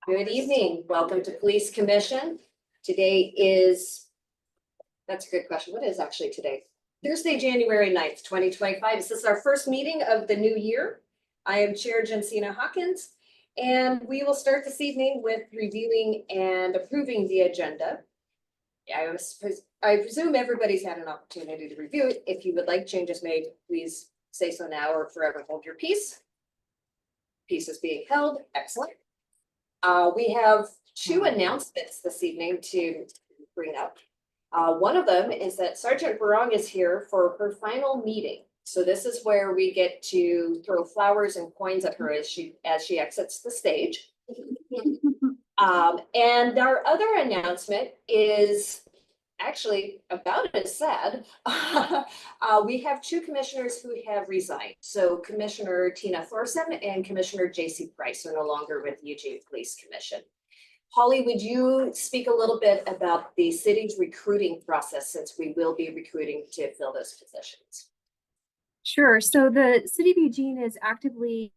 Good evening. Welcome to Police Commission. Today is, that's a good question. What is actually today? Thursday, January 9th, 2025. This is our first meeting of the new year. I am Chair Jensina Hawkins, and we will start this evening with reviewing and approving the agenda. I presume everybody's had an opportunity to review it. If you would like changes made, please say so now or forever hold your peace. Peace is being held. Excellent. We have two announcements this evening to bring up. One of them is that Sergeant Barong is here for her final meeting. So this is where we get to throw flowers and coins at her as she exits the stage. And our other announcement is actually about as sad. We have two commissioners who have resigned. So Commissioner Tina Thorson and Commissioner J.C. Price are no longer with Eugene Police Commission. Holly, would you speak a little bit about the city's recruiting process, since we will be recruiting to fill those positions? Sure. So the City of Eugene is actively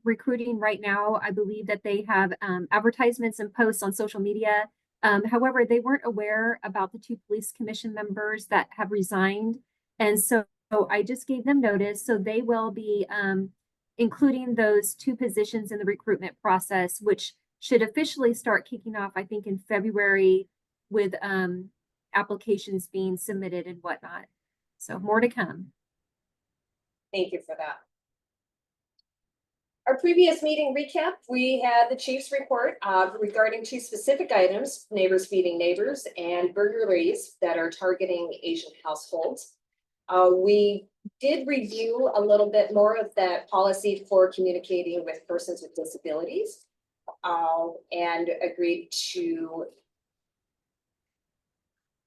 recruiting right now. I believe that they have advertisements and posts on social media. However, they weren't aware about the two police commission members that have resigned. And so I just gave them notice. So they will be including those two positions in the recruitment process, which should officially start kicking off, I think, in February, with applications being submitted and whatnot. So more to come. Thank you for that. Our previous meeting recap, we had the chief's report regarding two specific items: neighbors feeding neighbors and burglaries that are targeting Asian households. We did review a little bit more of that policy for communicating with persons with disabilities and agreed to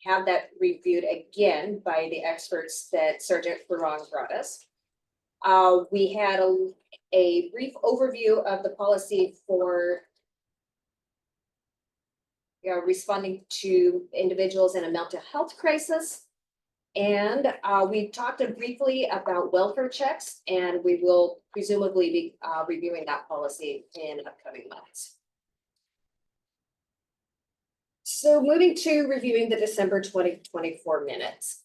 have that reviewed again by the experts that Sergeant Barong brought us. We had a brief overview of the policy for responding to individuals in a mental health crisis. And we talked briefly about welfare checks, and we will presumably be reviewing that policy in upcoming months. So moving to reviewing the December 2024 minutes.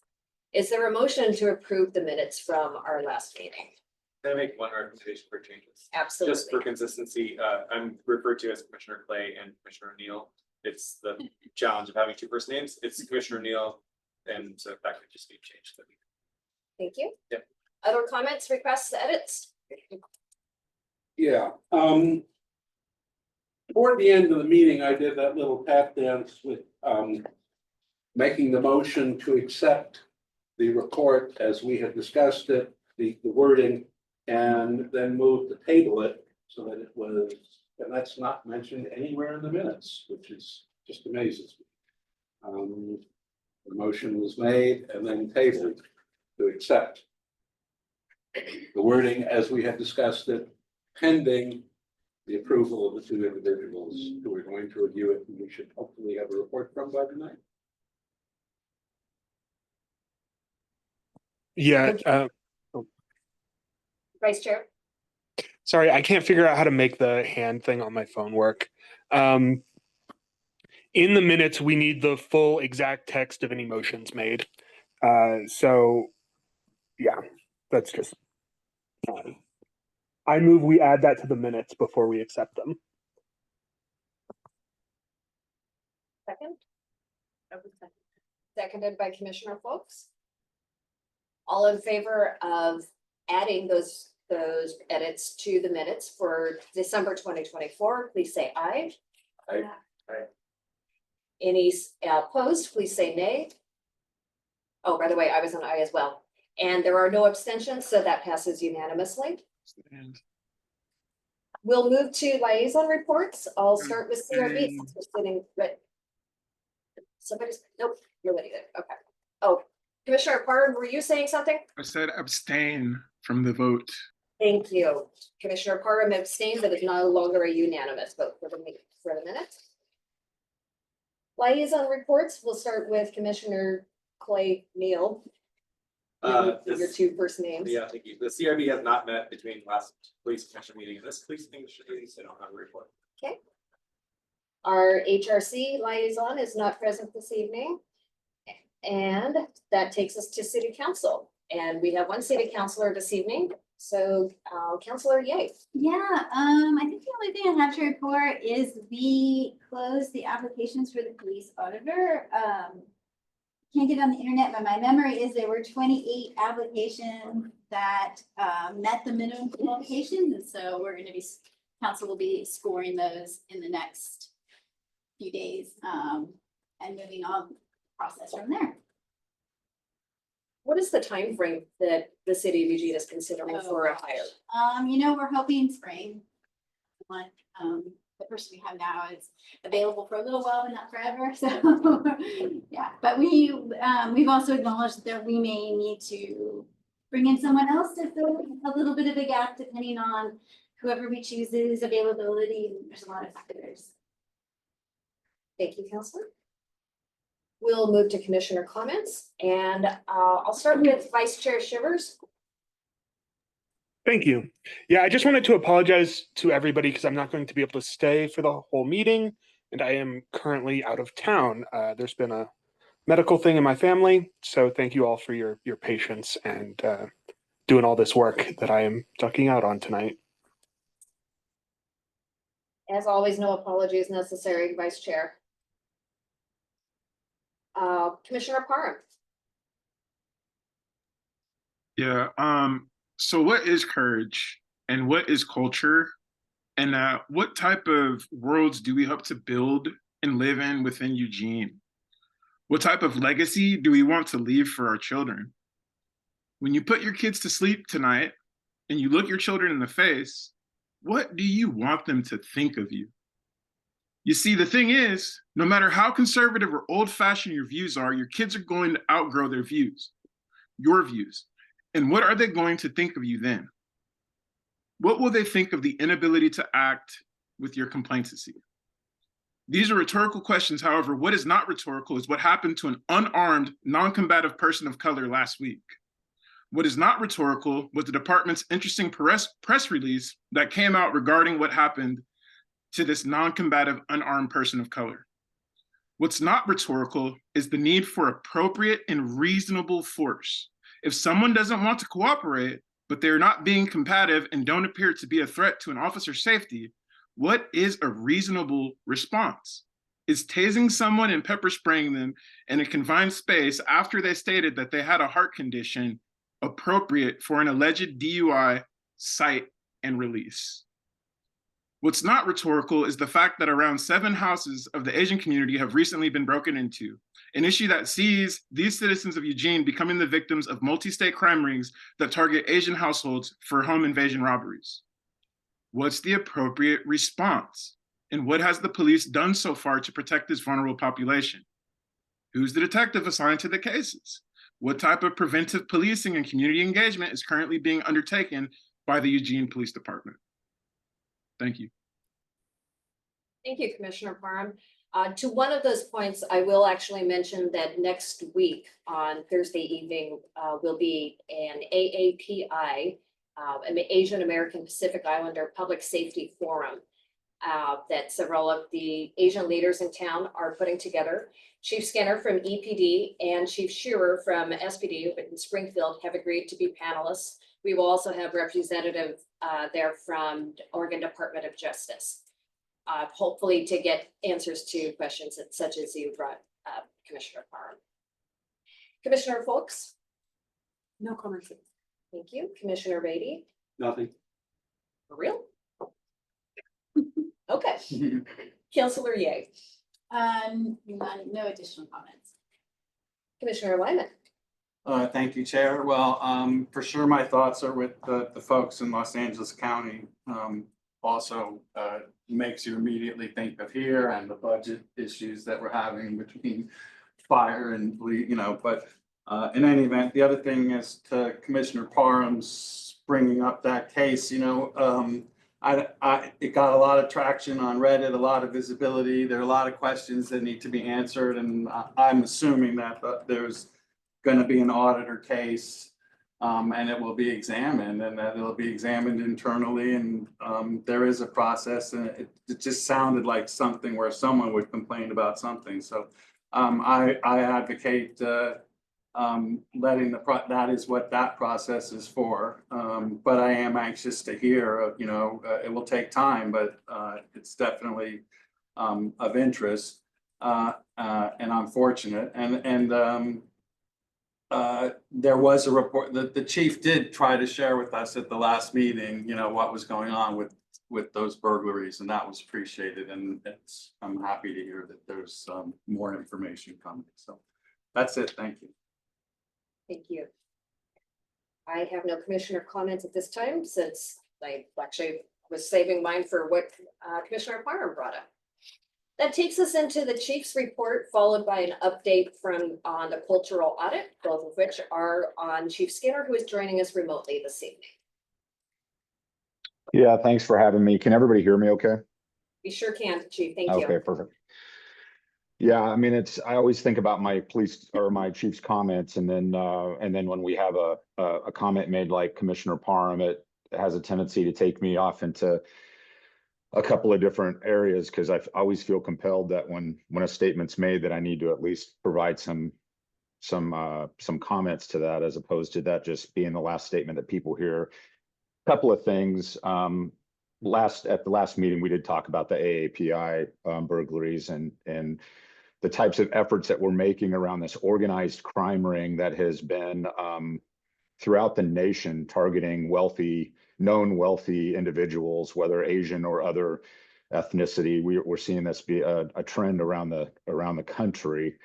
Is there a motion to approve the minutes from our last meeting? Can I make one recommendation for changes? Absolutely. Just for consistency, I'm referred to as Commissioner Clay and Commissioner O'Neill. It's the challenge of having two first names. It's Commissioner O'Neill, and so that could just be changed. Thank you. Yep. Other comments, requests, edits? Yeah. Toward the end of the meeting, I did that little tap dance with making the motion to accept the report as we had discussed it, the wording, and then move to table it so that it was, and that's not mentioned anywhere in the minutes, which is just amazes me. The motion was made and then tabled to accept the wording as we had discussed it, pending the approval of the two individuals who are going to review it, and we should hopefully have a report from by tonight. Yeah. Vice Chair. Sorry, I can't figure out how to make the hand thing on my phone work. In the minutes, we need the full exact text of any motions made. So, yeah, that's just. I move we add that to the minutes before we accept them. Second. Seconded by Commissioner Folks. All in favor of adding those edits to the minutes for December 2024, please say aye. Aye. Any opposed, please say nay. Oh, by the way, I was an aye as well. And there are no abstentions, so that passes unanimously. We'll move to liaison reports. I'll start with CRB since we're sitting, but somebody's, nope, nobody did. Okay. Oh, Commissioner Parham, were you saying something? I said abstain from the vote. Thank you. Commissioner Parham abstained, but it's no longer a unanimous vote for the minutes. Liaison reports, we'll start with Commissioner Clay Neal. Your two first names. Yeah, thank you. The CRB has not met between last police commission meeting and this police commission meeting, so I don't have a report. Okay. Our HRC liaison is not present this evening. And that takes us to city council. And we have one city councilor this evening. So, Councilor Ye. Yeah, I think the only thing I have to report is we closed the applications for the police auditor. Can't get on the internet, but my memory is there were 28 applications that met the minimum qualifications. And so we're gonna be, council will be scoring those in the next few days, and moving on the process from there. What is the time frame that the city of Eugene is considering for a hire? You know, we're hoping spring. Like, the person we have now is available for a little while, but not forever, so, yeah. But we've also acknowledged that we may need to bring in someone else to fill a little bit of a gap, depending on whoever we chooses, availability, there's a lot of factors. Thank you, Councilor. We'll move to commissioner comments, and I'll start with Vice Chair Shivers. Thank you. Yeah, I just wanted to apologize to everybody because I'm not going to be able to stay for the whole meeting, and I am currently out of town. There's been a medical thing in my family, so thank you all for your patience and doing all this work that I am ducking out on tonight. As always, no apologies necessary, Vice Chair. Commissioner Parham. Yeah, so what is courage and what is culture? And what type of worlds do we hope to build and live in within Eugene? What type of legacy do we want to leave for our children? When you put your kids to sleep tonight and you look your children in the face, what do you want them to think of you? You see, the thing is, no matter how conservative or old-fashioned your views are, your kids are going to outgrow their views, your views. And what are they going to think of you then? What will they think of the inability to act with your complacency? These are rhetorical questions. However, what is not rhetorical is what happened to an unarmed, non-combative person of color last week. What is not rhetorical was the department's interesting press release that came out regarding what happened to this non-combative, unarmed person of color. What's not rhetorical is the need for appropriate and reasonable force. If someone doesn't want to cooperate, but they're not being combative and don't appear to be a threat to an officer's safety, what is a reasonable response? Is tasing someone and pepper spraying them in a confined space after they stated that they had a heart condition appropriate for an alleged DUI, cite, and release? What's not rhetorical is the fact that around 7 houses of the Asian community have recently been broken into, an issue that sees these citizens of Eugene becoming the victims of multi-state crime rings that target Asian households for home invasion robberies. What's the appropriate response? And what has the police done so far to protect this vulnerable population? Who's the detective assigned to the cases? What type of preventive policing and community engagement is currently being undertaken by the Eugene Police Department? Thank you. Thank you, Commissioner Parham. To one of those points, I will actually mention that next week on Thursday evening will be an AAPI, an Asian American Pacific Islander Public Safety Forum that several of the Asian leaders in town are putting together. Chief Skinner from EPD and Chief Shearer from SPD in Springfield have agreed to be panelists. We will also have representative there from Oregon Department of Justice, hopefully to get answers to questions such as you brought up, Commissioner Parham. Commissioner Folks? No comments. Thank you. Commissioner Beatty? Nothing. For real? Okay. Councilor Ye? No additional comments. Commissioner Lyman? Thank you, Chair. Well, for sure, my thoughts are with the folks in Los Angeles County. Also makes you immediately think of here and the budget issues that we're having between fire and police, you know, but in any event, the other thing is to Commissioner Parham's bringing up that case, you know, it got a lot of traction on Reddit, a lot of visibility. There are a lot of questions that need to be answered, and I'm assuming that there's going to be an auditor case And it will be examined, and that it'll be examined internally, and there is a process, and it just sounded like something where someone would complain about something, so I advocate letting that is what that process is for. But I am anxious to hear, it will take time, but it's definitely of interest. And I'm fortunate, and there was a report that the chief did try to share with us at the last meeting, what was going on with those burglaries, and that was appreciated, and I'm happy to hear that there's more information coming, so that's it, thank you. Thank you. I have no commissioner comments at this time, since I actually was saving mine for what Commissioner Parham brought up. That takes us into the chief's report, followed by an update on the cultural audit, both of which are on Chief Skinner, who is joining us remotely this evening. Yeah, thanks for having me. Can everybody hear me okay? We sure can, Chief. Thank you. Okay, perfect. Yeah, I mean, I always think about my police or my chief's comments, and then when we have a comment made like Commissioner Parham, it has a tendency to take me off into a couple of different areas, because I always feel compelled that when a statement's made, that I need to at least provide some comments to that, as opposed to that just being the last statement that people hear. A couple of things. At the last meeting, we did talk about the AAPI burglaries and the types of efforts that we're making around this organized crime ring that has been throughout the nation, targeting known wealthy individuals, whether Asian or other ethnicity. We're seeing this be a trend around the country.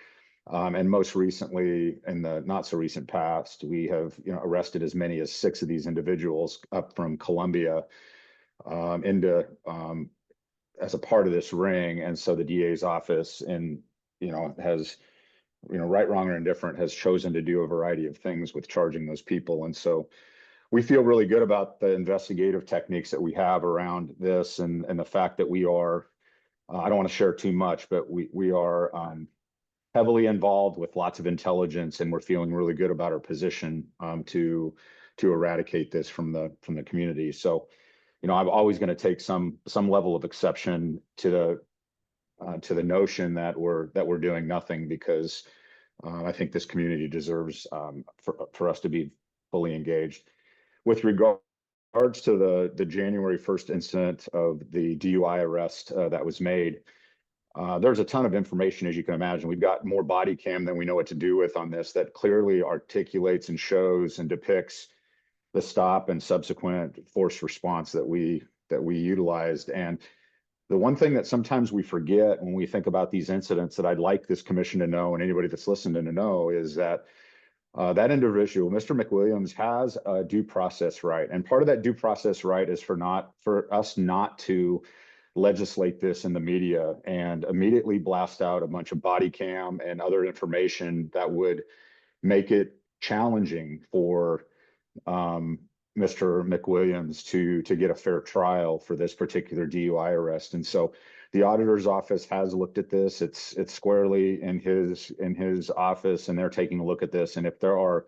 And most recently, in the not so recent past, we have arrested as many as 6 of these individuals up from Colombia into as a part of this ring. And so the DA's office has, right, wrong, or indifferent, has chosen to do a variety of things with charging those people. And so we feel really good about the investigative techniques that we have around this, and the fact that we are, I don't want to share too much, but we are heavily involved with lots of intelligence, and we're feeling really good about our position to eradicate this from the community. So, I'm always going to take some level of exception to the notion that we're doing nothing, because I think this community deserves for us to be fully engaged. With regards to the January 1st incident of the DUI arrest that was made, there's a ton of information, as you can imagine. We've got more body cam than we know what to do with on this, that clearly articulates and shows and depicts the stop and subsequent force response that we utilized. And the one thing that sometimes we forget when we think about these incidents, that I'd like this commission to know, and anybody that's listening to know, is that that individual, Mr. McWilliams, has a due process right. And part of that due process right is for us not to legislate this in the media and immediately blast out a bunch of body cam and other information that would make it challenging for Mr. McWilliams to get a fair trial for this particular DUI arrest. And so the auditor's office has looked at this. It's squarely in his office, and they're taking a look at this. And if there are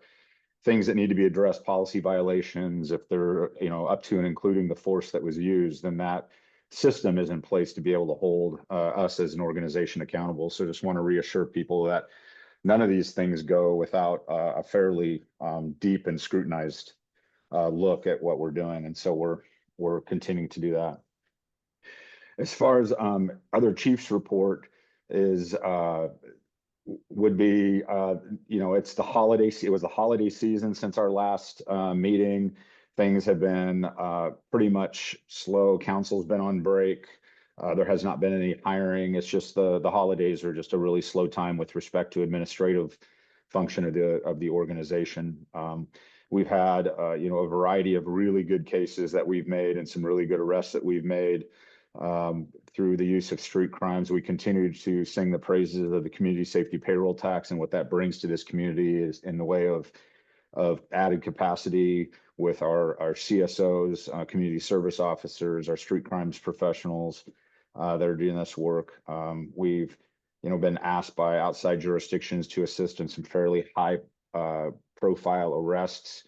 things that need to be addressed, policy violations, if they're up to and including the force that was used, then that system is in place to be able to hold us as an organization accountable. So just want to reassure people that none of these things go without a fairly deep and scrutinized look at what we're doing. And so we're continuing to do that. As far as other chiefs report would be, it's the holiday. It was the holiday season since our last meeting. Things have been pretty much slow. Council's been on break. There has not been any hiring. It's just the holidays are just a really slow time with respect to administrative function of the organization. We've had a variety of really good cases that we've made, and some really good arrests that we've made through the use of street crimes. We continue to sing the praises of the community safety payroll tax and what that brings to this community is in the way of added capacity with our CSOs, community service officers, our street crimes professionals that are doing this work. We've been asked by outside jurisdictions to assist in some fairly high profile arrests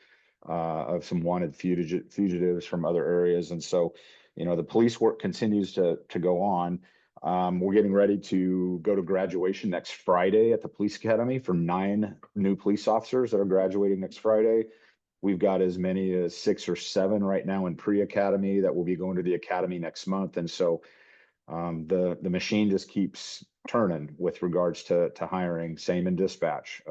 of some wanted fugitives from other areas. And so, the police work continues to go on. We're getting ready to go to graduation next Friday at the police academy for 9 new police officers that are graduating next Friday. We've got as many as 6 or 7 right now in pre-academy that will be going to the academy next month. And so the machine just keeps turning with regards to hiring. Same in dispatch,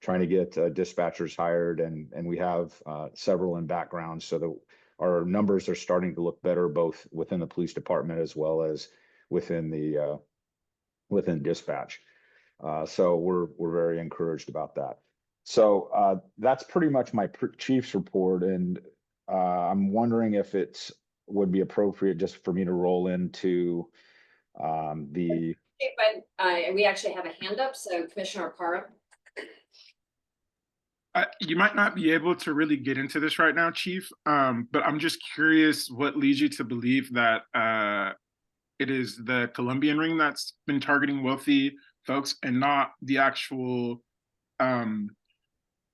trying to get dispatchers hired, and we have several in background, so that our numbers are starting to look better, both within the police department as well as within dispatch. So we're very encouraged about that. So that's pretty much my chief's report, and I'm wondering if it's would be appropriate just for me to roll into the. But we actually have a hand up, so Commissioner Parham. You might not be able to really get into this right now, Chief, but I'm just curious what leads you to believe that it is the Colombian ring that's been targeting wealthy folks and not the actual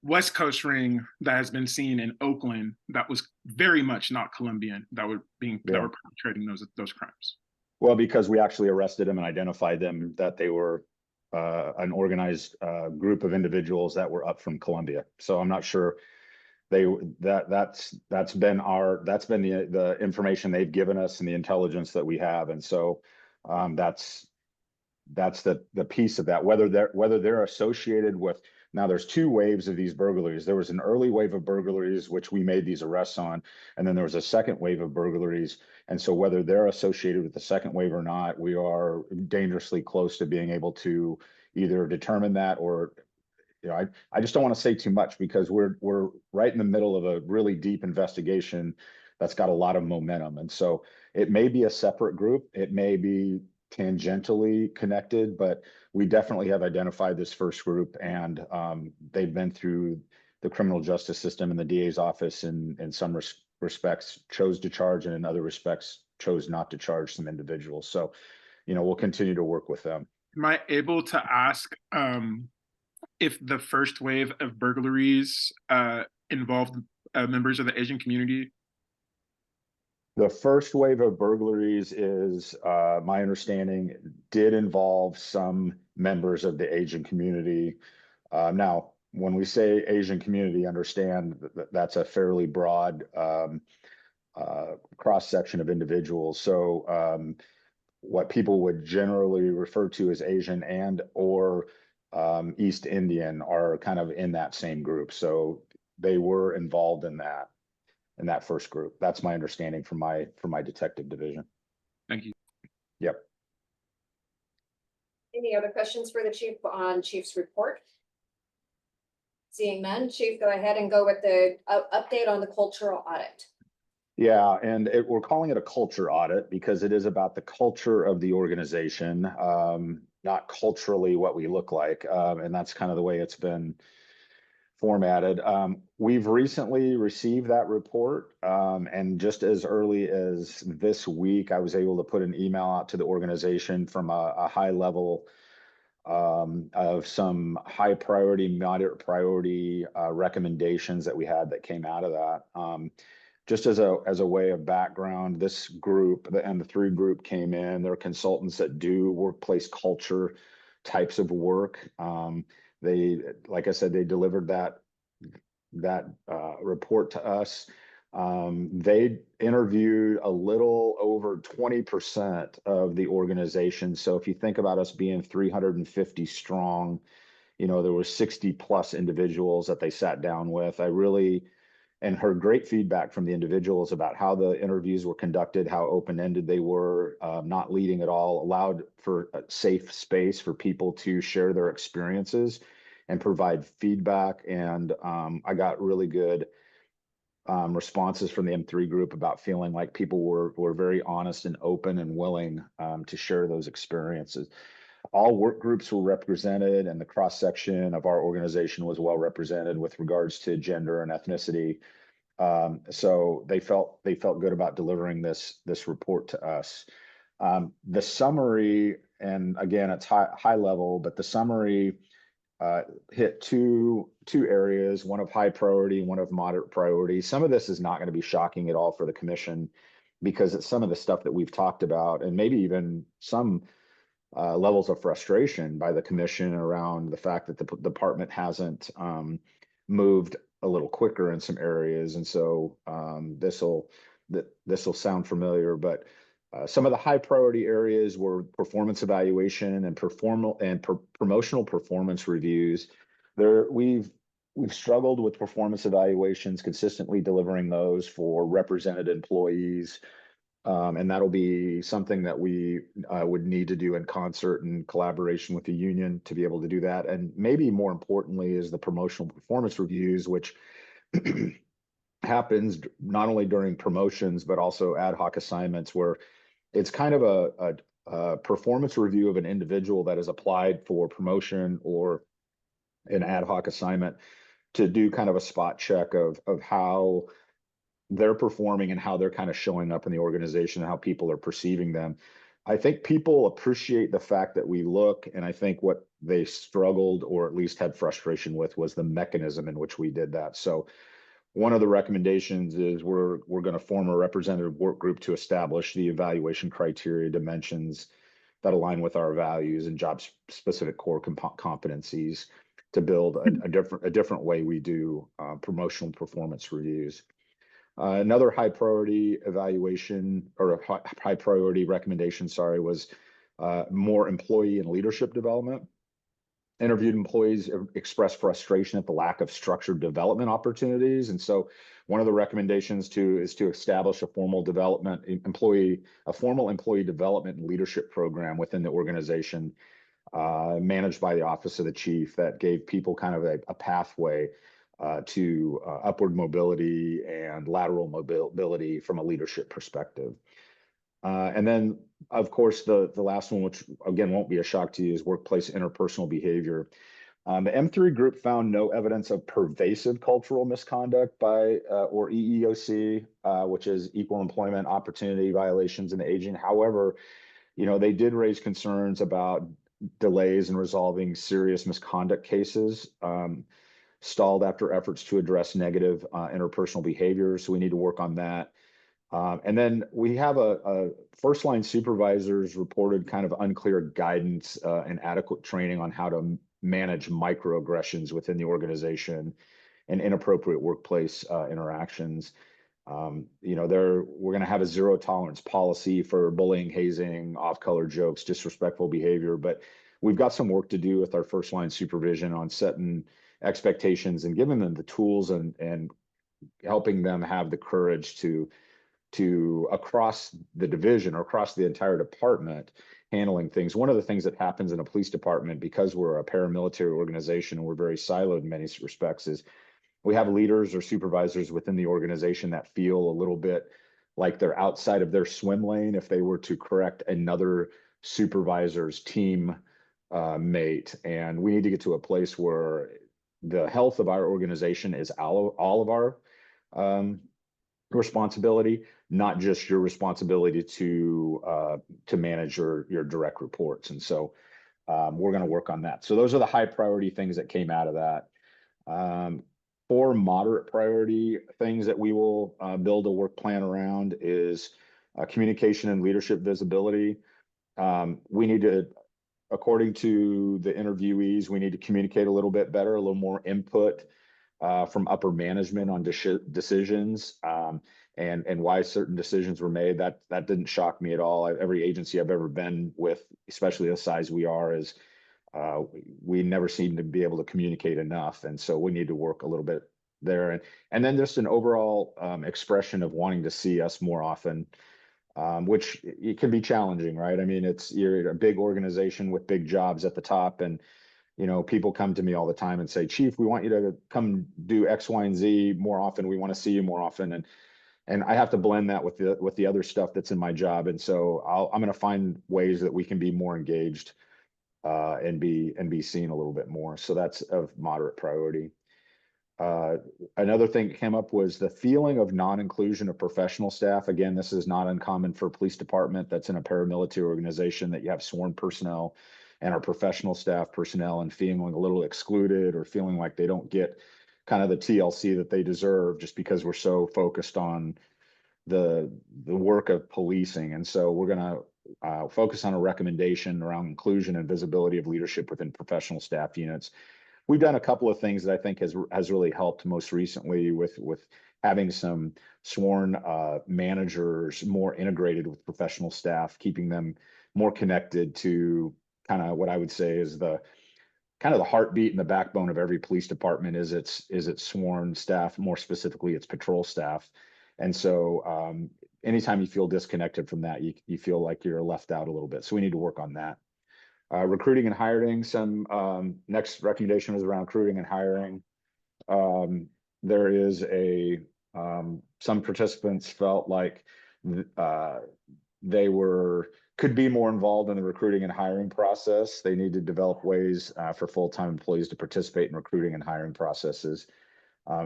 West Coast ring that has been seen in Oakland that was very much not Colombian, that were perpetrating those crimes. Well, because we actually arrested them and identified them that they were an organized group of individuals that were up from Colombia. So I'm not sure that's been the information they've given us and the intelligence that we have. And so that's the piece of that, whether they're associated with. Now there's 2 waves of these burglaries. There was an early wave of burglaries, which we made these arrests on, and then there was a second wave of burglaries. And so whether they're associated with the second wave or not, we are dangerously close to being able to either determine that, or I just don't want to say too much, because we're right in the middle of a really deep investigation that's got a lot of momentum. And so it may be a separate group, it may be tangentially connected, but we definitely have identified this first group, and they've been through the criminal justice system and the DA's office, and in some respects chose to charge, and in other respects chose not to charge some individuals. So, we'll continue to work with them. Am I able to ask if the first wave of burglaries involved members of the Asian community? The first wave of burglaries is, my understanding, did involve some members of the Asian community. Now, when we say Asian community, understand that that's a fairly broad cross-section of individuals. So what people would generally refer to as Asian and or East Indian are kind of in that same group. So they were involved in that first group. That's my understanding from my detective division. Thank you. Yep. Any other questions for the chief on chief's report? Seeing none, Chief, go ahead and go with the update on the cultural audit. Yeah, and we're calling it a culture audit because it is about the culture of the organization, not culturally what we look like. And that's kind of the way it's been formatted. We've recently received that report, and just as early as this week, I was able to put an email out to the organization from a high level of some high priority, moderate priority recommendations that we had that came out of that. Just as a way of background, this group, the M3 group, came in. They're consultants that do workplace culture types of work. They, like I said, they delivered that report to us. They interviewed a little over 20% of the organization. So if you think about us being 350 strong, there were 60 plus individuals that they sat down with. And heard great feedback from the individuals about how the interviews were conducted, how open-ended they were, not leading at all, allowed for a safe space for people to share their experiences and provide feedback. And I got really good responses from the M3 group about feeling like people were very honest and open and willing to share those experiences. All work groups were represented, and the cross-section of our organization was well represented with regards to gender and ethnicity. So they felt good about delivering this report to us. The summary, and again, it's high level, but the summary hit two areas, one of high priority, one of moderate priority. Some of this is not going to be shocking at all for the commission because it's some of the stuff that we've talked about, and maybe even some levels of frustration by the commission around the fact that the department hasn't moved a little quicker in some areas. And so this will sound familiar, but some of the high priority areas were performance evaluation and promotional performance reviews. We've struggled with performance evaluations, consistently delivering those for represented employees. And that'll be something that we would need to do in concert and collaboration with the union to be able to do that. And maybe more importantly is the promotional performance reviews, which happens not only during promotions, but also ad hoc assignments where it's kind of a performance review of an individual that is applied for promotion or an ad hoc assignment to do kind of a spot check of how they're performing and how they're kind of showing up in the organization and how people are perceiving them. I think people appreciate the fact that we look, and I think what they struggled or at least had frustration with was the mechanism in which we did that. So one of the recommendations is we're going to form a representative work group to establish the evaluation criteria dimensions that align with our values and job specific core competencies to build a different way we do promotional performance reviews. Another high priority evaluation or a high priority recommendation, sorry, was more employee and leadership development. Interviewed employees expressed frustration at the lack of structured development opportunities. And so one of the recommendations is to establish a formal employee development and leadership program within the organization, managed by the Office of the Chief, that gave people kind of a pathway to upward mobility and lateral mobility from a leadership perspective. And then, of course, the last one, which again won't be a shock to you, is workplace interpersonal behavior. The M3 group found no evidence of pervasive cultural misconduct by or EEOC, which is equal employment opportunity violations in the aging. However, they did raise concerns about delays in resolving serious misconduct cases, stalled after efforts to address negative interpersonal behavior. So we need to work on that. And then we have a first line supervisors reported kind of unclear guidance and adequate training on how to manage microaggressions within the organization and inappropriate workplace interactions. We're going to have a zero tolerance policy for bullying, hazing, off-color jokes, disrespectful behavior, but we've got some work to do with our first line supervision on setting expectations and giving them the tools and helping them have the courage to across the division or across the entire department handling things. One of the things that happens in a police department, because we're a paramilitary organization and we're very siloed in many respects, is we have leaders or supervisors within the organization that feel a little bit like they're outside of their swim lane if they were to correct another supervisor's team mate. And we need to get to a place where the health of our organization is all of our responsibility, not just your responsibility to manage your direct reports. And so we're going to work on that. So those are the high priority things that came out of that. 4 moderate priority things that we will build a work plan around is communication and leadership visibility. We need to, according to the interviewees, we need to communicate a little bit better, a little more input from upper management on decisions and why certain decisions were made. That didn't shock me at all. Every agency I've ever been with, especially the size we are, is we never seem to be able to communicate enough. And so we need to work a little bit there. And then just an overall expression of wanting to see us more often, which it can be challenging, right? I mean, you're a big organization with big jobs at the top, and people come to me all the time and say, Chief, we want you to come do X, Y, and Z more often. We want to see you more often. And I have to blend that with the other stuff that's in my job. And so I'm going to find ways that we can be more engaged and be seen a little bit more. So that's of moderate priority. Another thing that came up was the feeling of non-inclusion of professional staff. Again, this is not uncommon for a police department that's in a paramilitary organization, that you have sworn personnel and our professional staff personnel and feeling a little excluded or feeling like they don't get kind of the TLC that they deserve just because we're so focused on the work of policing. And so we're going to focus on a recommendation around inclusion and visibility of leadership within professional staff units. We've done a couple of things that I think has really helped most recently with having some sworn managers more integrated with professional staff, keeping them more connected to kind of what I would say is the kind of the heartbeat and the backbone of every police department is its sworn staff, more specifically its patrol staff. And so anytime you feel disconnected from that, you feel like you're left out a little bit. So we need to work on that. Recruiting and hiring, some next recommendation was around recruiting and hiring. There is some participants felt like they could be more involved in the recruiting and hiring process. They need to develop ways for full-time employees to participate in recruiting and hiring processes,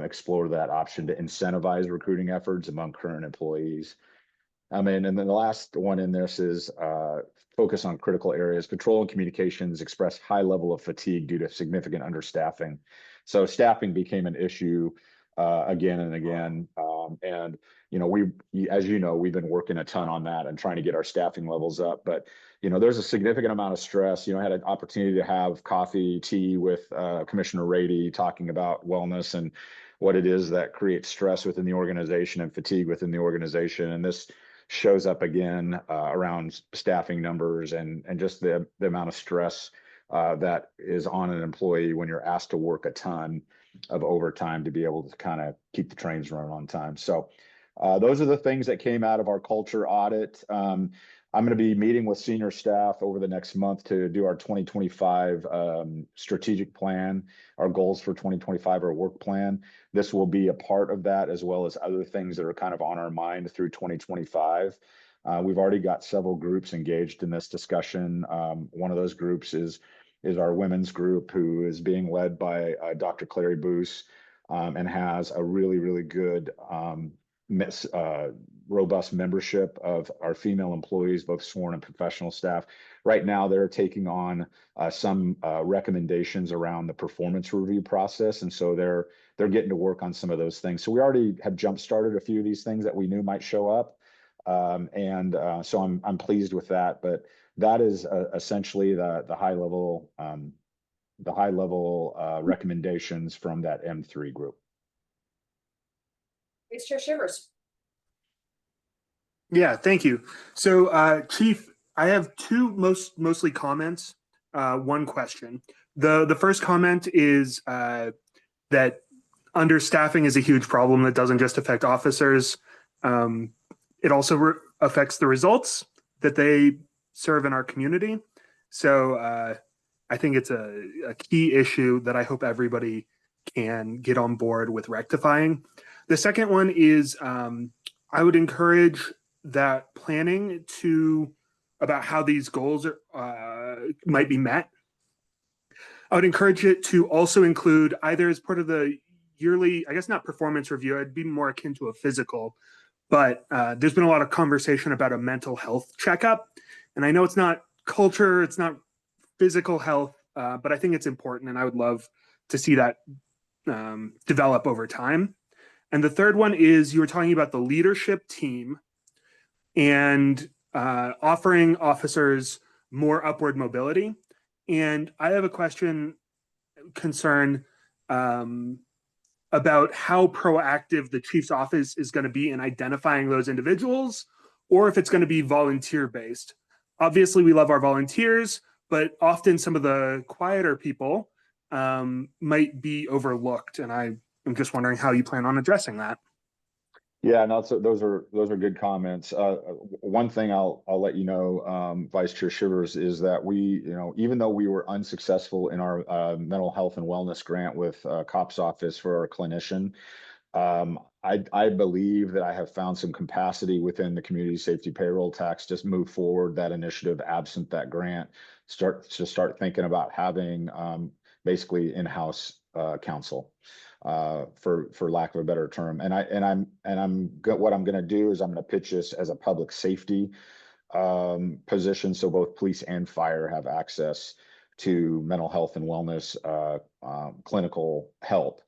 explore that option to incentivize recruiting efforts among current employees. And then the last one in this is focus on critical areas. Patrol and communications express high level of fatigue due to significant understaffing. So staffing became an issue again and again. And as you know, we've been working a ton on that and trying to get our staffing levels up. But there's a significant amount of stress. I had an opportunity to have coffee, tea with Commissioner Rady talking about wellness and what it is that creates stress within the organization and fatigue within the organization. And this shows up again around staffing numbers and just the amount of stress that is on an employee when you're asked to work a ton of overtime to be able to kind of keep the trains running on time. So those are the things that came out of our culture audit. I'm going to be meeting with senior staff over the next month to do our 2025 strategic plan, our goals for 2025, our work plan. This will be a part of that, as well as other things that are kind of on our mind through 2025. We've already got several groups engaged in this discussion. One of those groups is our women's group, who is being led by Dr. Clary Boos, and has a really, really good robust membership of our female employees, both sworn and professional staff. Right now, they're taking on some recommendations around the performance review process, and so they're getting to work on some of those things. So we already have jump started a few of these things that we knew might show up, so I'm pleased with that. But that is essentially the high level recommendations from that M3 group. Vice Chair Shivers. Yeah, thank you. So, Chief, I have two mostly comments, one question. The first comment is that understaffing is a huge problem that doesn't just affect officers. It also affects the results that they serve in our community. So I think it's a key issue that I hope everybody can get on board with rectifying. The second one is I would encourage that planning about how these goals might be met. I would encourage it to also include, either as part of the yearly, I guess not performance review, I'd be more akin to a physical, but there's been a lot of conversation about a mental health checkup. And I know it's not culture, it's not physical health, but I think it's important, and I would love to see that develop over time. And the third one is, you were talking about the leadership team and offering officers more upward mobility. And I have a concern about how proactive the chief's office is going to be in identifying those individuals, or if it's going to be volunteer based. Obviously, we love our volunteers, but often some of the quieter people might be overlooked. And I'm just wondering how you plan on addressing that. Yeah, no, so those are good comments. One thing I'll let you know, Vice Chair Shivers, is that we, even though we were unsuccessful in our mental health and wellness grant with COPS office for our clinician, I believe that I have found some capacity within the community safety payroll tax to move forward that initiative absent that grant, start thinking about having basically in-house counsel. For lack of a better term, what I'm going to do is I'm going to pitch this as a public safety positions, so both police and fire have access to mental health and wellness clinical help.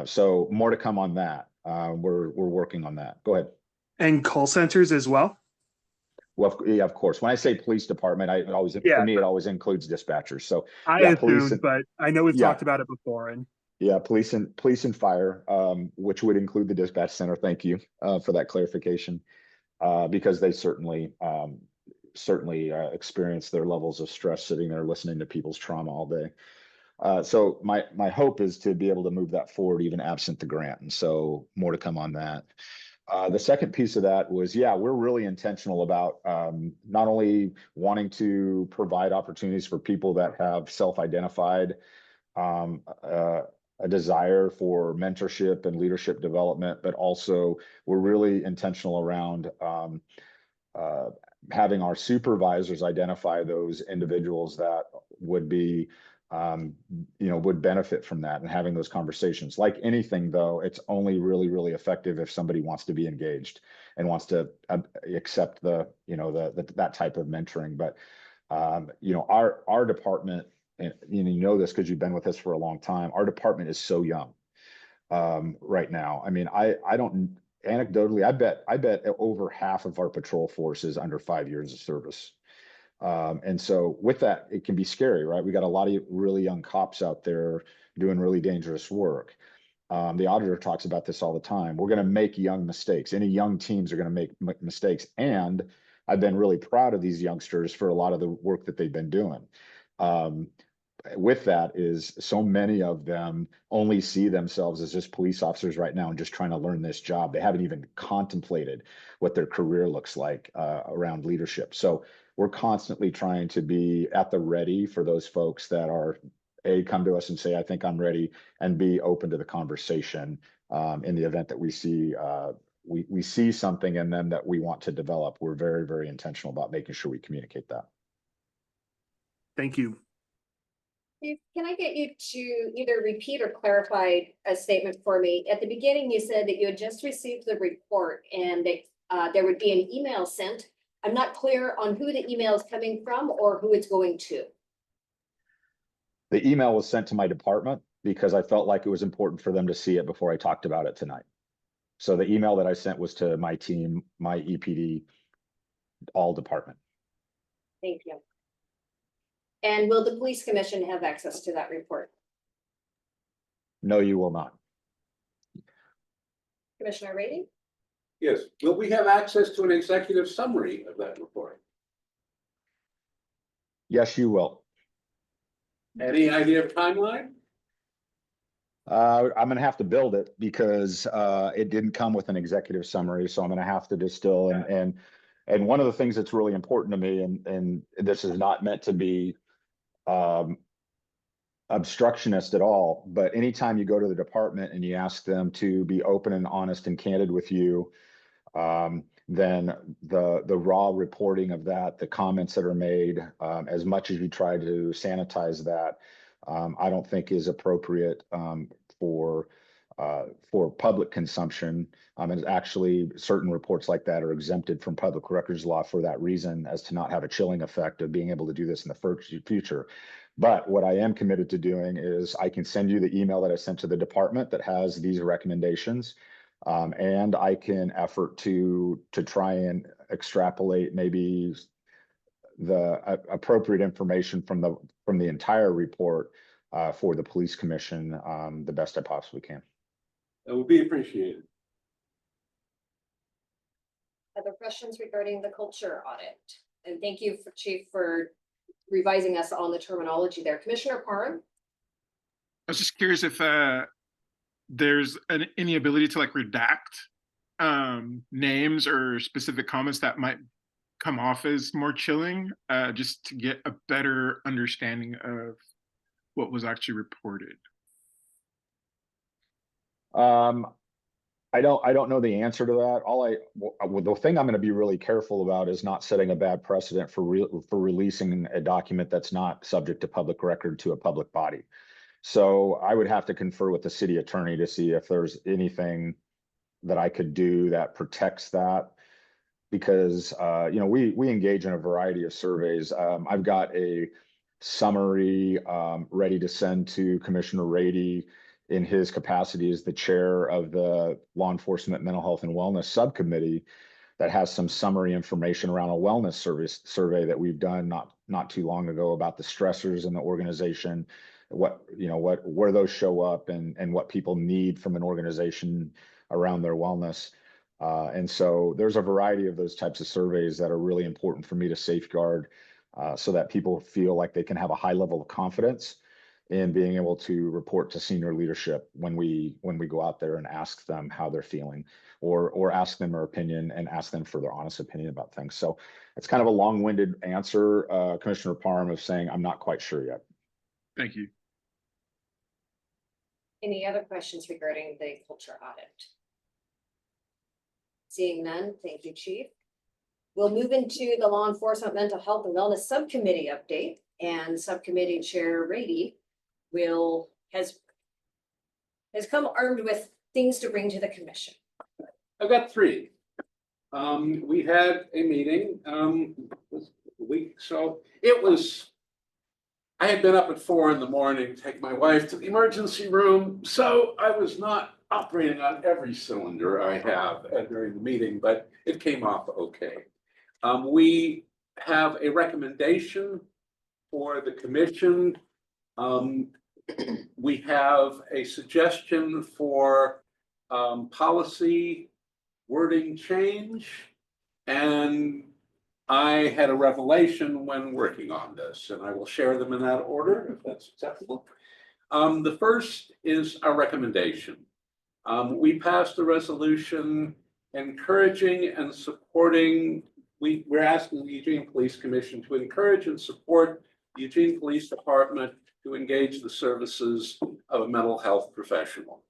So more to come on that. We're working on that. Go ahead. And call centers as well? Well, yeah, of course. When I say police department, Yeah. for me, it always includes dispatchers. So I yeah, police assumed, and, but I know we've yeah. talked about it before. And yeah, police and fire, which would include the dispatch center. Thank you for that clarification, because they certainly experience their levels of stress sitting there listening to people's trauma all day. So my hope is to be able to move that forward, even absent the grant. And so more to come on that. The second piece of that was, yeah, we're really intentional about not only wanting to provide opportunities for people that have self-identified a desire for mentorship and leadership development, but also we're really intentional around having our supervisors identify those individuals that would be would benefit from that, and having those conversations. Like anything, though, it's only really effective if somebody wants to be engaged and wants to accept that type of mentoring. But our department, and you know this because you've been with us for a long time, our department is so young right now. I mean, I don't anecdotally, I bet over half of our patrol force is under 5 years of service. And so with that, it can be scary, right? We got a lot of really young cops out there doing really dangerous work. The auditor talks about this all the time. We're going to make young mistakes. Any young teams are going to make mistakes. And I've been really proud of these youngsters for a lot of the work that they've been doing. With that is so many of them only see themselves as just police officers right now and just trying to learn this job. They haven't even contemplated what their career looks like around leadership. So we're constantly trying to be at the ready for those folks that are come to us and say, I think I'm ready, and be open to the conversation in the event that we see something in them that we want to develop. We're very intentional about making sure we communicate that. thank you. Steve, can I get you to either repeat or clarify a statement for me? At the beginning, you said that you had just received the report and that there would be an email sent. I'm not clear on who the email is coming from or who it's going to. The email was sent to my department because I felt like it was important for them to see it before I talked about it tonight. So the email that I sent was to my team, my EPD, all department. Thank you. And will the police commission have access to that report? No, you will not. Commissioner Rady? Yes, will we have access to an executive summary of that report? Yes, you will. Any idea of timeline? I'm going to have to build it because it didn't come with an executive summary. So I'm going to have to distill and one of the things that's really important to me, and this is not meant to be obstructionist at all, but anytime you go to the department and you ask them to be open and honest and candid with you, then the raw reporting of that, the comments that are made, as much as you try to sanitize that, I don't think is appropriate for public consumption. And actually, certain reports like that are exempted from public records law for that reason, as to not have a chilling effect of being able to do this in the future. But what I am committed to doing is I can send you the email that I sent to the department that has these recommendations. And I can effort to try and extrapolate maybe the appropriate information from the entire report for the police commission the best I possibly can. That would be appreciated. Other questions regarding the culture audit? And thank you, Chief, for revising us on the terminology there. Commissioner Parham? I was just curious if there's any ability to like redact names or specific comments that might come off as more chilling, just to get a better understanding of what was actually reported. I don't know the answer to that. The thing I'm going to be really careful about is not setting a bad precedent for releasing a document that's not subject to public record to a public body. So I would have to confer with the city attorney to see if there's anything that I could do that protects that. because we engage in a variety of surveys. I've got a summary ready to send to Commissioner Rady in his capacity as the chair of the Law Enforcement Mental Health and Wellness Subcommittee that has some summary information around a wellness survey that we've done not too long ago about the stressors in the organization, where those show up and what people need from an organization around their wellness. And so there's a variety of those types of surveys that are really important for me to safeguard so that people feel like they can have a high level of confidence in being able to report to senior leadership when we go out there and ask them how they're feeling or ask them their opinion and ask them for their honest opinion about things. So it's kind of a long-winded answer, Commissioner Parham, of saying I'm not quite sure yet. Thank you. Any other questions regarding the culture audit? Seeing none, thank you, Chief. We'll move into the Law Enforcement Mental Health and Wellness Subcommittee update, and Subcommittee Chair Rady has come armed with things to bring to the commission. I've got three. We had a meeting a week, so I had been up at 4 a.m. to take my wife to the emergency room, so I was not operating on every cylinder I have during the meeting, but it came off okay. We have a recommendation for the commission. We have a suggestion for policy wording change, and I had a revelation when working on this, and I will share them in that order if that's acceptable. The first is our recommendation. We passed a resolution encouraging and supporting. We're asking the Eugene Police Commission to encourage and support the Eugene Police Department to engage the services of a mental health professional.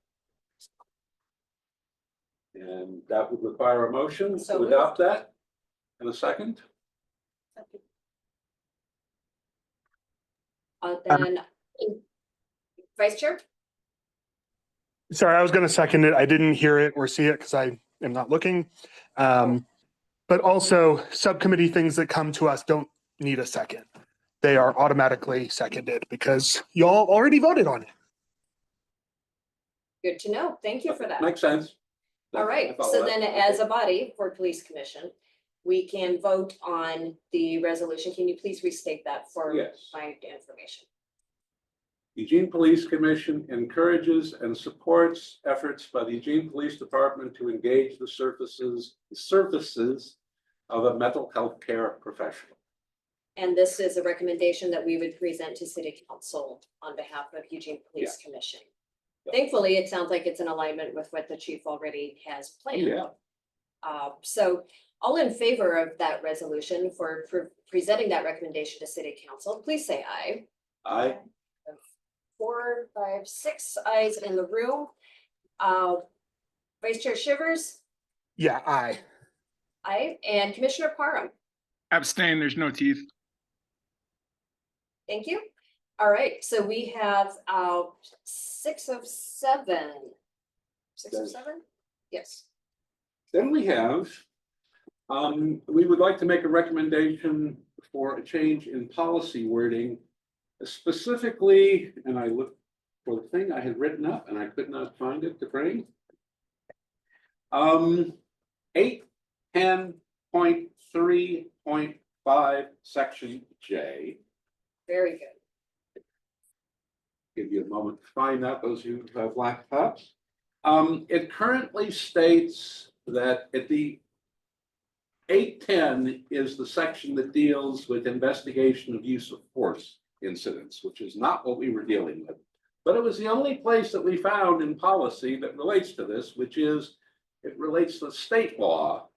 And that would require a motion to adopt that. In a second. Then Vice Chair? Sorry, I was going to second it. I didn't hear it or see it because I am not looking. But also, subcommittee things that come to us don't need a second. They are automatically seconded because y'all already voted on it. Good to know. Thank you for that. Makes sense. All right, so then as a body for Police Commission, we can vote on the resolution. Can you please restate that for my information? Eugene Police Commission encourages and supports efforts by the Eugene Police Department to engage the services of a mental health care professional. And this is a recommendation that we would present to City Council on behalf of Eugene Police Commission. Thankfully, it sounds like it's in alignment with what the chief already has planned. So all in favor of that resolution for presenting that recommendation to City Council, please say aye. Aye. 4, 5, 6 ayes in the room. Vice Chair Shivers? Yeah, aye. Aye. And Commissioner Parham? Abstain, there's no teeth. Thank you. All right, so we have 6 of 7. 6 of 7? Yes. Then we have, we would like to make a recommendation for a change in policy wording, specifically, and I looked for the thing I had written up and I could not find it to bring. 810.3.5 section J. Very good. Give you a moment to find that, those who have laptops. It currently states that at the 810 is the section that deals with investigation of use of force incidents, which is not what we were dealing with. But it was the only place that we found in policy that relates to this, which is it relates to state law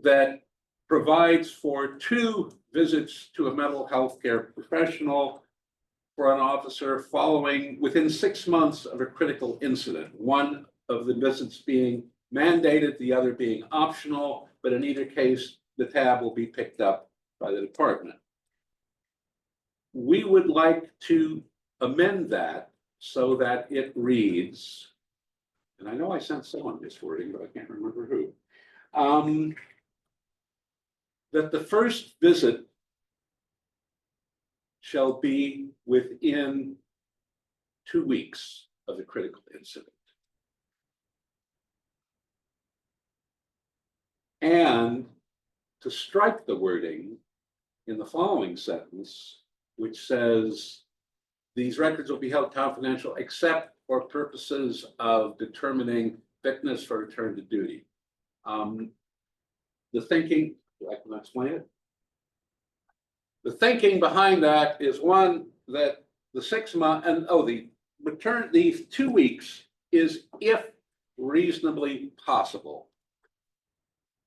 that provides for 2 visits to a mental health care professional for an officer following within 6 months of a critical incident. One of the visits being mandated, the other being optional, but in either case, the tab will be picked up by the department. We would like to amend that so that it reads, and I know I sent someone this wording, but I can't remember who. That the first visit shall be within 2 weeks of the critical incident. And to strike the wording in the following sentence, which says, these records will be held confidential except for purposes of determining fitness for return to duty. The thinking, I can explain it. The thinking behind that is one that the 6 month and the 2 weeks is if reasonably possible.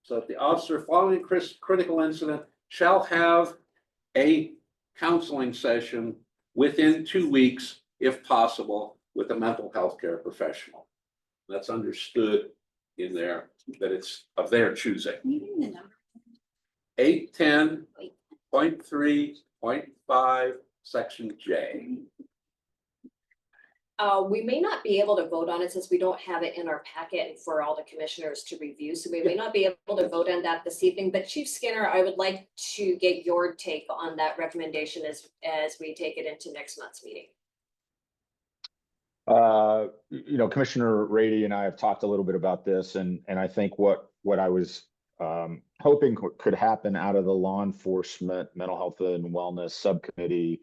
So if the officer following critical incident shall have a counseling session within 2 weeks, if possible, with a mental health care professional. That's understood in there that it's of their choosing. Can you give me the number? 810.3.5, section J. We may not be able to vote on it since we don't have it in our packet for all the commissioners to review. So we may not be able to vote on that this evening, but Chief Skinner, I would like to get your take on that recommendation as we take it into next month's meeting. Commissioner Rady and I have talked a little bit about this, and I think what I was hoping could happen out of the law enforcement, mental health and wellness subcommittee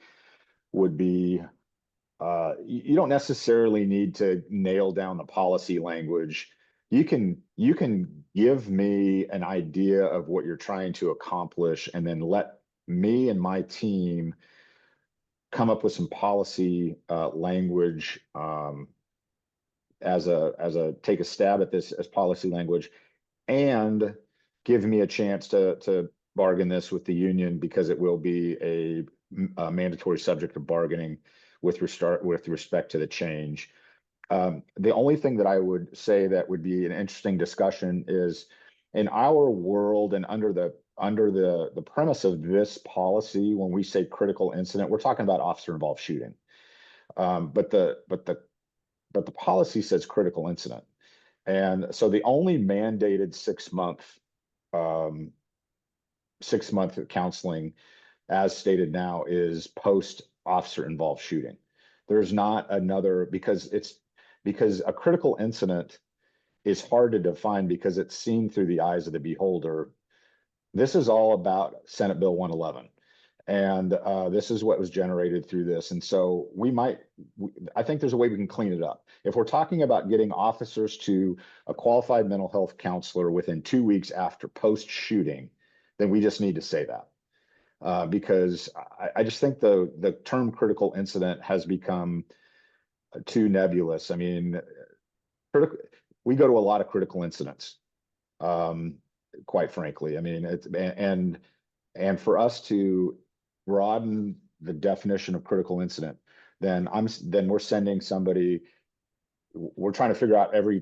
would be, you don't necessarily need to nail down the policy language. You can give me an idea of what you're trying to accomplish, and then let me and my team come up with some policy language as a take a stab at this as policy language, and give me a chance to bargain this with the union, because it will be a mandatory subject of bargaining with respect to the change. The only thing that I would say that would be an interesting discussion is, in our world and under the premise of this policy, when we say critical incident, we're talking about officer involved shooting. But the policy says critical incident. And so the only mandated 6 month counseling, as stated now, is post officer involved shooting. There's not another, because a critical incident is hard to define because it's seen through the eyes of the beholder. This is all about Senate Bill 111. And this is what was generated through this. And so I think there's a way we can clean it up. If we're talking about getting officers to a qualified mental health counselor within 2 weeks after post shooting, then we just need to say that. Because I just think the term critical incident has become too nebulous. I mean, we go to a lot of critical incidents, quite frankly. I mean, and for us to broaden the definition of critical incident, then we're sending somebody. We're trying to figure out every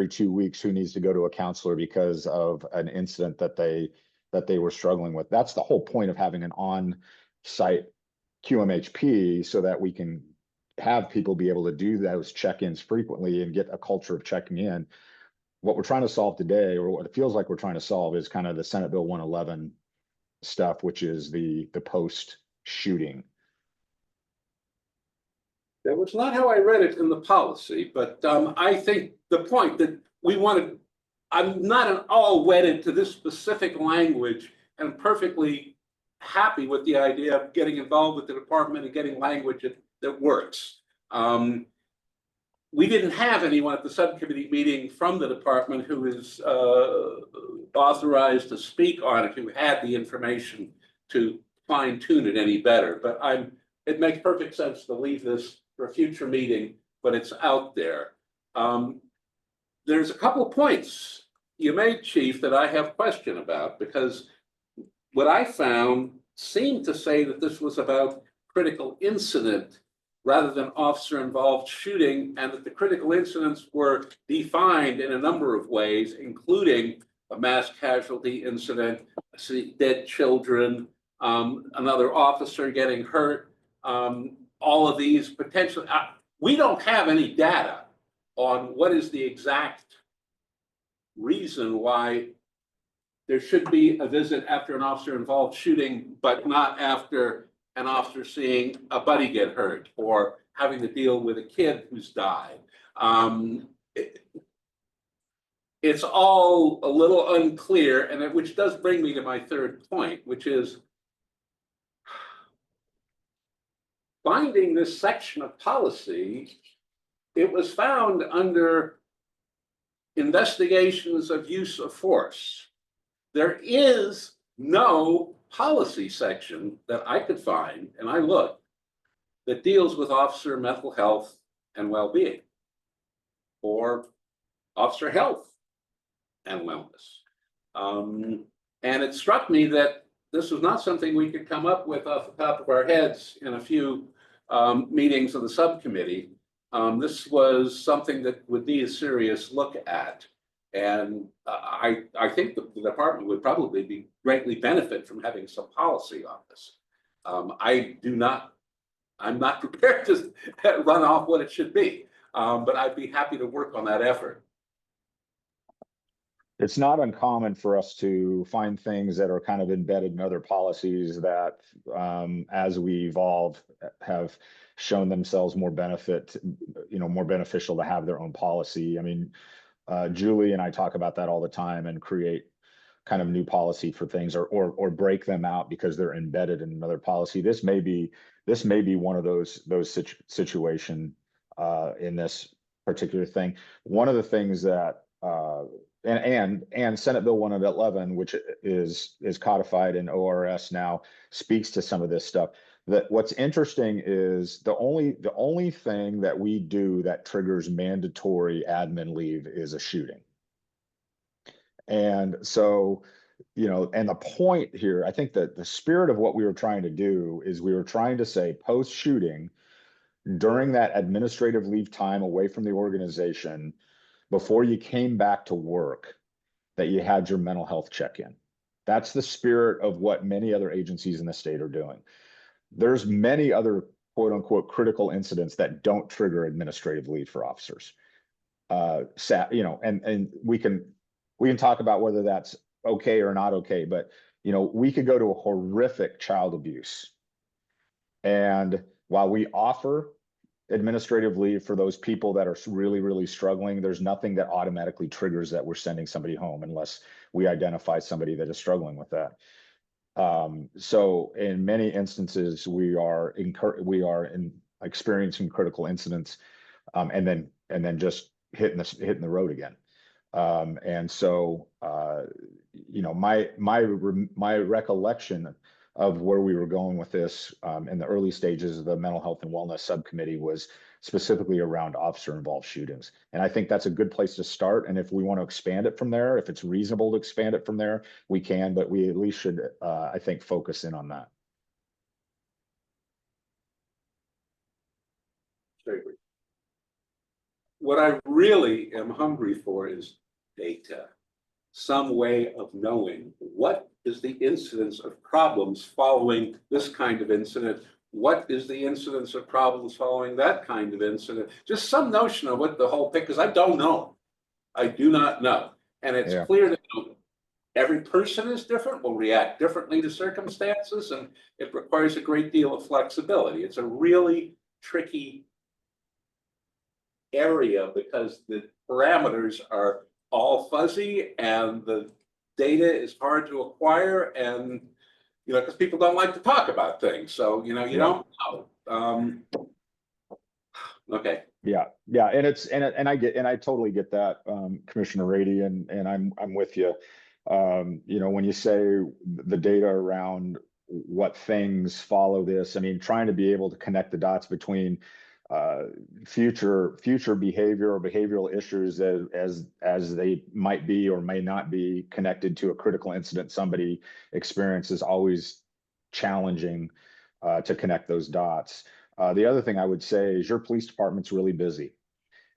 2 weeks who needs to go to a counselor because of an incident that they were struggling with. That's the whole point of having an on-site QMHP, so that we can have people be able to do those check-ins frequently and get a culture of checking in. What we're trying to solve today, or what it feels like we're trying to solve, is kind of the Senate Bill 111 stuff, which is the post shooting. That was not how I read it in the policy, but I think the point that we wanted, I'm not at all wedded to this specific language, and perfectly happy with the idea of getting involved with the department and getting language that works. We didn't have anyone at the subcommittee meeting from the department who is authorized to speak on it, who had the information to fine tune it any better. But it makes perfect sense to leave this for a future meeting, but it's out there. There's a couple of points you made, Chief, that I have question about, because what I found seemed to say that this was about critical incident rather than officer involved shooting, and that the critical incidents were defined in a number of ways, including a mass casualty incident, dead children, another officer getting hurt, all of these potential. We don't have any data on what is the exact reason why there should be a visit after an officer involved shooting, but not after an officer seeing a buddy get hurt or having to deal with a kid who's died. It's all a little unclear, and which does bring me to my third point, which is finding this section of policy. It was found under investigations of use of force. There is no policy section that I could find, and I looked, that deals with officer mental health and well-being or officer health and wellness. And it struck me that this was not something we could come up with off the top of our heads in a few meetings of the subcommittee. This was something that would need a serious look at. And I think the department would probably be greatly benefit from having some policy on this. I'm not prepared to run off what it should be, but I'd be happy to work on that effort. It's not uncommon for us to find things that are kind of embedded in other policies that, as we evolve, have shown themselves more more beneficial to have their own policy. I mean, Julie and I talk about that all the time and create kind of new policy for things or break them out because they're embedded in another policy. This may be one of those situation in this particular thing. One of the things that and Senate Bill 111, which is codified in ORS now, speaks to some of this stuff. That what's interesting is the only thing that we do that triggers mandatory admin leave is a shooting. And so, and the point here, I think that the spirit of what we were trying to do is we were trying to say post shooting, during that administrative leave time away from the organization, before you came back to work, that you had your mental health check-in. That's the spirit of what many other agencies in the state are doing. There's many other quote unquote critical incidents that don't trigger administrative leave for officers. And we can talk about whether that's okay or not okay, but we could go to a horrific child abuse. And while we offer administrative leave for those people that are really, really struggling, there's nothing that automatically triggers that we're sending somebody home unless we identify somebody that is struggling with that. So in many instances, we are experiencing critical incidents, and then just hitting the road again. And so, my recollection of where we were going with this in the early stages of the mental health and wellness subcommittee was specifically around officer involved shootings. And I think that's a good place to start. And if we want to expand it from there, if it's reasonable to expand it from there, we can, but we at least should, I think, focus in on that. What I really am hungry for is data, some way of knowing what is the incidence of problems following this kind of incident. What is the incidence of problems following that kind of incident? Just some notion of what the whole thing, because I don't know. I do not know. And it's clear that every person is different, will react differently to circumstances, and it requires a great deal of flexibility. It's a really tricky area because the parameters are all fuzzy and the data is hard to acquire, and because people don't like to talk about things, so you don't know. Okay. Yeah, and I totally get that, Commissioner Rady, and I'm with you. When you say the data around what things follow this, I mean, trying to be able to connect the dots between future behavior or behavioral issues as they might be or may not be connected to a critical incident somebody experiences is always challenging to connect those dots. The other thing I would say is your police department's really busy,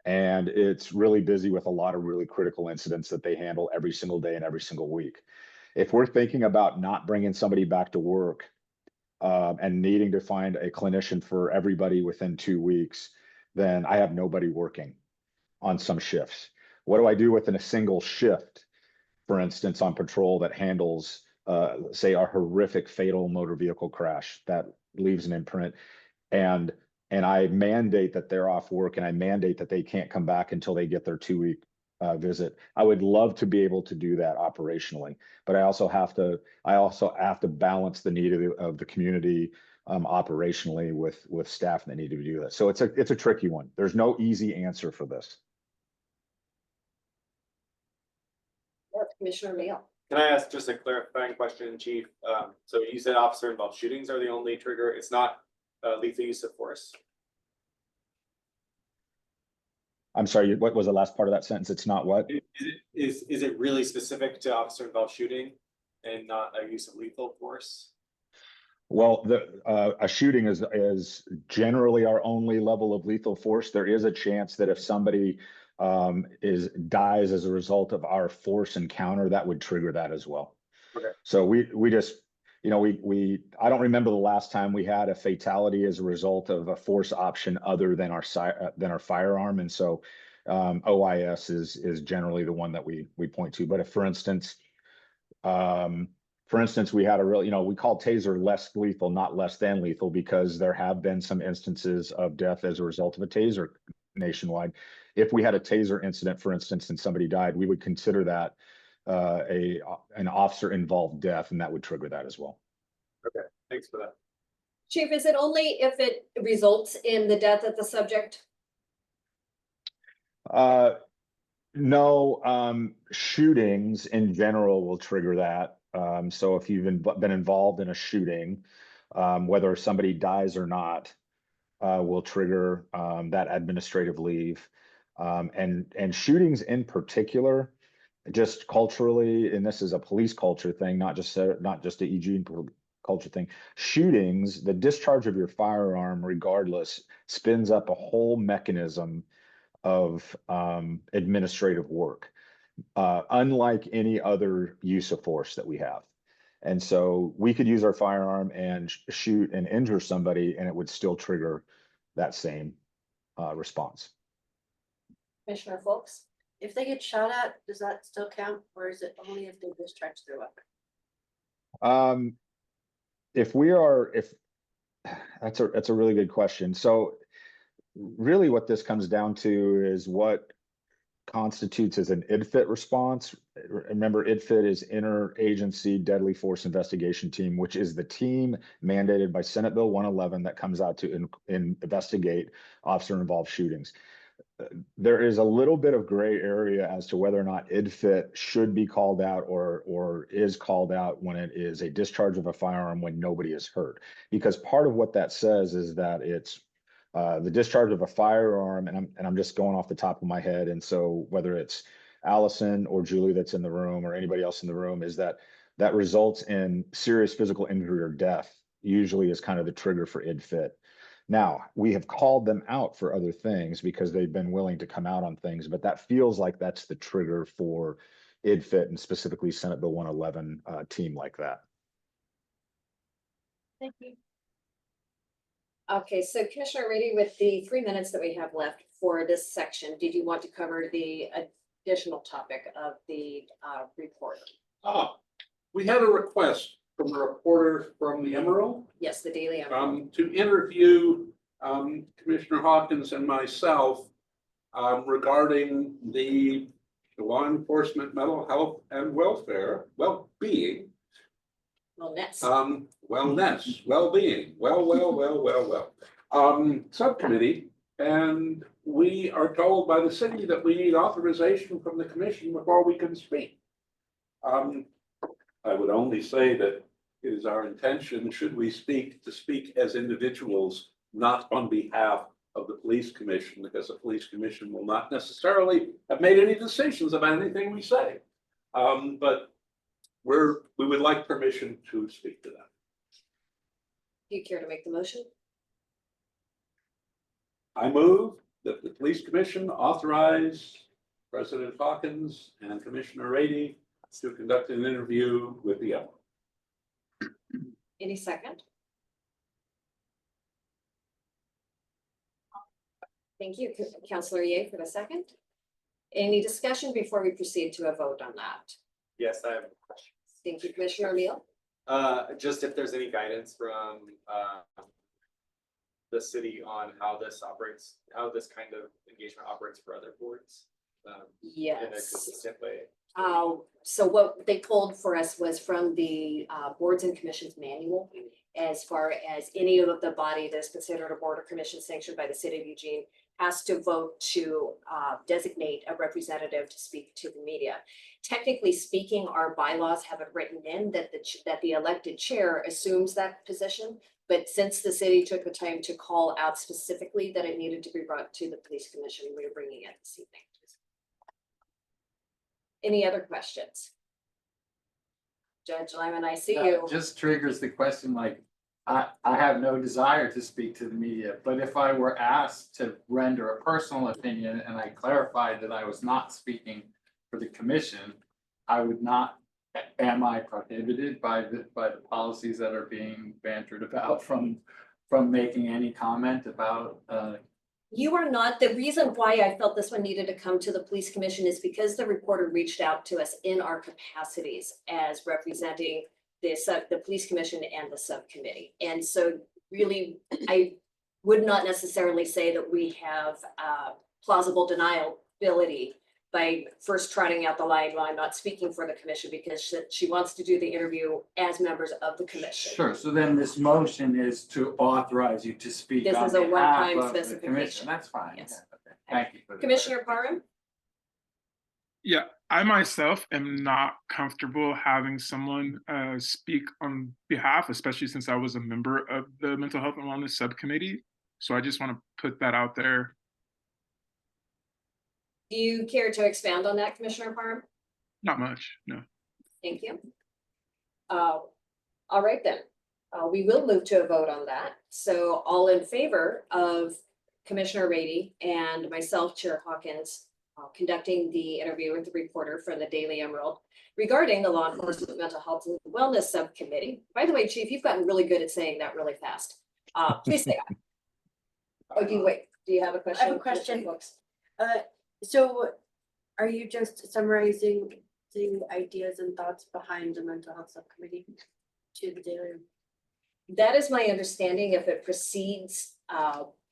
and it's really busy with a lot of really critical incidents that they handle every single day and every single week. If we're thinking about not bringing somebody back to work and needing to find a clinician for everybody within 2 weeks, then I have nobody working on some shifts. What do I do within a single shift? for instance, on patrol that handles, say, a horrific fatal motor vehicle crash that leaves an imprint. And I mandate that they're off work and I mandate that they can't come back until they get their 2-week visit. I would love to be able to do that operationally, but I also have to balance the need of the community operationally with staff that need to do that. So it's a tricky one. There's no easy answer for this. Commissioner Neal. Can I ask just a clarifying question, Chief? So you said officer involved shootings are the only trigger. It's not lethal use of force. I'm sorry, what was the last part of that sentence? It's not what? Is it really specific to officer involved shooting and not a use of lethal force? Well, a shooting is generally our only level of lethal force. There is a chance that if somebody dies as a result of our force encounter, that would trigger that as well. Okay. So we just, I don't remember the last time we had a fatality as a result of a force option other than our firearm, and so OIS is generally the one that we point to. But if, for instance, we had we call taser less lethal, not less than lethal, because there have been some instances of death as a result of a taser nationwide. If we had a taser incident, for instance, and somebody died, we would consider that an officer involved death, and that would trigger that as well. Okay, thanks for that. Chief, is it only if it results in the death of the subject? No, shootings in general will trigger that. So if you've been involved in a shooting, whether somebody dies or not, will trigger that administrative leave. And shootings in particular, just culturally, and this is a police culture thing, not just a Eugene culture thing. Shootings, the discharge of your firearm, regardless, spins up a whole mechanism of administrative work, unlike any other use of force that we have. And so we could use our firearm and shoot and injure somebody, and it would still trigger that same response. Commissioner Folks? If they get shot at, does that still count, or is it only if they discharge their weapon? That's a really good question. So really what this comes down to is what constitutes as an IDFIT response. Remember, IDFIT is Interagency Deadly Force Investigation Team, which is the team mandated by Senate Bill 111 that comes out to investigate officer-involved shootings. There is a little bit of gray area as to whether or not IDFIT should be called out or is called out when it is a discharge of a firearm when nobody is hurt. Because part of what that says is that it's the discharge of a firearm, and I'm just going off the top of my head, and so whether it's Allison or Julie that's in the room or anybody else in the room, is that results in serious physical injury or death, usually is kind of the trigger for IDFIT. Now, we have called them out for other things because they've been willing to come out on things, but that feels like that's the trigger for IDFIT, and specifically Senate Bill 111 team like that. Thank you. Okay, so Commissioner Reedy, with the 3 minutes that we have left for this section, did you want to cover the additional topic of the report? We had a request from a reporter from the Emerald. Yes, the Daily Emerald. To interview Commissioner Hawkins and myself regarding the law enforcement mental health and well-being. Well-being, subcommittee, and we are told by the city that we need authorization from the commission before we can speak. I would only say that it is our intention, should we speak, to speak as individuals, not on behalf of the police commission, because the police commission will not necessarily have made any decisions about anything we say. But we would like permission to speak to that. Do you care to make the motion? I move that the police commission authorize President Hawkins and Commissioner Rady to conduct an interview with the Emerald. Any second? Thank you, Councillor Ye, for the second. Any discussion before we proceed to a vote on that? Yes, I have questions. Thank you, Commissioner O'Neill. Just if there's any guidance from, the city on how this operates, how this kind of engagement operates for other boards, in a Yes. consistent way. So what they pulled for us was from the boards and commissions manual, as far as any of the body that's considered a board or commission sanctioned by the city of Eugene has to vote to designate a representative to speak to the media. Technically speaking, our bylaws have it written in that the elected chair assumes that position. But since the city took the time to call out specifically that it needed to be brought to the police commission, we are bringing it this evening. Any other questions? Judge Lyman, I see you. Just triggers the question, like, I have no desire to speak to the media, but if I were asked to render a personal opinion and I clarified that I was not speaking for the commission, I would not, am I prohibited by the policies that are being bantered about from making any comment about, You are not. The reason why I felt this one needed to come to the police commission is because the reporter reached out to us in our capacities as representing the police commission and the subcommittee. And so really, I would not necessarily say that we have plausible deniability by first trotting out the line, well, I'm not speaking for the commission, because she wants to do the interview as members of the commission. sure, so then this motion is to authorize you to speak This on is a behalf one-time of the specification. commission, that's fine. Yes. Yeah, okay. Thank you. for the Commissioner Parham? Yeah, I myself am not comfortable having someone speak on behalf, especially since I was a member of the Mental Health and Wellness Subcommittee. So I just want to put that out there. Do you care to expound on that, Commissioner Parham? Not much, no. Thank you. All right then, we will move to a vote on that. So all in favor of Commissioner Rady and myself, Chair Hawkins, conducting the interview with the reporter from the Daily Emerald regarding the Law Enforcement Mental Health and Wellness Subcommittee. By the way, Chief, you've gotten really good at saying that really fast. Please say aye. Oh, do you have a question? I have a question. So are you just summarizing the ideas and thoughts behind the mental health subcommittee to the daily? That is my understanding. If it proceeds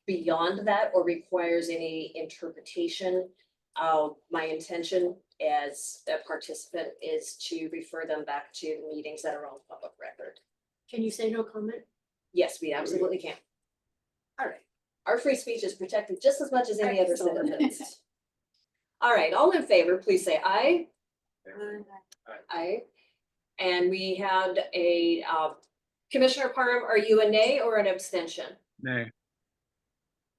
beyond that or requires any interpretation, my intention as a participant is to refer them back to the meetings that are on public record. Can you say no comment? Yes, we absolutely can. All right. Our free speech is protected just as much as any other Excellent. citizens. All right, all in favor, please say aye. Aye. And we had a Commissioner Parham, are you a nay or an abstention? Nay.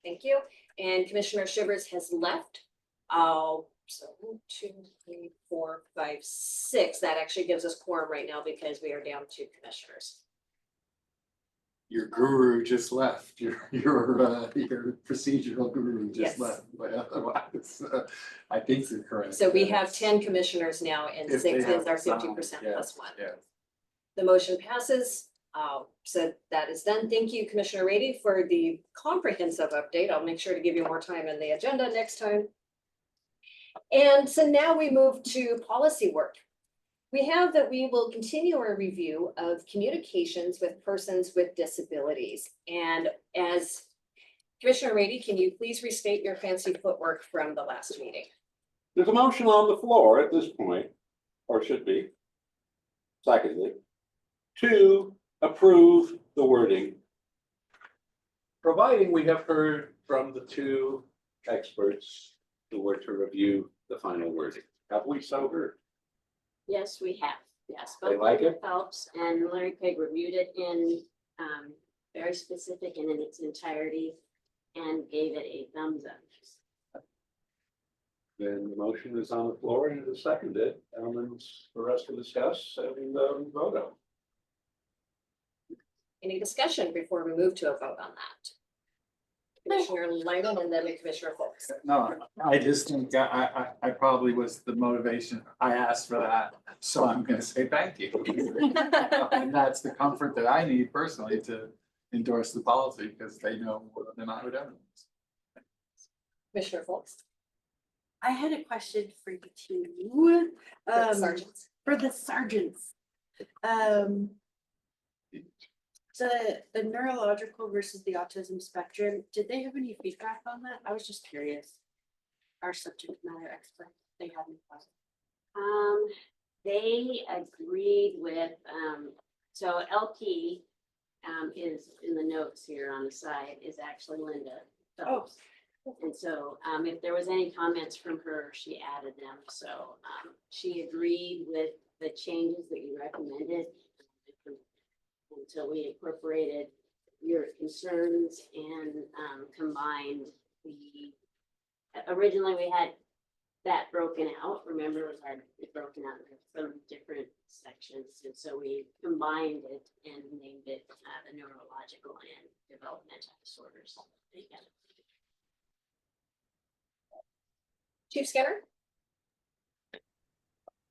Thank you. And Commissioner Shivers has left. So 1, 2, 3, 4, 5, 6. That actually gives us quorum right now because we are down 2 commissioners. Your guru just left, your procedural guru Yes. just left, but otherwise, I think you're correct. So we have 10 commissioners now and If 6 they is have our signed, 50% yes, plus 1. yes. The motion passes. So that is done. Thank you, Commissioner Rady, for the comprehensive update. I'll make sure to give you more time in the agenda next time. And so now we move to policy work. We have that we will continue our review of communications with persons with disabilities. And as Commissioner Rady, can you please restate your fancy footwork from the last meeting? There's a motion on the floor at this point, or should be. Secondly, to approve the wording. Providing we have heard from the 2 experts who were to review the final wording. Have we so heard? Yes, we have. Yes, They both like Linda it? Phelps and Larry Craig reviewed it in very specific and in its entirety and gave it a thumbs up. Then the motion is on the floor and it is seconded. Elements for us to discuss and vote on. Any discussion before we move to a vote on that? Commissioner Lyman and then Commissioner Folks. No, I just think I probably was the motivation. I asked for that, so I'm gonna say thank you. And that's the comfort that I need personally to endorse the policy, because they know more than I would ever. Commissioner Folks. I had a question for you too. Sergeants. For the sergeants. The neurological versus the autism spectrum, did they have any feedback on that? I was just curious. Our subject matter expert, they had any thoughts? They agreed with, so LP is in the notes here on the side is actually Linda. Phillips. And so if there was any comments from her, she added them. So she agreed with the changes that you recommended. Until we incorporated your concerns and combined originally we had that broken out. Remember, it was broken out into some different sections. And so we combined it and named it the neurological and developmental disorders together. Chief Skinner?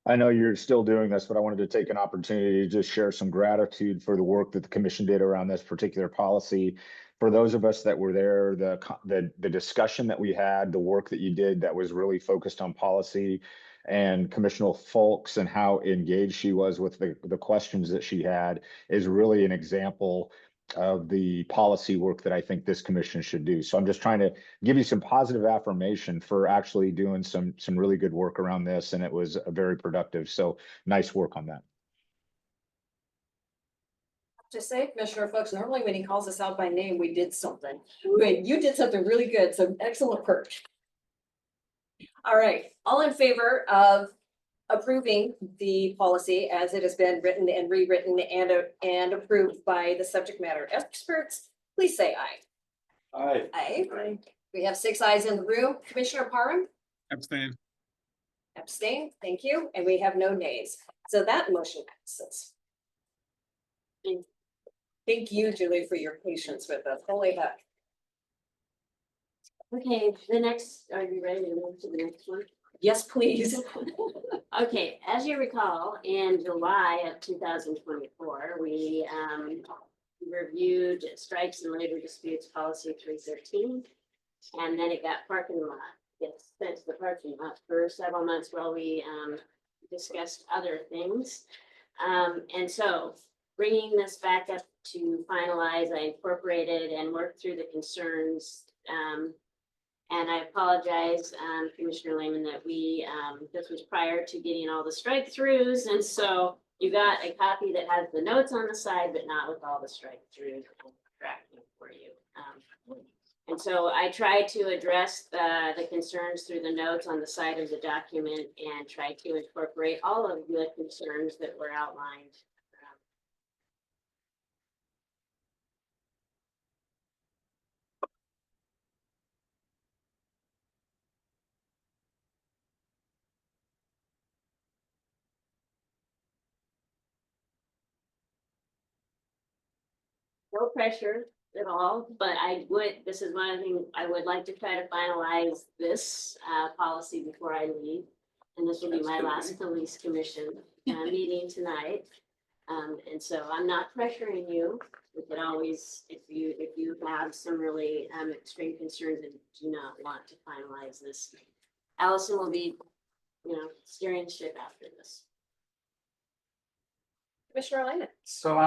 I know you're still doing this, but I wanted to take an opportunity to just share some gratitude for the work that the commission did around this particular policy. For those of us that were there, the discussion that we had, the work that you did that was really focused on policy, and Commissioner Folks and how engaged she was with the questions that she had is really an example of the policy work that I think this commission should do. So I'm just trying to give you some positive affirmation for actually doing some really good work around this, and it was very productive. So nice work on that. To say, Commissioner Folks, normally when he calls us out by name, we did something. Wait, you did something really good, so excellent work. All right, all in favor of approving the policy as it has been written and rewritten and approved by the subject matter experts, please say aye. Aye. Aye. We have 6 ayes in the room. Commissioner Parham? Abstain. Abstain, thank you. And we have no nays. So that motion passes. Thank you, Julie, for your patience with us. Holy heck. Okay, the next, are you ready to move to the next one? Yes, please. Okay, as you recall, in July of 2024, we reviewed strikes and labor disputes policy 313. And then it got parking lot, gets sent to the parking lot for several months while we discussed other things. And so bringing this back up to finalize, I incorporated and worked through the concerns. And I apologize, Commissioner Lehman, that this was prior to getting all the strike throughs. And so you got a copy that has the notes on the side, but not with all the strike throughs tracking for you. And so I tried to address the concerns through the notes on the side of the document and try to incorporate all of the concerns that were outlined. No pressure at all, but this is one thing I would like to try to finalize this policy before I leave. And this will be my last police commission meeting tonight. And so I'm not pressuring you. We could always, if you have some really extreme concerns and do not want to finalize this, Allison will be, steering the ship after this. Commissioner Lehman? So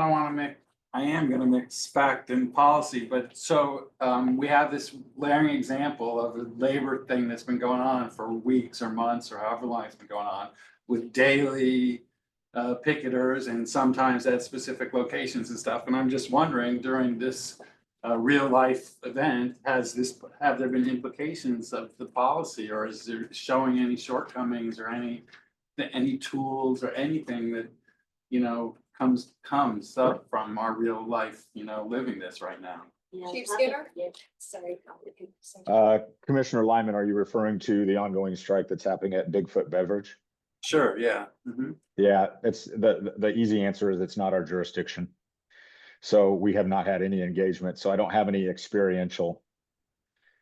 I am gonna mix fact and policy, but so we have this glaring example of a labor thing that's been going on for weeks or months or however long it's been going on with daily picketers and sometimes at specific locations and stuff. And I'm just wondering, during this real life event, have there been implications of the policy, or is there showing any shortcomings or any tools or anything that comes up from our real life, living this right now? Yeah, Chief happy- Skinner? yeah. Sorry. Commissioner Lyman, are you referring to the ongoing strike that's happening at Bigfoot Beverage? Sure, yeah. Yeah, it's the easy answer is it's not our jurisdiction. So we have not had any engagement. So I don't have any experiential.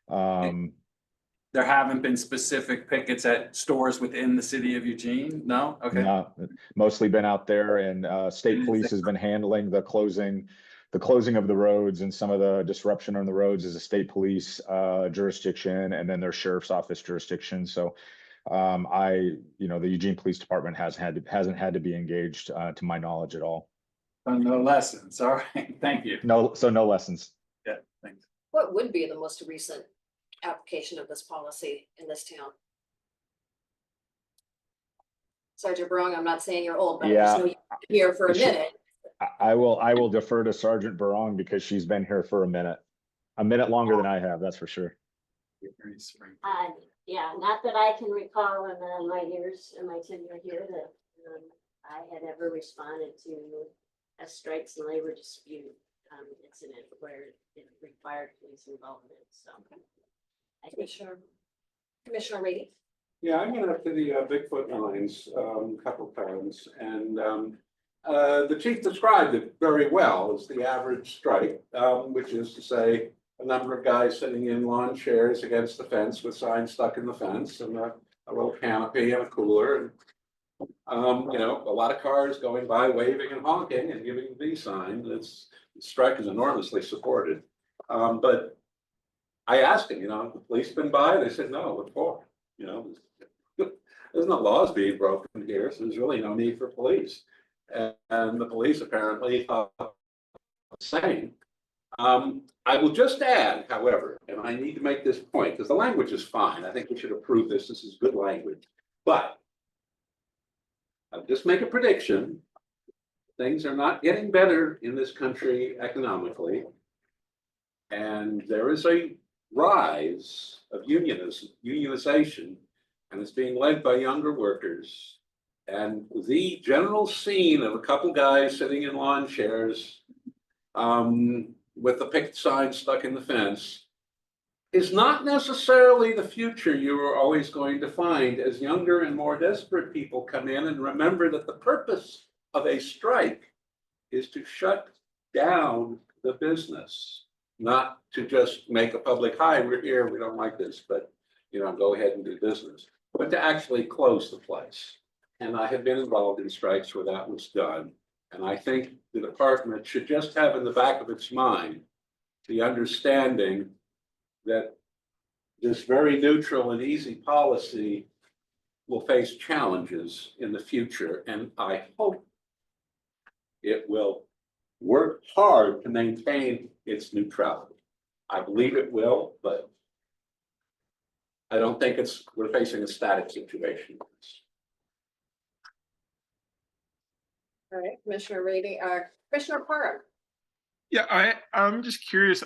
There haven't been specific pickets at stores within the city of Eugene? No? Okay. No, mostly been out there, and state police has been handling the closing of the roads, and some of the disruption on the roads is a state police jurisdiction, and then their sheriff's office jurisdiction. So The Eugene Police Department hasn't had to be engaged, to my knowledge at all. No lessons, all right, thank you. No, so no lessons. Yeah, thanks. What would be the most recent application of this policy in this town? Sergeant Barong, I'm not saying you're old, but I just Yeah. know you've been here for a Sure. minute. I will defer to Sergeant Barong because she's been here for a minute longer than I have, that's for sure. Yeah, not that I can recall in my years, in my tenure here, that I had ever responded to a strikes and labor dispute incident where it required police involvement, so. I think Commissioner Reedy? Yeah, I went up to the Bigfoot lines a couple times, and the chief described it very well as the average strike, which is to say a number of guys sitting in lawn chairs against the fence with signs stuck in the fence and a little canopy and a cooler. And a lot of cars going by waving and honking and giving the sign. The strike is enormously supported. But I asked him, the police been by? They said, no, what for? There's no laws being broken here, so there's really no need for police. And the police apparently thought the same. I will just add, however, and I need to make this point because the language is fine. I think we should approve this. This is good language. But I'll just make a prediction. Things are not getting better in this country economically. And there is a rise of unionization, and it's being led by younger workers. And the general scene of a couple guys sitting in lawn chairs with the picket sign stuck in the fence is not necessarily the future you are always going to find as younger and more desperate people come in and remember that the purpose of a strike is to shut down the business, not to just make a public, hi, we're here, we don't like this, but go ahead and do business, but to actually close the place. And I have been involved in strikes where that was done. And I think the department should just have in the back of its mind the understanding that this very neutral and easy policy will face challenges in the future. And I hope it will work hard to maintain its neutrality. I believe it will, but I don't think we're facing a static situation. All right, Commissioner Reedy, Commissioner Parham. Yeah, I'm just curious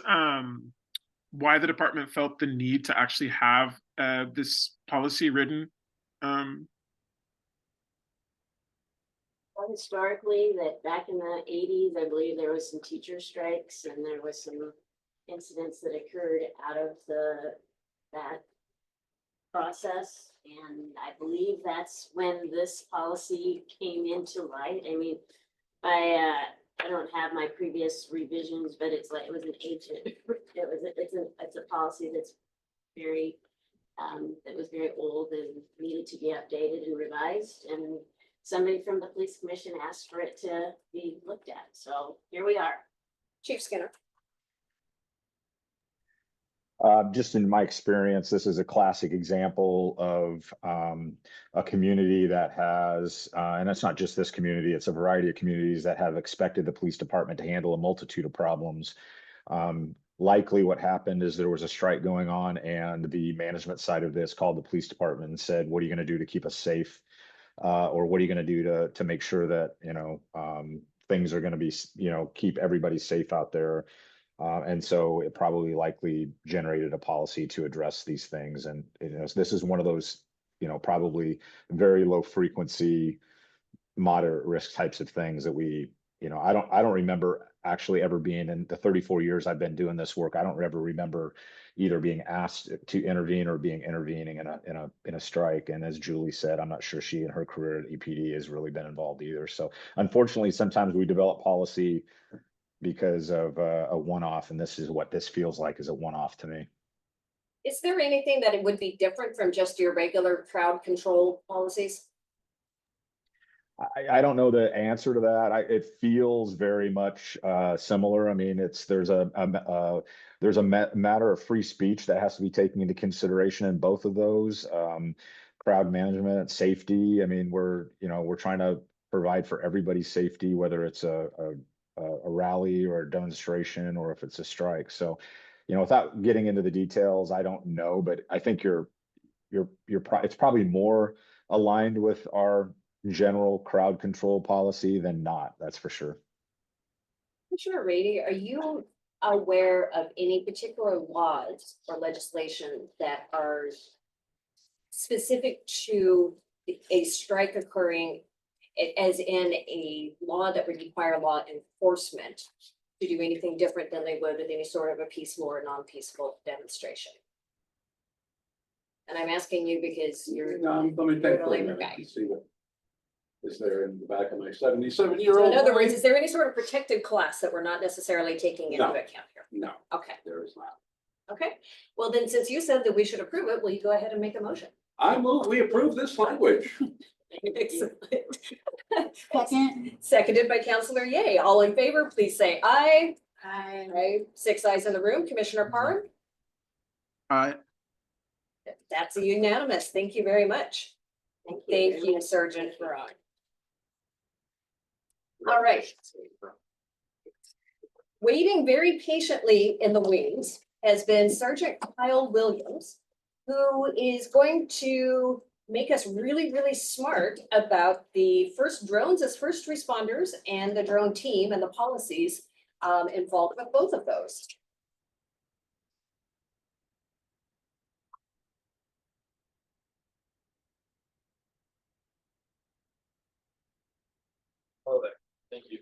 why the department felt the need to actually have this policy written. Well, historically, that back in the 80s, I believe there was some teacher strikes and there was some incidents that occurred out of that process. And I believe that's when this policy came into light. I mean, I don't have my previous revisions, but it was an ancient, it's a policy that's very, that was very old and needed to be updated and revised. And somebody from the police commission asked for it to be looked at. So here we are. Chief Skinner. Just in my experience, this is a classic example of a community that has, and it's not just this community, it's a variety of communities that have expected the police department to handle a multitude of problems. Likely what happened is there was a strike going on and the management side of this called the police department and said, what are you going to do to keep us safe? Or what are you going to do to make sure that, things are going to be, keep everybody safe out there? And so it probably likely generated a policy to address these things. And this is one of those, probably very low frequency, moderate risk types of things that we, I don't remember actually ever being in the 34 years I've been doing this work. I don't ever remember either being asked to intervene or intervening in a strike. And as Julie said, I'm not sure she in her career at EPD has really been involved either. So unfortunately, sometimes we develop policy because of a one-off, and this is what this feels like is a one-off to me. Is there anything that it would be different from just your regular crowd control policies? I don't know the answer to that. It feels very much similar. I mean, there's a matter of free speech that has to be taken into consideration in both of those. crowd management, safety. I mean, we're trying to provide for everybody's safety, whether it's a rally or a demonstration or if it's a strike. So, without getting into the details, I don't know, but I think it's probably more aligned with our general crowd control policy than not. That's for sure. Commissioner Rady, are you aware of any particular laws or legislation that are specific to a strike occurring, as in a law that would require law enforcement to do anything different than they would with any sort of a peaceful or non-peaceful demonstration? And I'm asking you because you're Let me you're think the for a labor minute guy. and see what is there in the back of my 77-year-old. So in other words, is there any sort of protected class that we're not necessarily taking into No. account here? No, Okay, there is not. okay. Well, then, since you said that we should approve it, will you go ahead and make a motion? I move we approve this language. Excellent. Second. Seconded by Counselor Ye. All in favor, please say aye. I, Aye. 6 ayes in the room. Commissioner Parham? That's a unanimous. Thank you very much. Thank you, Sergeant Farag. All right. Waiting very patiently in the wings has been Sergeant Kyle Williams, who is going to make us really, really smart about the first drones as first responders and the drone team and the policies involved with both of those. Oh, there. Thank you.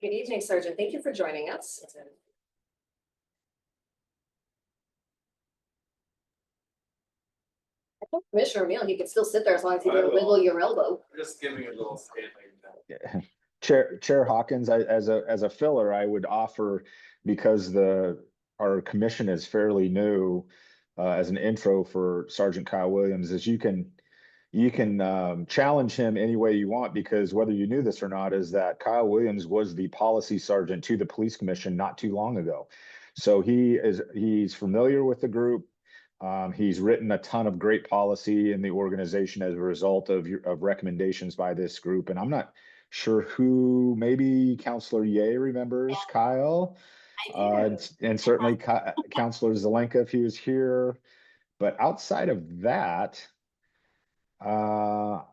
Good evening, Sergeant. Thank you for joining us. I think Commissioner O'Neill, you can still sit there as long as you I don't will. wiggle your elbow. Just giving a little statement. Yeah. Chair Hawkins, as a filler, I would offer, because our commission is fairly new, as an intro for Sergeant Kyle Williams, is you can challenge him any way you want, because whether you knew this or not, is that Kyle Williams was the policy sergeant to the police commission not too long ago. So he's familiar with the group. He's written a ton of great policy in the organization as a result of recommendations by this group. And I'm not sure who, maybe Counselor Ye remembers Kyle. And certainly Counselor Zelenka, if he was here. But outside of that, I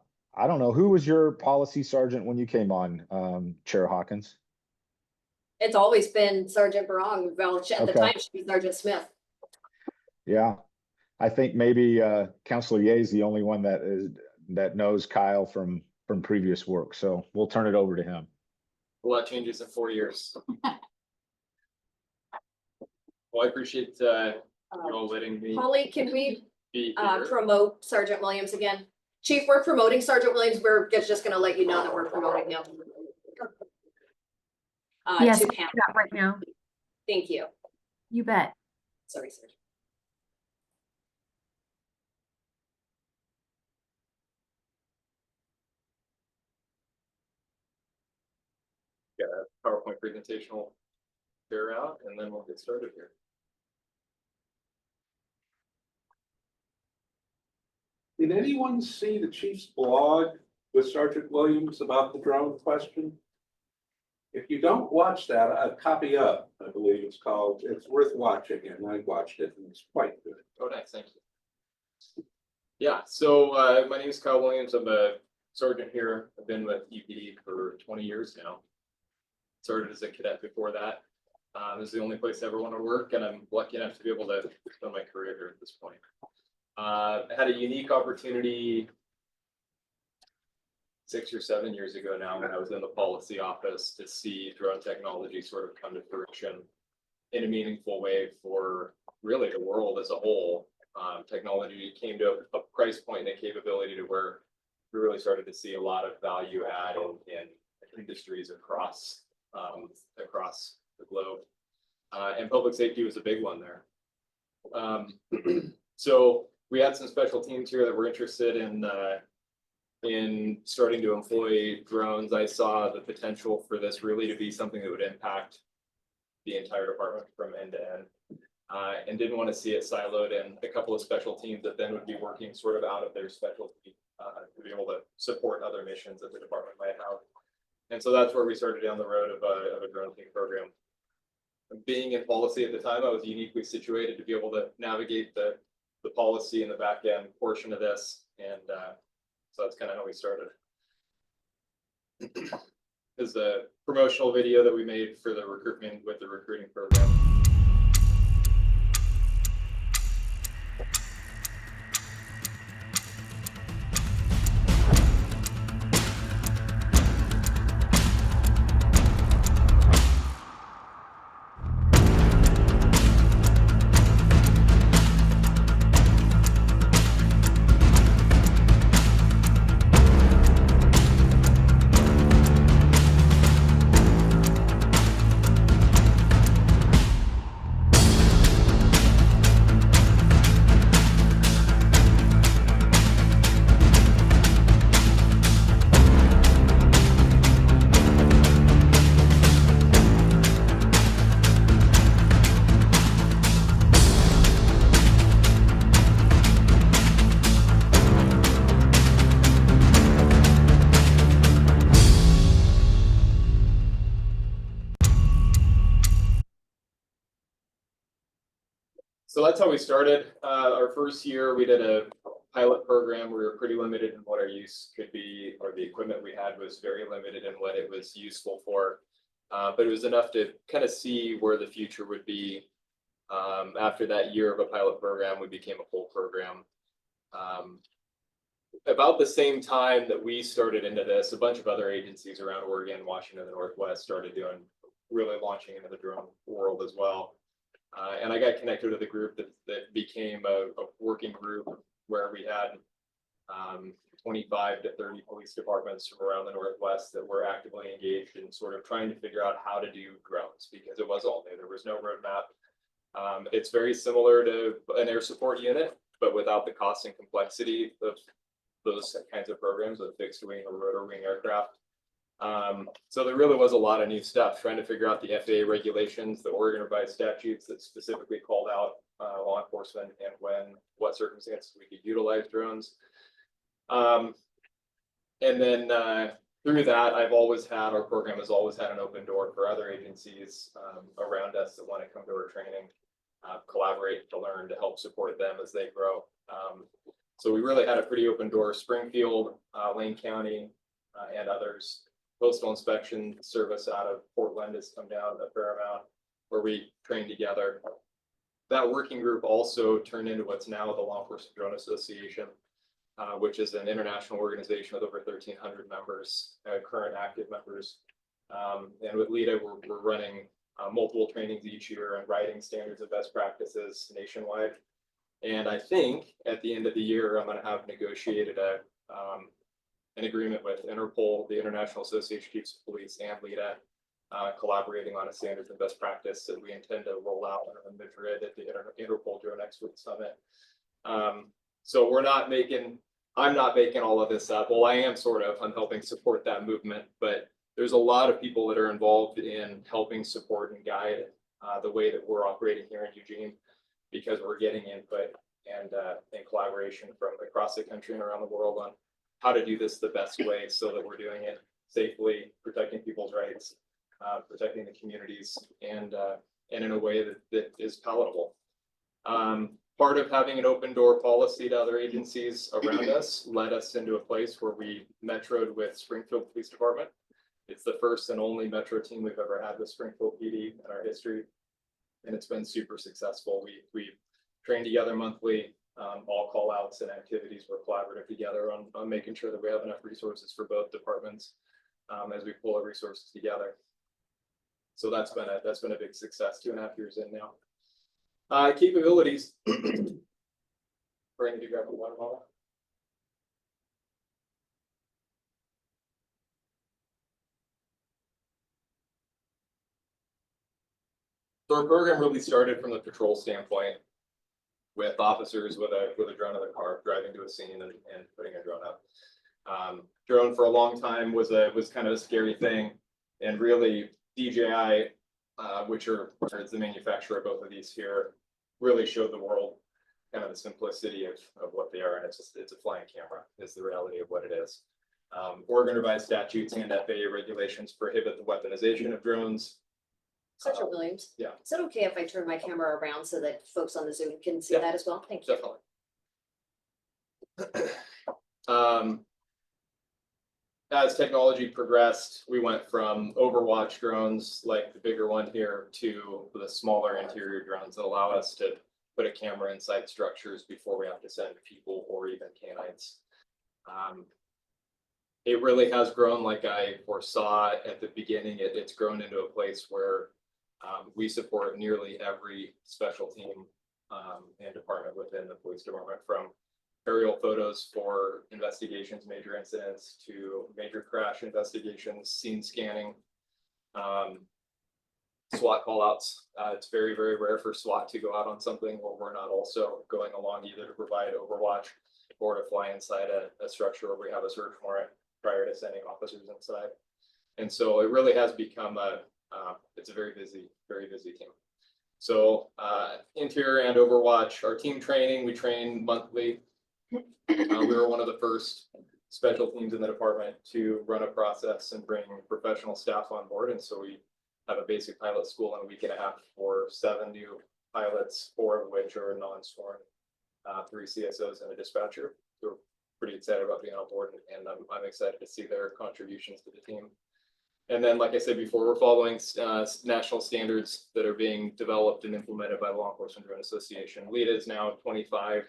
don't know. Who was your policy sergeant when you came on, Chair Hawkins? It's always been Sergeant Barong. Well, at the Okay. time, it should be Sergeant Smith. Yeah, I think maybe Counselor Ye is the only one that knows Kyle from previous work. So we'll turn it over to him. A lot of changes in 4 years. Well, I appreciate you all letting me Holly, can we be here. promote Sergeant Williams again? Chief, we're promoting Sergeant Williams. We're just gonna let you know that we're promoting him. Yes, To I'll do panel. that right now. Thank you. You bet. Sorry, Sergeant. Got a PowerPoint presentation will share out, and then we'll get started here. Did anyone see the chief's blog with Sergeant Williams about the drone question? If you don't watch that, a copy up, I believe it's called. It's worth watching, and I watched it, and it's quite good. Oh, nice, thank you. Yeah, so my name is Kyle Williams. I'm a sergeant here. I've been with UPD for 20 years now. Started as a cadet before that. This is the only place I ever want to work, and I'm lucky enough to be able to spend my career here at this point. I had a unique opportunity 6 or 7 years ago now when I was in the policy office to see drone technology sort of come to fruition in a meaningful way for really the world as a whole. Technology came to a price point and a capability to where we really started to see a lot of value add in industries across the globe. And public safety was a big one there. So we had some special teams here that were interested in starting to employ drones. I saw the potential for this really to be something that would impact the entire department from end to end. And didn't want to see it siloed in a couple of special teams that then would be working sort of out of their specialty to be able to support other missions that the department might have. And so that's where we started down the road of a drone team program. Being in policy at the time, I was uniquely situated to be able to navigate the policy and the back end portion of this. And so that's kind of how we started. Is the promotional video that we made for the recruitment with the recruiting program. So that's how we started. Our first year, we did a pilot program. We were pretty limited in what our use could be, or the equipment we had was very limited in what it was useful for. But it was enough to kind of see where the future would be. After that year of a pilot program, we became a full program. About the same time that we started into this, a bunch of other agencies around Oregon, Washington, and the Northwest started really launching into the drone world as well. And I got connected with a group that became a working group where we had 25 to 30 police departments from around the Northwest that were actively engaged in sort of trying to figure out how to do drones, because it was all new. There was no roadmap. It's very similar to an air support unit, but without the cost and complexity of those kinds of programs with fixed wing or rotor wing aircraft. So there really was a lot of new stuff, trying to figure out the FAA regulations, the Oregon revised statutes that specifically called out law enforcement and what circumstances we could utilize drones. And then through that, our program has always had an open door for other agencies around us that want to come to our training, collaborate to learn, to help support them as they grow. So we really had a pretty open door. Springfield, Lane County, and others. Postal Inspection Service out of Portland has come down a fair amount where we trained together. That working group also turned into what's now the Law Enforcement Drone Association, which is an international organization with over 1,300 members, current active members. And with LEDA, we're running multiple trainings each year and writing standards of best practices nationwide. And I think at the end of the year, I'm going to have negotiated an agreement with Interpol, the International Association of Chiefs of Police, and LEDA, collaborating on a standards and best practice that we intend to roll out in Madrid at the Interpol Drone Expert Summit. So I'm not making all of this up. Well, I am sort of. I'm helping support that movement, but there's a lot of people that are involved in helping support and guide the way that we're operating here in Eugene, because we're getting input and collaboration from across the country and around the world on how to do this the best way so that we're doing it safely, protecting people's rights, protecting the communities, and in a way that is palatable. Part of having an open door policy to other agencies around us led us into a place where we metroed with Springfield Police Department. It's the first and only metro team we've ever had with Springfield PD in our history, and it's been super successful. We train together monthly. All call outs and activities were collaborative together on making sure that we have enough resources for both departments as we pull our resources together. So that's been a big success 2.5 years in now. Capabilities. Bring to grab a water bottle. So our program really started from the patrol standpoint, with officers with a drone in the car driving to a scene and putting a drone up. Drone for a long time was kind of a scary thing, and really DJI, which is the manufacturer of both of these here, really showed the world kind of the simplicity of what they are, and it's a flying camera is the reality of what it is. Oregon revised statutes and FAA regulations prohibit the weaponization of drones. Senator Williams? Yeah. Is it okay if I turn my camera around so that folks on the Zoom can see Yeah. that as well? Thank you. Definitely. As technology progressed, we went from Overwatch drones like the bigger one here to the smaller interior drones that allow us to put a camera inside structures before we have to send people or even canines. It really has grown like I foresaw at the beginning. It's grown into a place where we support nearly every special team and department within the police department, from aerial photos for investigations, major incidents, to major crash investigations, scene scanning, SWAT callouts. It's very, very rare for SWAT to go out on something where we're not also going along either to provide overwatch or to fly inside a structure where we have a search warrant prior to sending officers inside. And so it really has become it's a very busy team. So interior and overwatch, our team training, we train monthly. We were one of the first special teams in the department to run a process and bring professional staff on board. And so we have a basic pilot school in a week and a half for 7 new pilots, 4 of which are non-sworn, 3 CSOs and a dispatcher. So we're pretty excited about being on board, and I'm excited to see their contributions to the team. And then, like I said before, we're following national standards that are being developed and implemented by the Law Enforcement Drone Association. LEDA is now 25,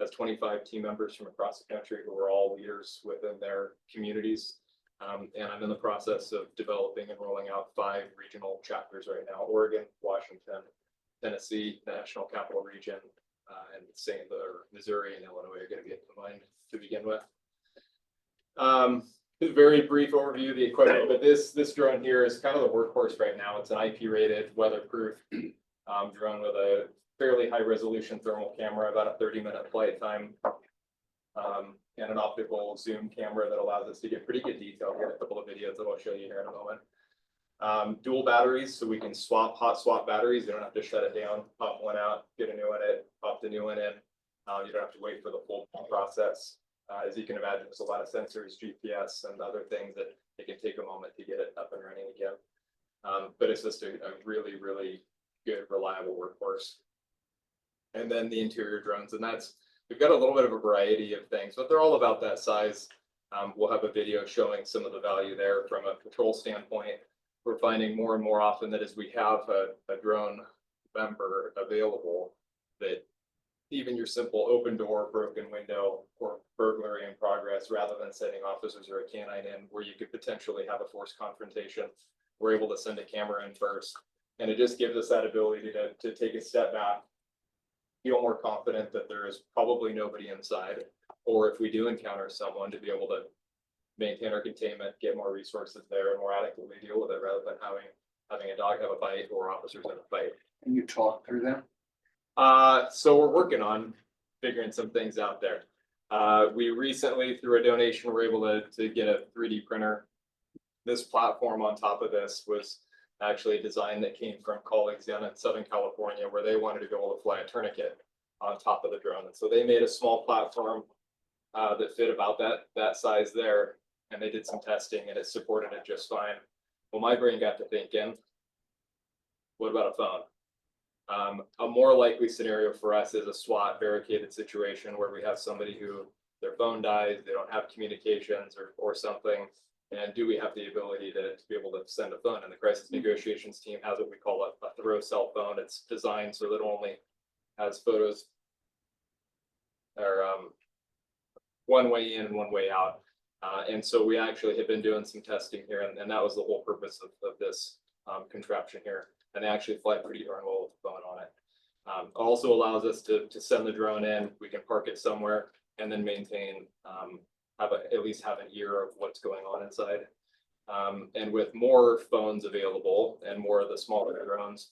has 25 team members from across the country who are all leaders within their communities. And I'm in the process of developing and rolling out 5 regional chapters right now: Oregon, Washington, Tennessee, National Capital Region, and St. Louis, Missouri, and Illinois are going to be combined to begin with. A very brief overview of the equipment, but this drone here is kind of the workhorse right now. It's an IP-rated, weatherproof drone with a fairly high resolution thermal camera, about a 30-minute flight time, and an optical zoom camera that allows us to get pretty good detail. Here, a couple of videos that I'll show you here in a moment. Dual batteries, so we can hot swap batteries. You don't have to shut it down, pop one out, get a new one in, pop the new one in. You don't have to wait for the full process. As you can imagine, there's a lot of sensors, GPS, and other things that it can take a moment to get it up and running again. But it's just a really, really good, reliable workhorse. And then the interior drones, and we've got a little bit of a variety of things, but they're all about that size. We'll have a video showing some of the value there from a patrol standpoint. We're finding more and more often that as we have a drone member available, that even your simple open door, broken window, or burglary in progress, rather than sending officers or a canine in where you could potentially have a forced confrontation, we're able to send a camera in first. And it just gives us that ability to take a step back, feel more confident that there is probably nobody inside, or if we do encounter someone, to be able to maintain our containment, get more resources there, and more adequately deal with it, rather than having a dog have a bite or officers have a fight. Can you talk through them? So we're working on figuring some things out there. We recently, through a donation, were able to get a 3D printer. This platform on top of this was actually a design that came from colleagues down in Southern California, where they wanted to be able to fly a tourniquet on top of the drone. And so they made a small platform that fit about that size there, and they did some testing, and it supported it just fine. Well, my brain got to thinking, what about a phone? A more likely scenario for us is a SWAT barricaded situation where we have somebody who their phone dies, they don't have communications or something. And do we have the ability to be able to send a phone? And the crisis negotiations team has what we call a throw cell phone. It's designed so that it only has photos or one way in and one way out. And so we actually have been doing some testing here, and that was the whole purpose of this contraption here. And they actually fly pretty darn well with the phone on it. Also allows us to send the drone in. We can park it somewhere and then maintain, at least have an ear of what's going on inside. And with more phones available and more of the smaller drones,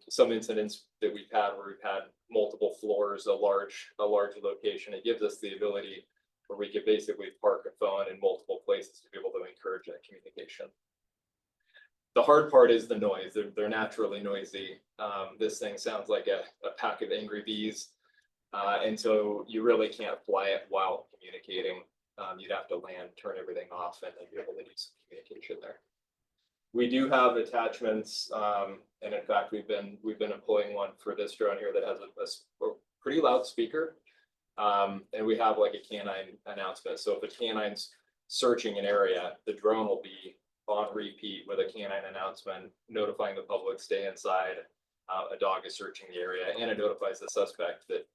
some incidents that we've had where we've had multiple floors, a large location, it gives us the ability where we could basically park a phone in multiple places to be able to encourage that communication. The hard part is the noise. They're naturally noisy. This thing sounds like a pack of angry bees. And so you really can't fly it while communicating. You'd have to land, turn everything off, and then be able to do some communication there. We do have attachments, and in fact, we've been employing one for this drone here that has a pretty loud speaker. And we have like a canine announcement. So if a canine's searching an area, the drone will be on repeat with a canine announcement notifying the public stay inside. A dog is searching the area, and it notifies the suspect that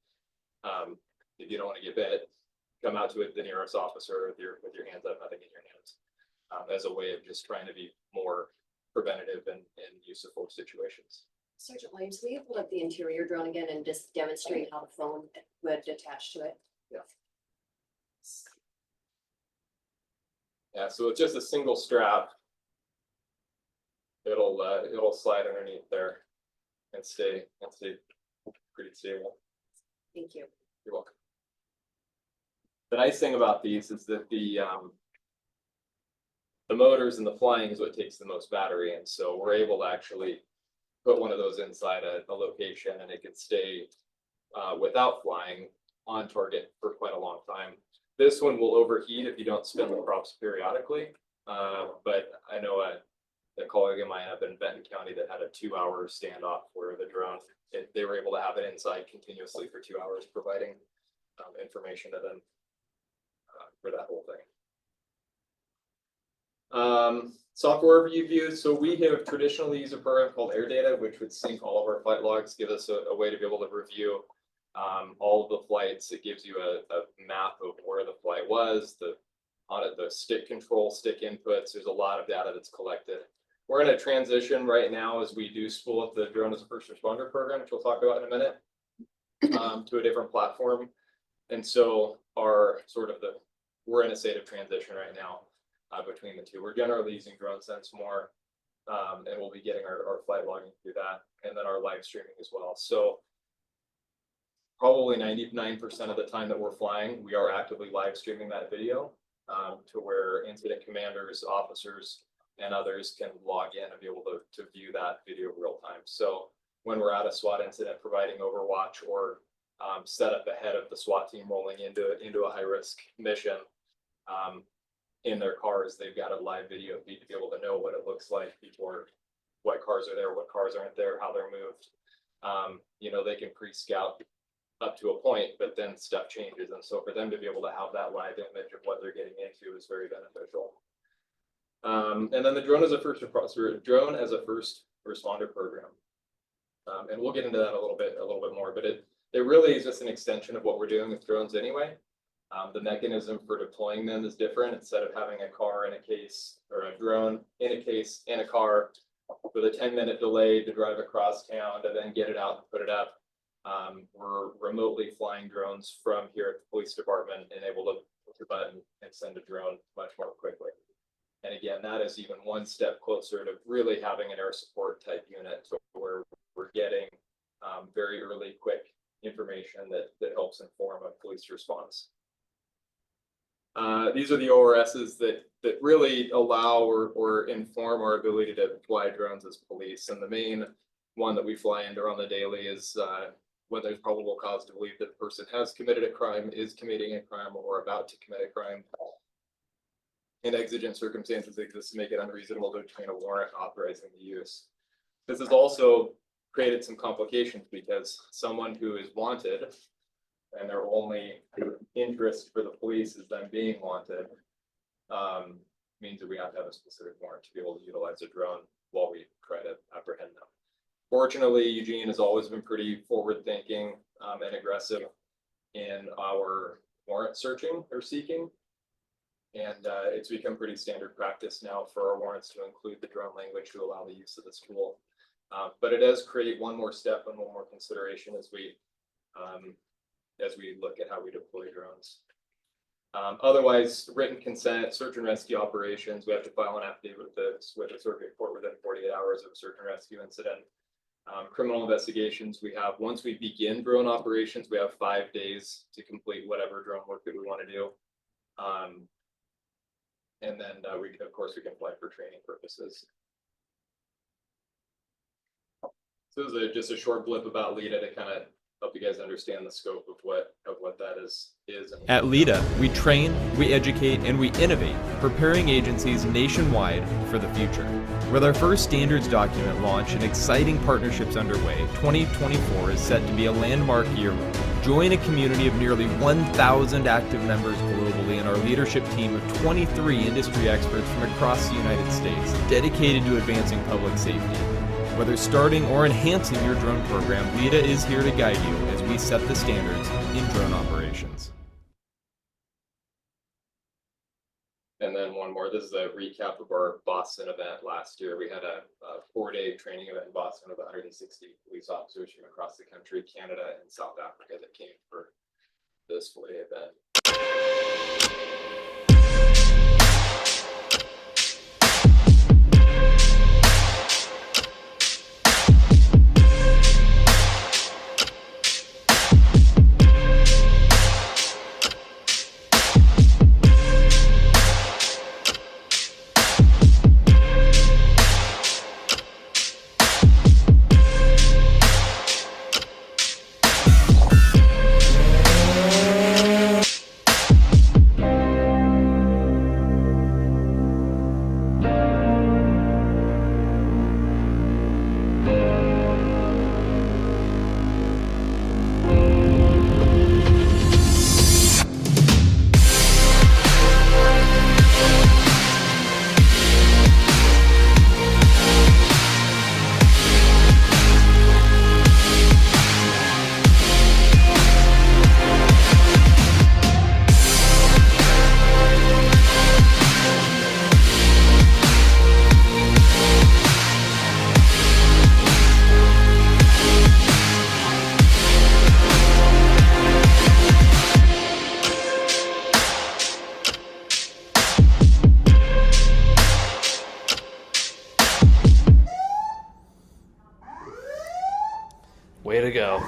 if you don't want to get bit, come out to it, the nearest officer with your hands up, nothing in your hands, as a way of just trying to be more preventative and use of force situations. Sergeant Williams, will you hold up the interior drone again and just demonstrate how the phone would attach to it? Yeah, so it's just a single strap. It'll slide underneath there and stay pretty stable. Thank you. You're welcome. The nice thing about these is that the motors and the flying is what takes the most battery, and so we're able to actually put one of those inside a location, and it can stay without flying on target for quite a long time. This one will overheat if you don't spin the props periodically, but I know a colleague of mine up in Benton County that had a 2-hour standoff where the drone, they were able to have it inside continuously for 2 hours, providing information to them for that whole thing. Software reviews. So we have traditionally used a program called AirData, which would sync all of our flight logs, give us a way to be able to review all of the flights. It gives you a map of where the flight was, the stick control, stick inputs. There's a lot of data that's collected. We're in a transition right now as we do spool up the drone as a first responder program, which we'll talk about in a minute, to a different platform. And so we're in a state of transition right now between the two. We're generally using DroneSense more, and we'll be getting our flight logging through that, and then our live streaming as well. So probably 99% of the time that we're flying, we are actively live streaming that video to where incident commanders, officers, and others can log in and be able to view that video real time. So when we're at a SWAT incident providing overwatch or set up ahead of the SWAT team rolling into a high risk mission, in their cars, they've got a live video feed to be able to know what it looks like before, what cars are there, what cars aren't there, how they're moved. They can pre-scout up to a point, but then stuff changes. And so for them to be able to have that live image of what they're getting into is very beneficial. And then the drone as a first responder program. And we'll get into that a little bit more, but it really is just an extension of what we're doing with drones anyway. The mechanism for deploying them is different. Instead of having a car in a case or a drone in a case in a car with a 10-minute delay to drive across town to then get it out and put it up, we're remotely flying drones from here at the police department and able to push a button and send a drone much more quickly. And again, that is even one step closer to really having an air support type unit to where we're getting very early, quick information that helps inform a police response. These are the ORSs that really allow or inform our ability to fly drones as police. And the main one that we fly under on the daily is when there's probable cause to believe that the person has committed a crime, is committing a crime, or about to commit a crime. And exigent circumstances exist to make it unreasonable to obtain a warrant authorizing the use. This has also created some complications because someone who is wanted and their only interest for the police is them being wanted, means that we have to have a specific warrant to be able to utilize a drone while we try to apprehend them. Fortunately, Eugene has always been pretty forward-thinking and aggressive in our warrant searching or seeking. And it's become pretty standard practice now for our warrants to include the drone language to allow the use of this tool. But it does create one more step and one more consideration as we look at how we deploy drones. Otherwise, written consent, search and rescue operations, we have to file an affidavit with the circuit court within 48 hours of a search and rescue incident. Criminal investigations, once we begin drone operations, we have 5 days to complete whatever drone work that we want to do. And then we can fly for training purposes. So this is just a short blip about LEDA to kind of help you guys understand the scope of what that is. At LEDA, we train, we educate, and we innovate, preparing agencies nationwide for the future. With our first standards document launch and exciting partnerships underway, 2024 is set to be a landmark year. Join a community of nearly 1,000 active members globally and our leadership team of 23 industry experts from across the United States, dedicated to advancing public safety. Whether starting or enhancing your drone program, LEDA is here to guide you as we set the standards in drone operations. And then one more, this is a recap of our Boston event last year. We had a 4-day training event in Boston with 160 police officers from across the country, Canada and South Africa that came for this 4-day event. Way to go.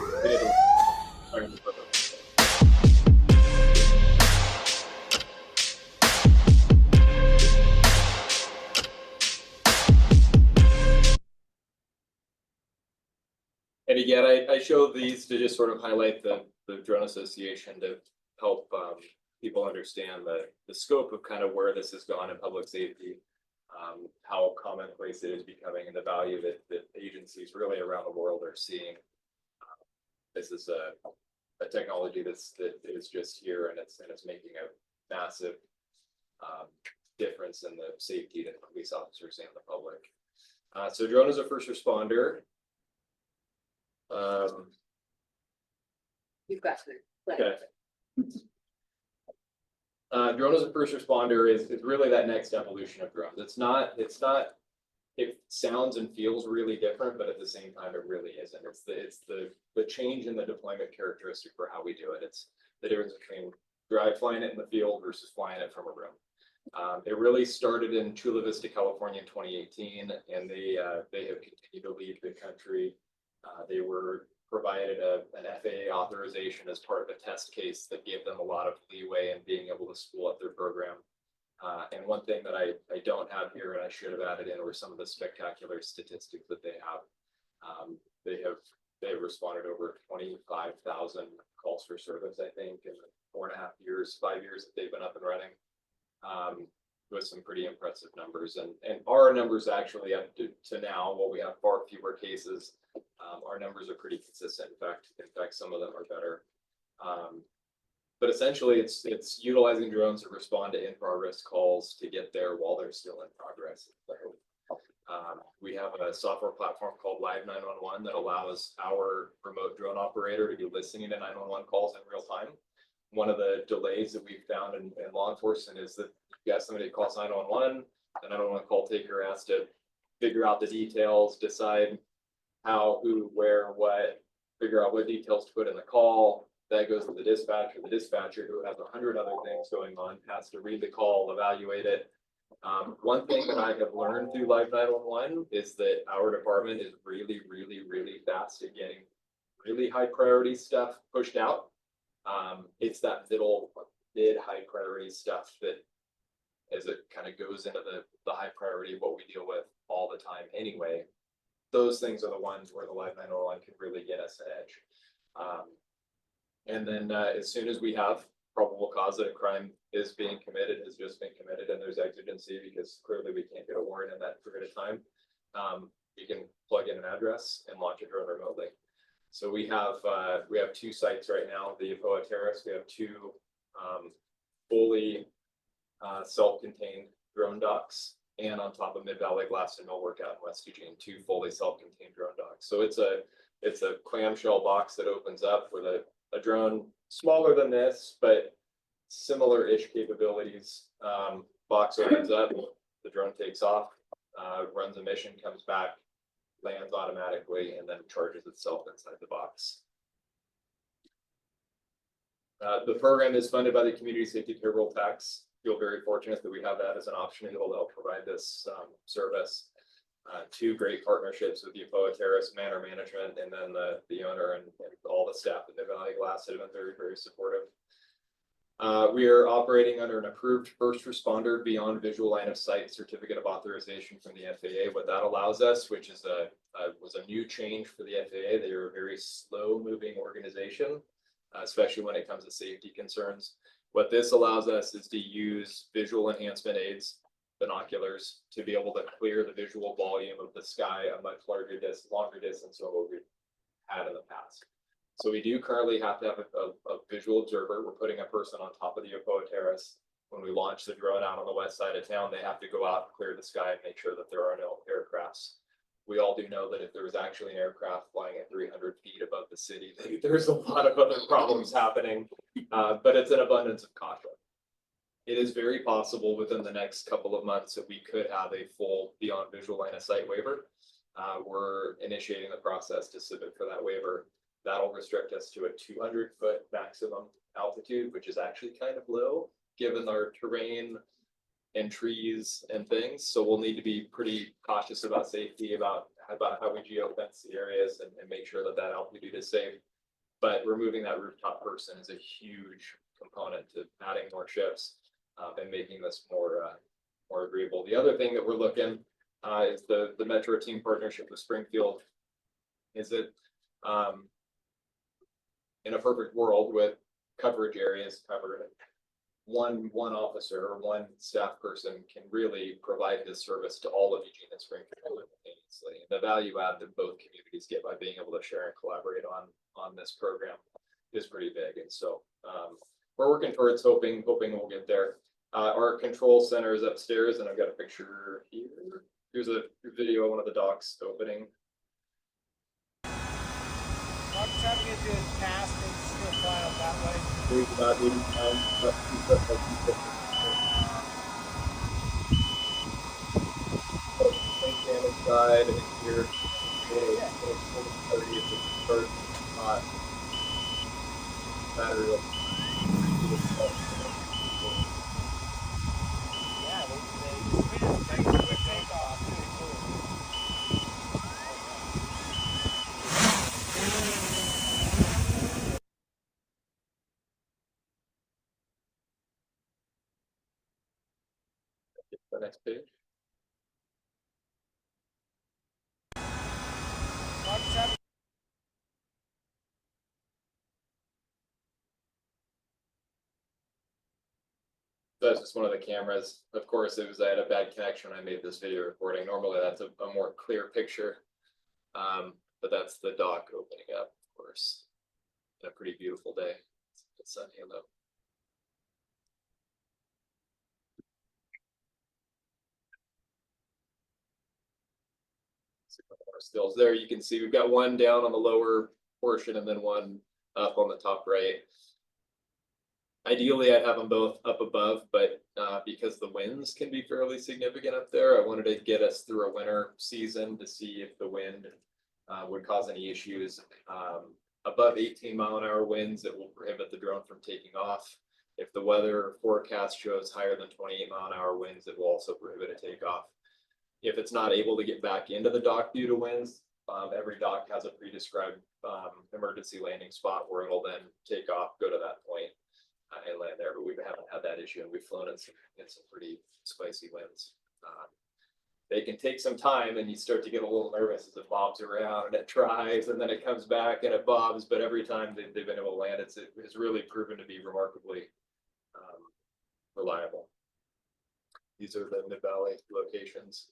And again, I show these to just sort of highlight the Drone Association to help people understand the scope of kind of where this has gone in public safety, how commonplace it is becoming, and the value that agencies really around the world are seeing. This is a technology that is just here, and it's making a massive difference in the safety to police officers and the public. So drone is a first responder. You've got to. Okay. Drone as a first responder is really that next evolution of drones. It sounds and feels really different, but at the same time, it really isn't. It's the change in the deployment characteristic for how we do it. It's the difference between flying it in the field versus flying it from a room. It really started in Chula Vista, California in 2018, and they have continued to lead the country. They were provided an FAA authorization as part of a test case that gave them a lot of leeway in being able to spool up their program. And one thing that I don't have here, and I should have added in, were some of the spectacular statistics that they have. They have responded over 25,000 calls for service, I think, in the 5 years that they've been up and running, with some pretty impressive numbers. And our numbers actually up to now, while we have far fewer cases, our numbers are pretty consistent. In fact, some of them are better. But essentially, it's utilizing drones to respond to in-progress calls to get there while they're still in progress. We have a software platform called Live 911 that allows our remote drone operator to be listening to 911 calls in real time. One of the delays that we've found in law enforcement is that you got somebody calls 911, the 911 call taker has to figure out the details, decide how, who, where, what, figure out what details to put in the call. That goes to the dispatcher. The dispatcher, who has 100 other things going on, has to read the call, evaluate it. One thing that I have learned through Live 911 is that our department is really, really, really fast at getting really high priority stuff pushed out. It's that mid high priority stuff that, as it kind of goes into the high priority of what we deal with all the time anyway, those things are the ones where the live 911 can really get us an edge. And then as soon as we have probable cause that a crime is being committed, has just been committed, and there's exigency because clearly we can't get a warrant in that period of time, you can plug in an address and launch a drone remotely. So we have 2 sites right now, the Epoa Terrace. We have 2 fully self-contained drone docks, and on top of Mid Valley Glass and Millwork out in West Eugene, 2 fully self-contained drone docks. So it's a clamshell box that opens up with a drone smaller than this, but similar-ish capabilities. Box opens up, the drone takes off, runs a mission, comes back, lands automatically, and then charges itself inside the box. The program is funded by the Community Safety Payroll Tax. Feel very fortunate that we have that as an option to be able to help provide this service. 2 great partnerships with the Epoa Terrace Manor Management, and then the owner and all the staff at Mid Valley Glass have been very, very supportive. We are operating under an approved first responder beyond visual line of sight certificate of authorization from the FAA. What that allows us, which is was a new change for the FAA, they are a very slow moving organization, especially when it comes to safety concerns. What this allows us is to use visual enhancement aids, binoculars, to be able to clear the visual volume of the sky a much longer distance than what we've had in the past. So we do currently have to have a visual observer. We're putting a person on top of the Epoa Terrace. When we launch the drone out on the west side of town, they have to go out and clear the sky and make sure that there are no aircrafts. We all do know that if there was actually an aircraft flying at 300 feet above the city, there's a lot of other problems happening, but it's an abundance of caution. It is very possible within the next couple of months that we could have a full beyond visual line of sight waiver. We're initiating the process to submit for that waiver. That'll restrict us to a 200-foot maximum altitude, which is actually kind of low given our terrain and trees and things. So we'll need to be pretty cautious about safety, about how we geofence the areas and make sure that altitude is safe. But removing that rooftop person is a huge component to adding more ships and making this more agreeable. The other thing that we're looking is the Metro team partnership with Springfield. Is that in a perfect world with coverage areas covered, one officer or one staff person can really provide this service to all of Eugene and Springfield simultaneously. And the value add that both communities get by being able to share and collaborate on this program is pretty big. And so we're working towards hoping we'll get there. Our control center is upstairs, and I've got a picture here. Here's a video of one of the docks opening. I'm trying to get you a task and still fly out that way. There's about 80 pounds. Side and here, 30 is the first spot. Battery will. Yeah, they quick takeoff. Pretty cool. The next page. That's just one of the cameras. Of course, I had a bad connection when I made this video recording. Normally that's a more clear picture. But that's the dock opening up, of course. And a pretty beautiful day. It's sunny though. More stills there. You can see we've got one down on the lower portion and then one up on the top right. Ideally, I'd have them both up above, but because the winds can be fairly significant up there, I wanted to get us through a winter season to see if the wind would cause any issues. Above 18-mile-an-hour winds, it will prohibit the drone from taking off. If the weather forecast shows higher than 28-mile-an-hour winds, it will also prohibit a takeoff. If it's not able to get back into the dock due to winds, every dock has a pre-described emergency landing spot where it'll then take off, go to that point, and land there. But we haven't had that issue, and we've flown in some pretty spicy winds. they can take some time and you start to get a little nervous as it bobs around and it tries and then it comes back and it bobs, but every time they've been able to land, it's really proven to be remarkably reliable. These are the Mid-Valley locations.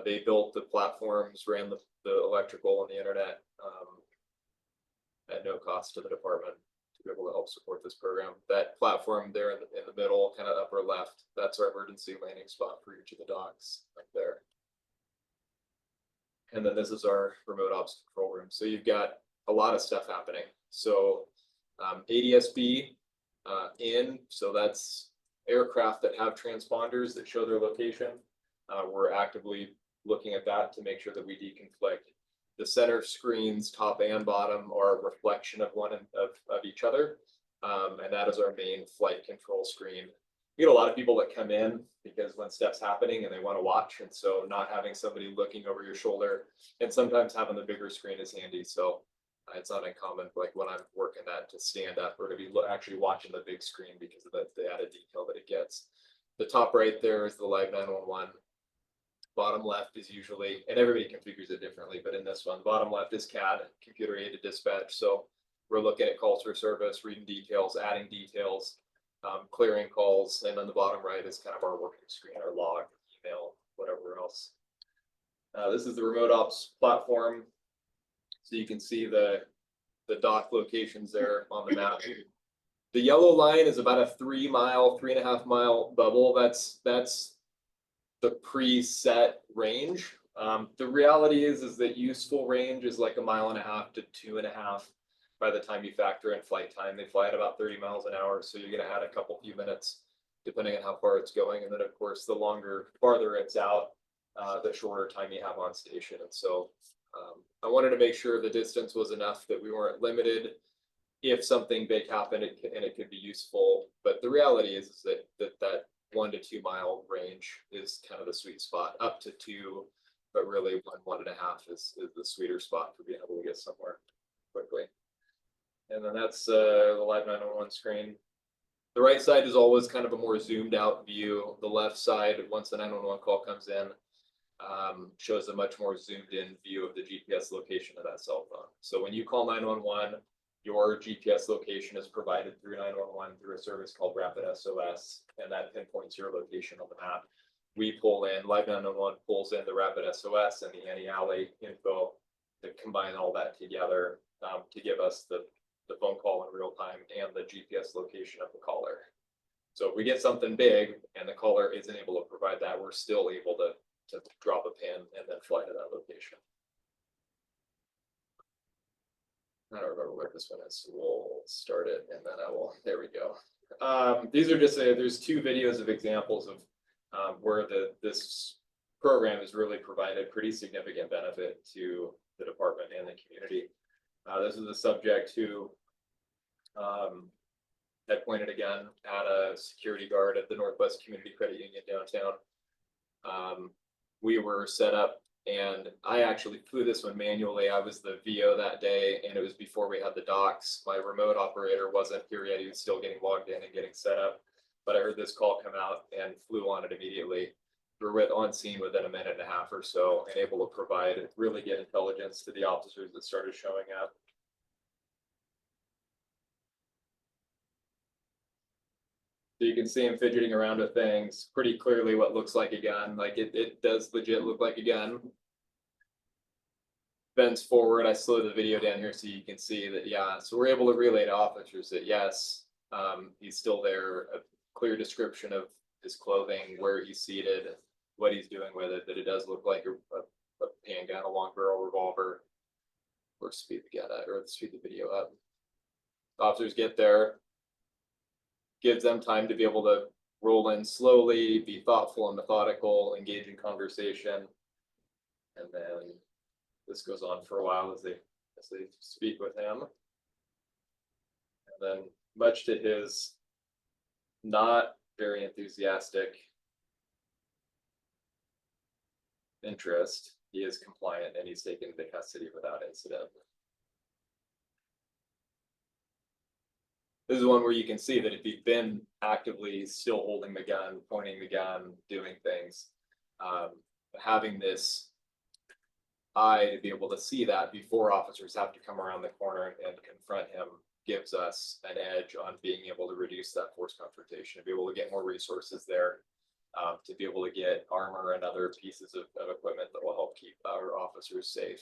They built the platforms, ran the electrical and the internet at no cost to the department to be able to help support this program. That platform there in the middle, kind of upper left, that's our emergency landing spot for each of the docks up there. And then this is our remote ops control room. So you've got a lot of stuff happening. So ADSB so that's aircraft that have transponders that show their location. We're actively looking at that to make sure that we deconflict. The center screens, top and bottom, are a reflection of each other. And that is our main flight control screen. We get a lot of people that come in because when stuff's happening and they want to watch, and so not having somebody looking over your shoulder, and sometimes having the bigger screen is handy. So it's not uncommon, like when I'm working that, to stand up or to be actually watching the big screen because of the added detail that it gets. The top right there is the live 911. Bottom left is usually, and everybody configures it differently, but in this one, bottom left is CAD, computer aided dispatch. So we're looking at calls for service, reading details, adding details, clearing calls, and then the bottom right is kind of our working screen, our log, email, whatever else. This is the remote ops platform. So you can see the dock locations there on the map. The yellow line is about a 3.5 mile bubble. That's the preset range. The reality is that useful range is like 1.5 miles to 2.5 by the time you factor in flight time. They fly at about 30 miles an hour, so you're going to add a few minutes depending on how far it's going. And then of course, the farther it's out, the shorter time you have on station. And so I wanted to make sure the distance was enough that we weren't limited. If something big happened, it could be useful. But the reality is that 1 to 2 mile range is kind of the sweet spot. Up to 2, but really 1.5 is the sweeter spot for being able to get somewhere quickly. And then that's the live 911 screen. The right side is always kind of a more zoomed out view. The left side, once the 911 call comes in, shows a much more zoomed in view of the GPS location of that cell phone. So when you call 911, your GPS location is provided through 911 through a service called Rapid SOS, and that pinpoints your location on the map. We pull in, Live 911 pulls in the Rapid SOS and the anti-alley info to combine all that together to give us the phone call in real time and the GPS location of the caller. So if we get something big and the caller isn't able to provide that, we're still able to drop a pin and then fly to that location. I don't remember where this one is, so we'll start it and then there we go. These are just, there's 2 videos of examples of where this program has really provided pretty significant benefit to the department and the community. This is a subject who had pointed a gun at a security guard at the Northwest Community Credit Union downtown. We were set up, and I actually flew this one manually. I was the VO that day, and it was before we had the docks. My remote operator wasn't here yet. He was still getting logged in and getting set up. But I heard this call come out and flew on it immediately. We were on scene within 1.5 minutes or so and able to provide really good intelligence to the officers that started showing up. So you can see him fidgeting around with things, pretty clearly what looks like a gun. Like it does legit look like a gun. Bends forward. I slowed the video down here so you can see that, yeah. So we're able to relay to officers that yes, he's still there. A clear description of his clothing, where he's seated, what he's doing with it, that it does look like a handgun, a long barrel revolver. Or speed the video up. Officers get there. Gives them time to be able to roll in slowly, be thoughtful and methodical, engage in conversation. And then this goes on for a while as they speak with him. And then much to his not very enthusiastic interest, he is compliant and he's taken into custody without incident. This is one where you can see that if he'd been actively still holding the gun, pointing the gun, doing things, having this eye to be able to see that before officers have to come around the corner and confront him gives us an edge on being able to reduce that force confrontation, to be able to get more resources there, to be able to get armor and other pieces of equipment that will help keep our officers safe.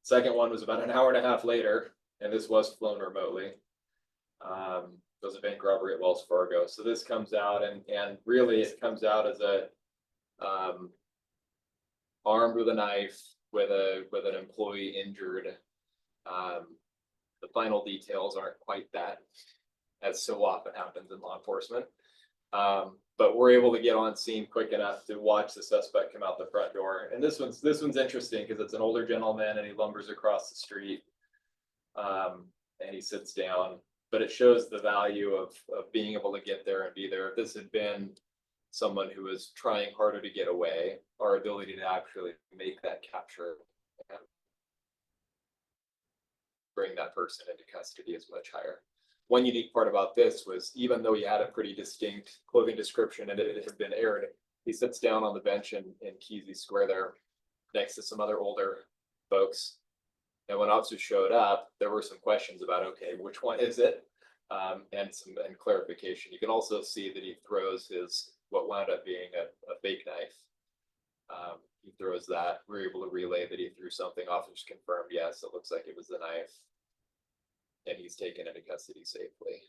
Second one was about an hour and a half later, and this was flown remotely. It was a bank robbery at Wells Fargo. So this comes out, and really it comes out as a armed with a knife with an employee injured. The final details aren't quite that, as so often happens in law enforcement. But we're able to get on scene quick enough to watch the suspect come out the front door. And this one's interesting because it's an older gentleman and he lumbers across the street. And he sits down, but it shows the value of being able to get there and be there. If this had been someone who was trying harder to get away, our ability to actually make that capture and bring that person into custody is much higher. One unique part about this was, even though he had a pretty distinct clothing description and it had been aired, he sits down on the bench in Kesey Square there next to some other older folks. And when officers showed up, there were some questions about, okay, which one is it? And clarification. You can also see that he throws what wound up being a fake knife. He throws that. We were able to relay that he threw something. Officers confirmed, yes, it looks like it was the knife. And he's taken into custody safely.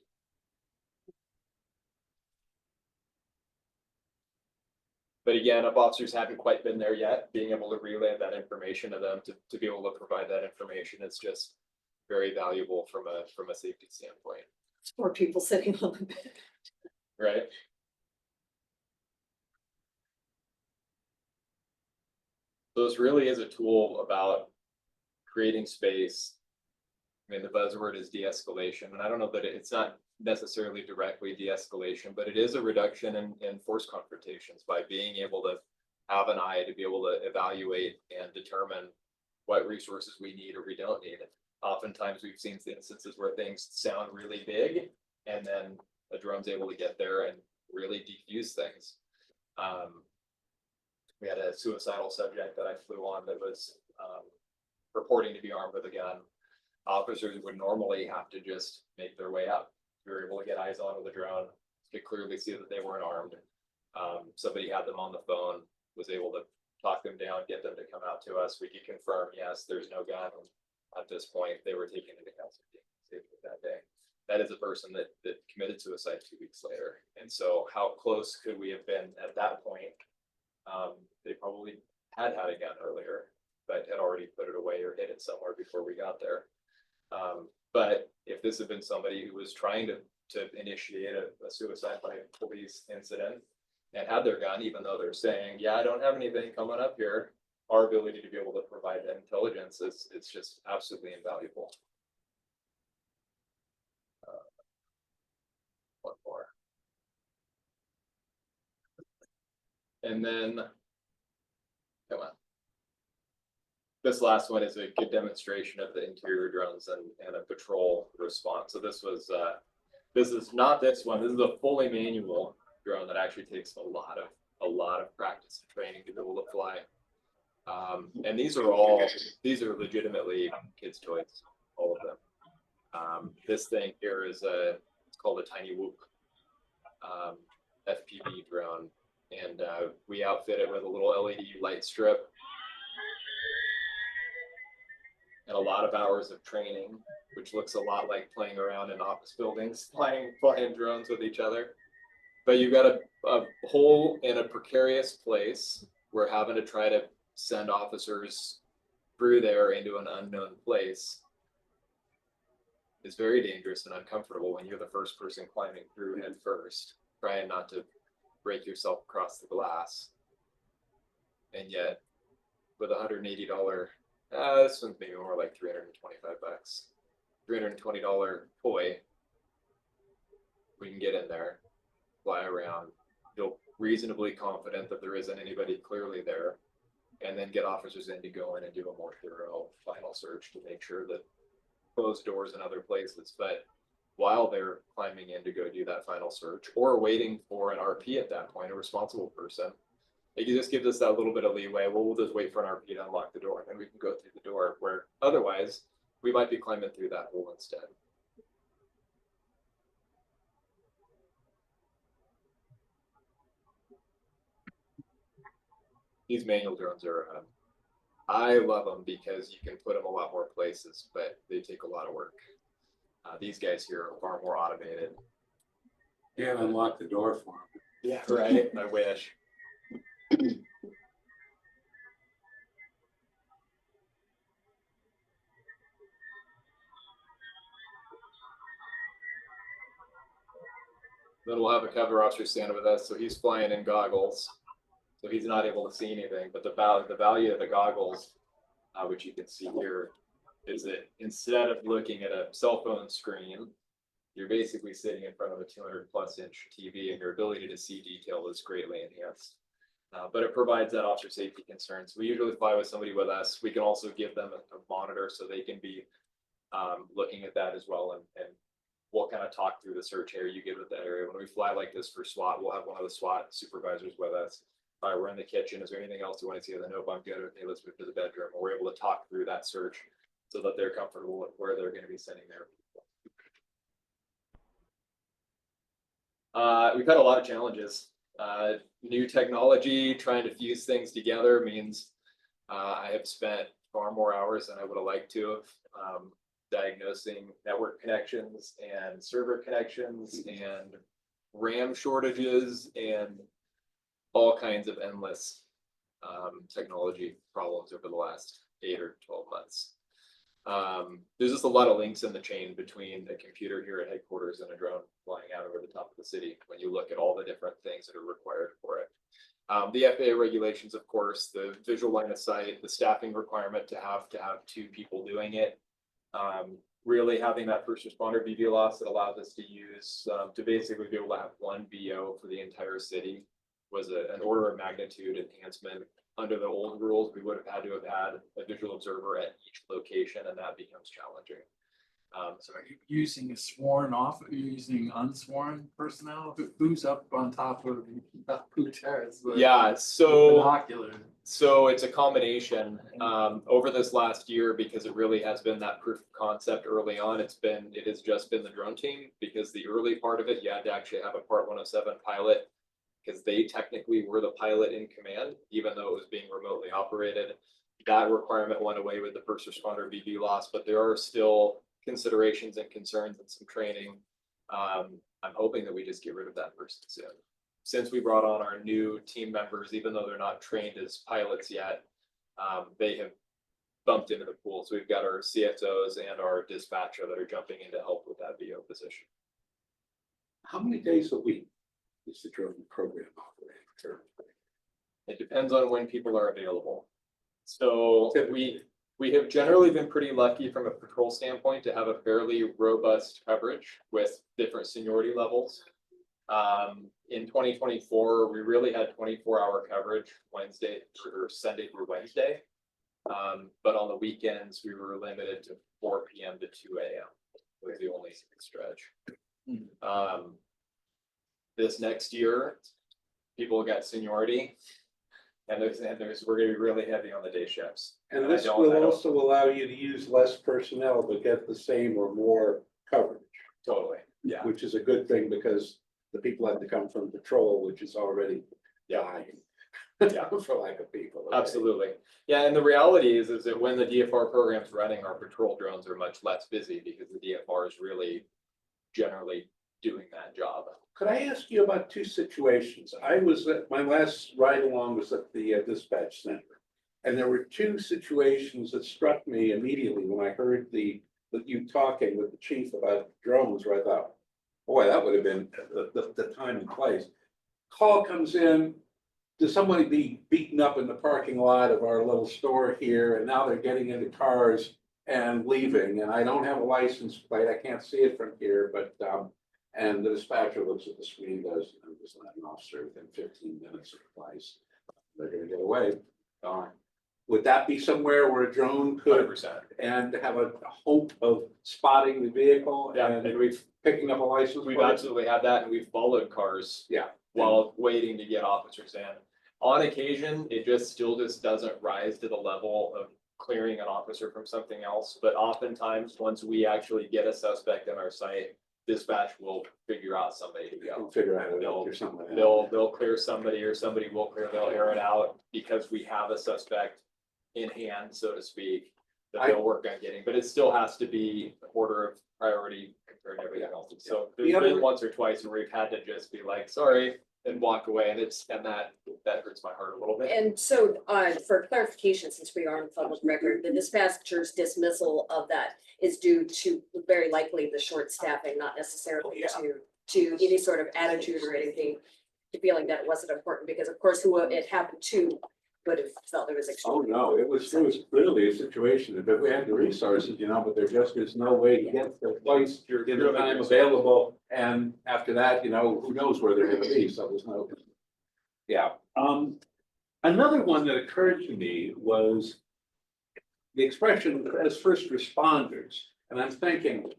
But again, if officers haven't quite been there yet, being able to relay that information to them to be able to provide that information is just very valuable from a safety standpoint. It's more people sitting on the bed. Right. So this really is a tool about creating space. I mean, the buzzword is de-escalation, and I don't know that it's not necessarily directly de-escalation, but it is a reduction in force confrontations by being able to have an eye to be able to evaluate and determine what resources we need or we don't need. Oftentimes we've seen instances where things sound really big and then a drone's able to get there and really defuse things. We had a suicidal subject that I flew on that was purporting to be armed with a gun. Officers would normally have to just make their way up. We were able to get eyes on with the drone, could clearly see that they weren't armed. Somebody had them on the phone, was able to talk them down, get them to come out to us. We could confirm, yes, there's no gun. At this point, they were taken into custody that day. That is a person that committed suicide 2 weeks later. And so how close could we have been at that point? They probably had a gun earlier, but had already put it away or hid it somewhere before we got there. But if this had been somebody who was trying to initiate a suicide by police incident and had their gun, even though they're saying, yeah, I don't have anything coming up here, our ability to be able to provide that intelligence it's just absolutely invaluable. One more. And then, come on. This last one is a good demonstration of the interior drones and a patrol response. So this is not this one. This is a fully manual drone that actually takes a lot of practice and training to be able to fly. And these are legitimately kids' toys, all of them. This thing here is it's called a Tiny Whoop FPV drone, and we outfit it with a little LED light strip and a lot of hours of training, which looks a lot like playing around in office buildings, flying drones with each other. But you've got a hole in a precarious place. We're having to try to send officers through there into an unknown place. It's very dangerous and uncomfortable when you're the first person climbing through head first, trying not to break yourself across the glass. And yet, with $180, this one's maybe more like $325, $320 toy, we can get in there, fly around, feel reasonably confident that there isn't anybody clearly there, and then get officers in to go in and do a more thorough final search to make sure that closed doors in other places. But while they're climbing in to go do that final search, or waiting for an RP at that point, a responsible person. It just gives us that little bit of leeway. Well, we'll just wait for an RP to unlock the door, and then we can go through the door, where otherwise we might be climbing through that hole instead. These manual drones are, I love them because you can put them a lot more places, but they take a lot of work. These guys here are far more automated. Yeah, unlock the door for them. Yeah, right. I wish. Then we'll have a cover officer stand with us, so he's flying in goggles, so he's not able to see anything. But the value of the goggles, which you can see here, is that instead of looking at a cell phone screen, you're basically sitting in front of a 200+ inch TV, and your ability to see detail is greatly enhanced. But it provides that officer safety concerns. We usually fly with somebody with us. We can also give them a monitor so they can be looking at that as well, and we'll kind of talk through the search area you get with that area. When we fly like this for SWAT, we'll have one of the SWAT supervisors with us. All right, we're in the kitchen. Is there anything else you want to see? Nope, I'm good. Okay, let's move to the bedroom. And we're able to talk through that search so that they're comfortable with where they're going to be sending their people. We've had a lot of challenges. New technology, trying to fuse things together means I have spent far more hours than I would have liked to have. Diagnosing network connections and server connections and RAM shortages and all kinds of endless technology problems over the last 8 or 12 months. There's just a lot of links in the chain between a computer here at headquarters and a drone flying out over the top of the city when you look at all the different things that are required for it. The FAA regulations, of course, the visual line of sight, the staffing requirement to have 2 people doing it. Really having that first responder BV loss that allows us to use to basically be able to have 1 VO for the entire city was an order of magnitude enhancement. Under the old rules, we would have had to have had a visual observer at each location, and that becomes challenging. So are you using a sworn off, are you using unsworn personnel? Who's up on top of who chairs? Yeah, so Binocular. So it's a combination over this last year, because it really has been that proof of concept early on. It has just been the drone team, because the early part of it, you had to actually have a Part 107 pilot, because they technically were the pilot in command, even though it was being remotely operated. That requirement went away with the first responder BV loss, but there are still considerations and concerns and some training. I'm hoping that we just get rid of that person soon. Since we brought on our new team members, even though they're not trained as pilots yet, they have bumped into the pool. So we've got our CXOs and our dispatcher that are jumping in to help with that VO position. How many days a week is the drone program operating? It depends on when people are available. So we have generally been pretty lucky from a patrol standpoint to have a fairly robust coverage with different seniority levels. In 2024, we really had 24-hour coverage Wednesday or Sunday through Wednesday. But on the weekends, we were limited to 4 p.m. to 2 a.m. was the only stretch. This next year, people got seniority, and we're going to be really heavy on the day shifts. And this will also allow you to use less personnel but get the same or more coverage. Totally, yeah. Which is a good thing, because the people have to come from patrol, which is already dying. Yeah, for lack of people. Okay. Absolutely. Yeah, and the reality is that when the DFR program's running, our patrol drones are much less busy, because the DFR is really generally doing that job. Could I ask you about 2 situations? I was at my last ride along was at the dispatch center, and there were 2 situations that struck me immediately when I heard you talking with the chief about drones, where I thought, boy, that would have been the time and place. Call comes in, does somebody be beaten up in the parking lot of our little store here, and now they're getting into cars and leaving, and I don't have a license plate, I can't see it from here, but and the dispatcher looks at the screen, goes, I'm just letting an officer within 15 minutes of the place. They're gonna get away, gone. Would that be somewhere where a drone could 100%. and have a hope of spotting the vehicle? Yeah, and we've picking up a license We've plate? absolutely had that, and we've followed cars Yeah. while waiting to get officers in. On occasion, it still doesn't rise to the level of clearing an officer from something else, but oftentimes, once we actually get a suspect in our sight, dispatch will figure out somebody to I'll go. figure out how to help or something like that. They'll clear somebody, or somebody will clear, they'll air it out because we have a suspect in hand, so to speak, that they'll work on getting, but it still has to be order of priority compared to everything else. So there's been once or twice where we've had to just be like, sorry, and walk away, and that hurts my heart a little bit. And so, for clarification, since we are on public record, the dispatcher's dismissal of that is due to very likely the short staffing, not necessarily to any sort of attitude or anything, to feeling that it wasn't important, because of course, who it happened to would have felt it was Oh, extremely. no, it was clearly a situation that if we had the resources, but there just is no way to get the place, in the time available. And after that, who knows where they're gonna be, so there's no. Yeah, another one that occurred to me was the expression as first responders. And I'm thinking,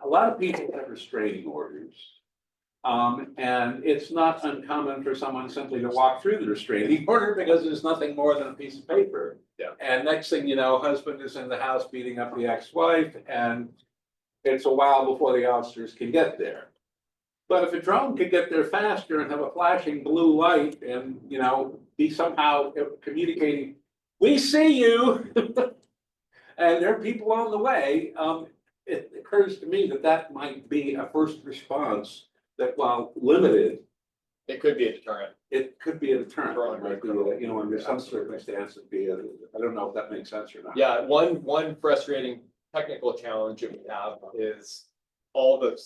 a lot of people have restraining orders. And it's not uncommon for someone simply to walk through the restraining order because there's nothing more than a piece of paper. Yeah. And next thing you know, husband is in the house beating up the ex-wife, and it's a while before the officers can get there. But if a drone could get there faster and have a flashing blue light and, be somehow communicating, we see you, and there are people on the way, it occurs to me that might be a first response that, while limited, It could be a deterrent. it could be a deterrent. Throwing It might be, under some circumstances, I don't know if that makes sense or not. Yeah, one frustrating technical challenge that we have is all the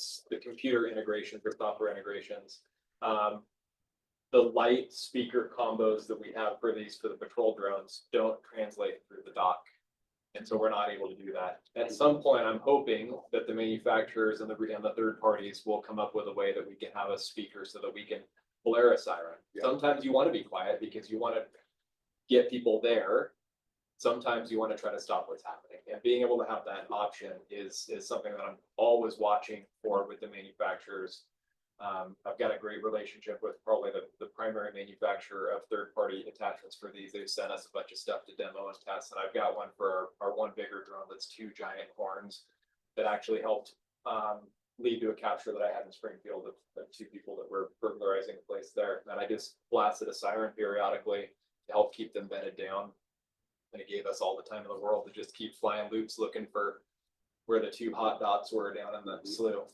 computer integrations or software integrations. The light speaker combos that we have for the patrol drones don't translate through the dock. And so we're not able to do that. At some point, I'm hoping that the manufacturers and the third parties will come up with a way that we can have a speaker so that we can blare a siren. Yeah. Sometimes you want to be quiet because you want to get people there. Sometimes you want to try to stop what's happening, and being able to have that option is something that I'm always watching for with the manufacturers. I've got a great relationship with probably the primary manufacturer of third-party attachments for these. They've sent us a bunch of stuff to demo and test, and I've got one for our one bigger drone that's 2 giant horns that actually helped lead to a capture that I had in Springfield of 2 people that were burglarizing a place there. And I just blasted a siren periodically to help keep them bedded down. And it gave us all the time in the world to just keep flying loops looking for where the 2 hot dots were down in the slough.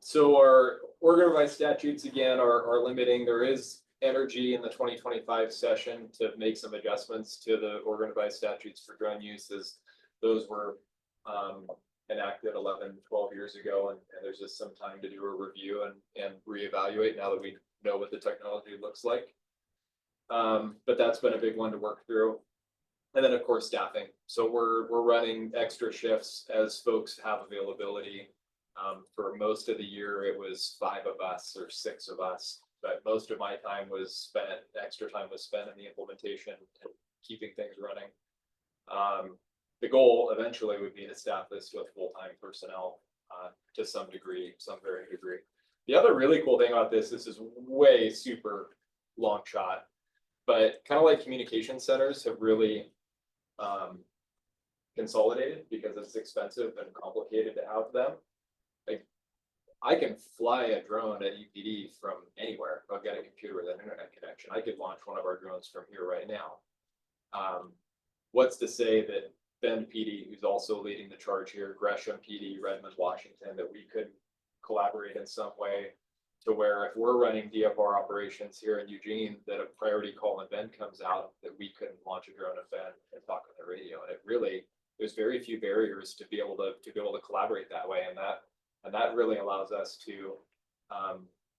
So our organized statutes again are limiting. There is energy in the 2025 session to make some adjustments to the organized statutes for drone use, as those were enacted 11, 12 years ago, and there's just some time to do a review and reevaluate now that we know what the technology looks like. But that's been a big one to work through. And then of course staffing. So we're running extra shifts as folks have availability. For most of the year, it was 5 of us or 6 of us, but most of my time was spent, extra time was spent in the implementation and keeping things running. The goal eventually would be to staff this with full-time personnel to some degree, some varying degree. The other really cool thing about this is way super long shot, but kind of like communication centers have really consolidated because it's expensive and complicated to have them. Like, I can fly a drone at UPD from anywhere. If I've got a computer with an internet connection, I could launch one of our drones from here right now. What's to say that Bend PD, who's also leading the charge here, Gresham PD, Redmond, Washington, that we could collaborate in some way to where if we're running DFR operations here in Eugene, that a priority call in Bend comes out, that we couldn't launch a drone in Bend and talk on the radio. And it really, there's very few barriers to be able to collaborate that way, and that really allows us to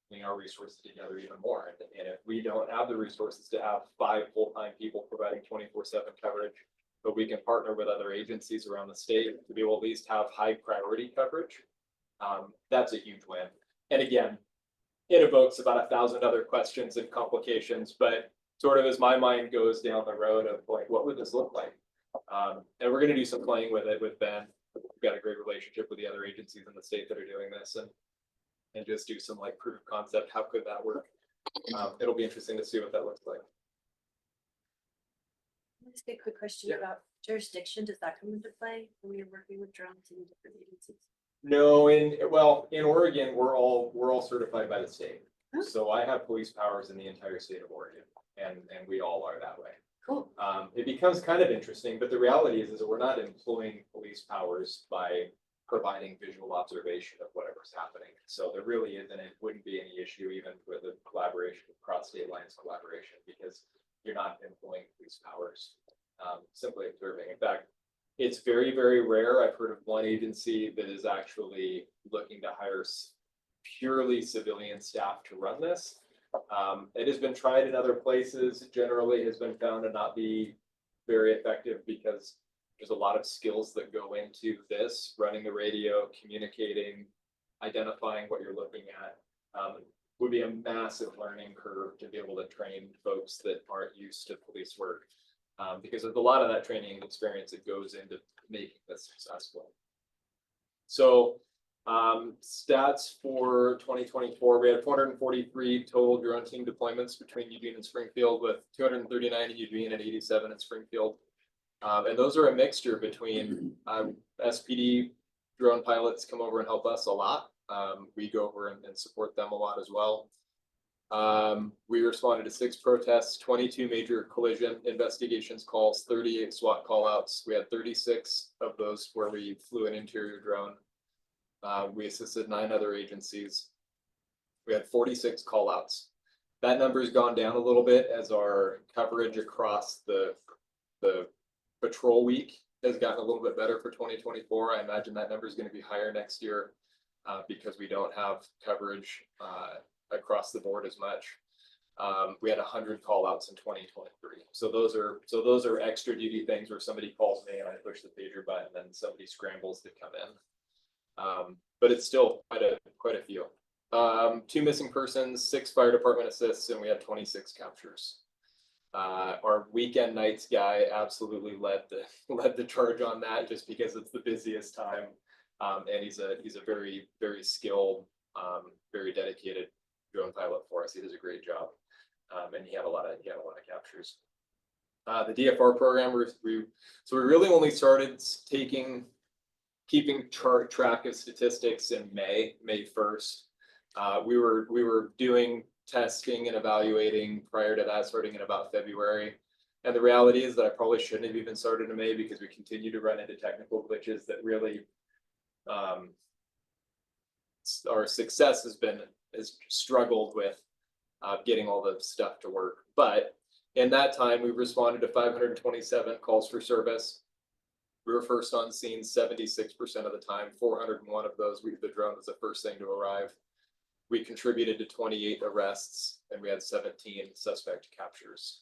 bring our resources together even more. And if we don't have the resources to have 5 full-time people providing 24/7 coverage, but we can partner with other agencies around the state to be able to at least have high priority coverage, that's a huge win. And again, it evokes about 1,000 other questions and complications, but sort of as my mind goes down the road of like, what would this look like? And we're going to do some playing with it with Ben we've got a great relationship with the other agencies in the state that are doing this, and just do some like proof of concept. How could that work? It'll be interesting to see what that looks like. Just a quick question Yeah. about jurisdiction. Does that come into play when you're working with drones in different agencies? No, in Oregon, we're all certified by the state. Oh. So I have police powers in the entire state of Oregon, and we all are that way. Cool. It becomes kind of interesting, but the reality is that we're not employing police powers by providing visual observation of whatever's happening. So there really isn't, it wouldn't be any issue even with a collaboration, cross state lines collaboration, because you're not employing police powers, simply observing. In fact, it's very, very rare. I've heard of one agency that is actually looking to hire purely civilian staff to run this. It has been tried in other places, generally has been found to not be very effective because there's a lot of skills that go into this, running the radio, communicating, identifying what you're looking at. Would be a massive learning curve to be able to train folks that aren't used to police work. Because there's a lot of that training and experience that goes into making this successful. So stats for 2024, we had 443 total drone team deployments between Eugene and Springfield, with 239 in Eugene and 87 in Springfield. And those are a mixture between SPD drone pilots come over and help us a lot. We go over and support them a lot as well. We responded to 6 protests, 22 major collision investigations calls, 38 SWAT callouts. We had 36 of those where we flew an interior drone. We assisted 9 other agencies. We had 46 callouts. That number's gone down a little bit as our coverage across the patrol week has gotten a little bit better for 2024. I imagine that number is going to be higher next year because we don't have coverage across the board as much. We had 100 call outs in 2023. So those are extra duty things where somebody calls me and I push the pager button and somebody scrambles to come in. But it's still quite a few. 2 missing persons, 6 fire department assists, and we had 26 captures. Our weekend nights guy absolutely led the charge on that, just because it's the busiest time. And he's a very, very skilled, very dedicated drone pilot for us. He does a great job. And he had a lot of captures. The DFR program, we really only started keeping track of statistics in May 1st. We were doing testing and evaluating prior to that, starting in about February. And the reality is that I probably shouldn't have even started in May, because we continue to run into technical glitches that really our success has struggled with getting all the stuff to work. But in that time, we responded to 527 calls for service. We were first on scene 76% of the time. 401 of those, the drone was the first thing to arrive. We contributed to 28 arrests, and we had 17 suspect captures.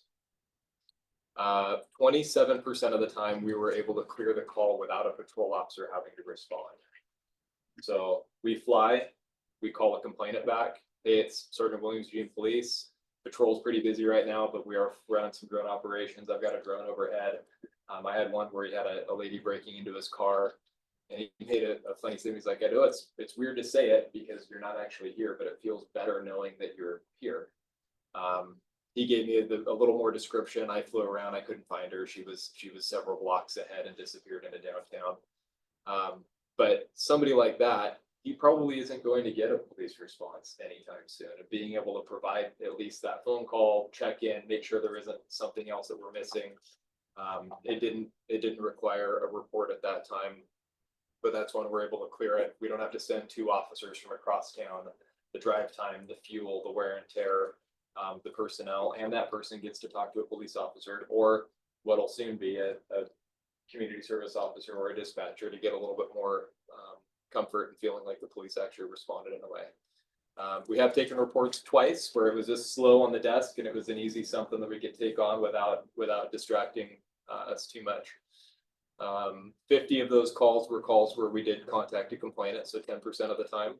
27% of the time, we were able to clear the call without a patrol officer having to respond. So we fly, we call a complainant back. Hey, it's Sergeant Williams, Eugene Police. Patrol's pretty busy right now, but we are running some drone operations. I've got a drone overhead. I had one where he had a lady breaking into his car, and he made a funny statement. He's like, I know it's weird to say it because you're not actually here, but it feels better knowing that you're here. He gave me a little more description. I flew around. I couldn't find her. She was several blocks ahead and disappeared into downtown. But somebody like that, he probably isn't going to get a police response anytime soon. And being able to provide at least that phone call, check in, make sure there isn't something else that we're missing. It didn't require a report at that time, but that's when we're able to clear it. We don't have to send 2 officers from across town. The drive time, the fuel, the wear and tear, the personnel, and that person gets to talk to a police officer, or what'll soon be a community service officer or a dispatcher, to get a little bit more comfort and feeling like the police actually responded in a way. We have taken reports twice where it was just slow on the desk, and it was an easy something that we could take on without distracting us too much. 50 of those calls were calls where we did contact a complainant, so 10% of the time.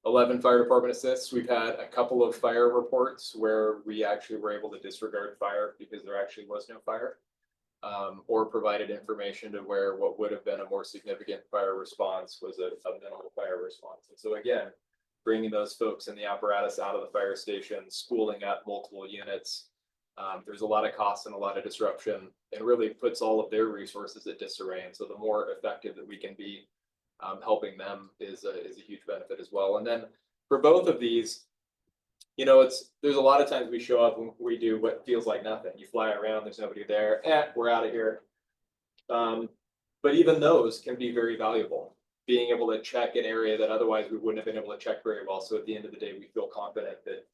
11 fire department assists. We've had a couple of fire reports where we actually were able to disregard fire because there actually was no fire. or provided information to where what would have been a more significant fire response was a minimal fire response. And so again, bringing those folks in the apparatus out of the fire station, spooling up multiple units. There's a lot of cost and a lot of disruption, and really puts all of their resources at disarray. And so the more effective that we can be helping them is a huge benefit as well. And then for both of these, you know, there's a lot of times we show up and we do what feels like nothing. You fly around, there's nobody there, we're out of here. But even those can be very valuable. Being able to check an area that otherwise we wouldn't have been able to check very well. So at the end of the day, we feel confident that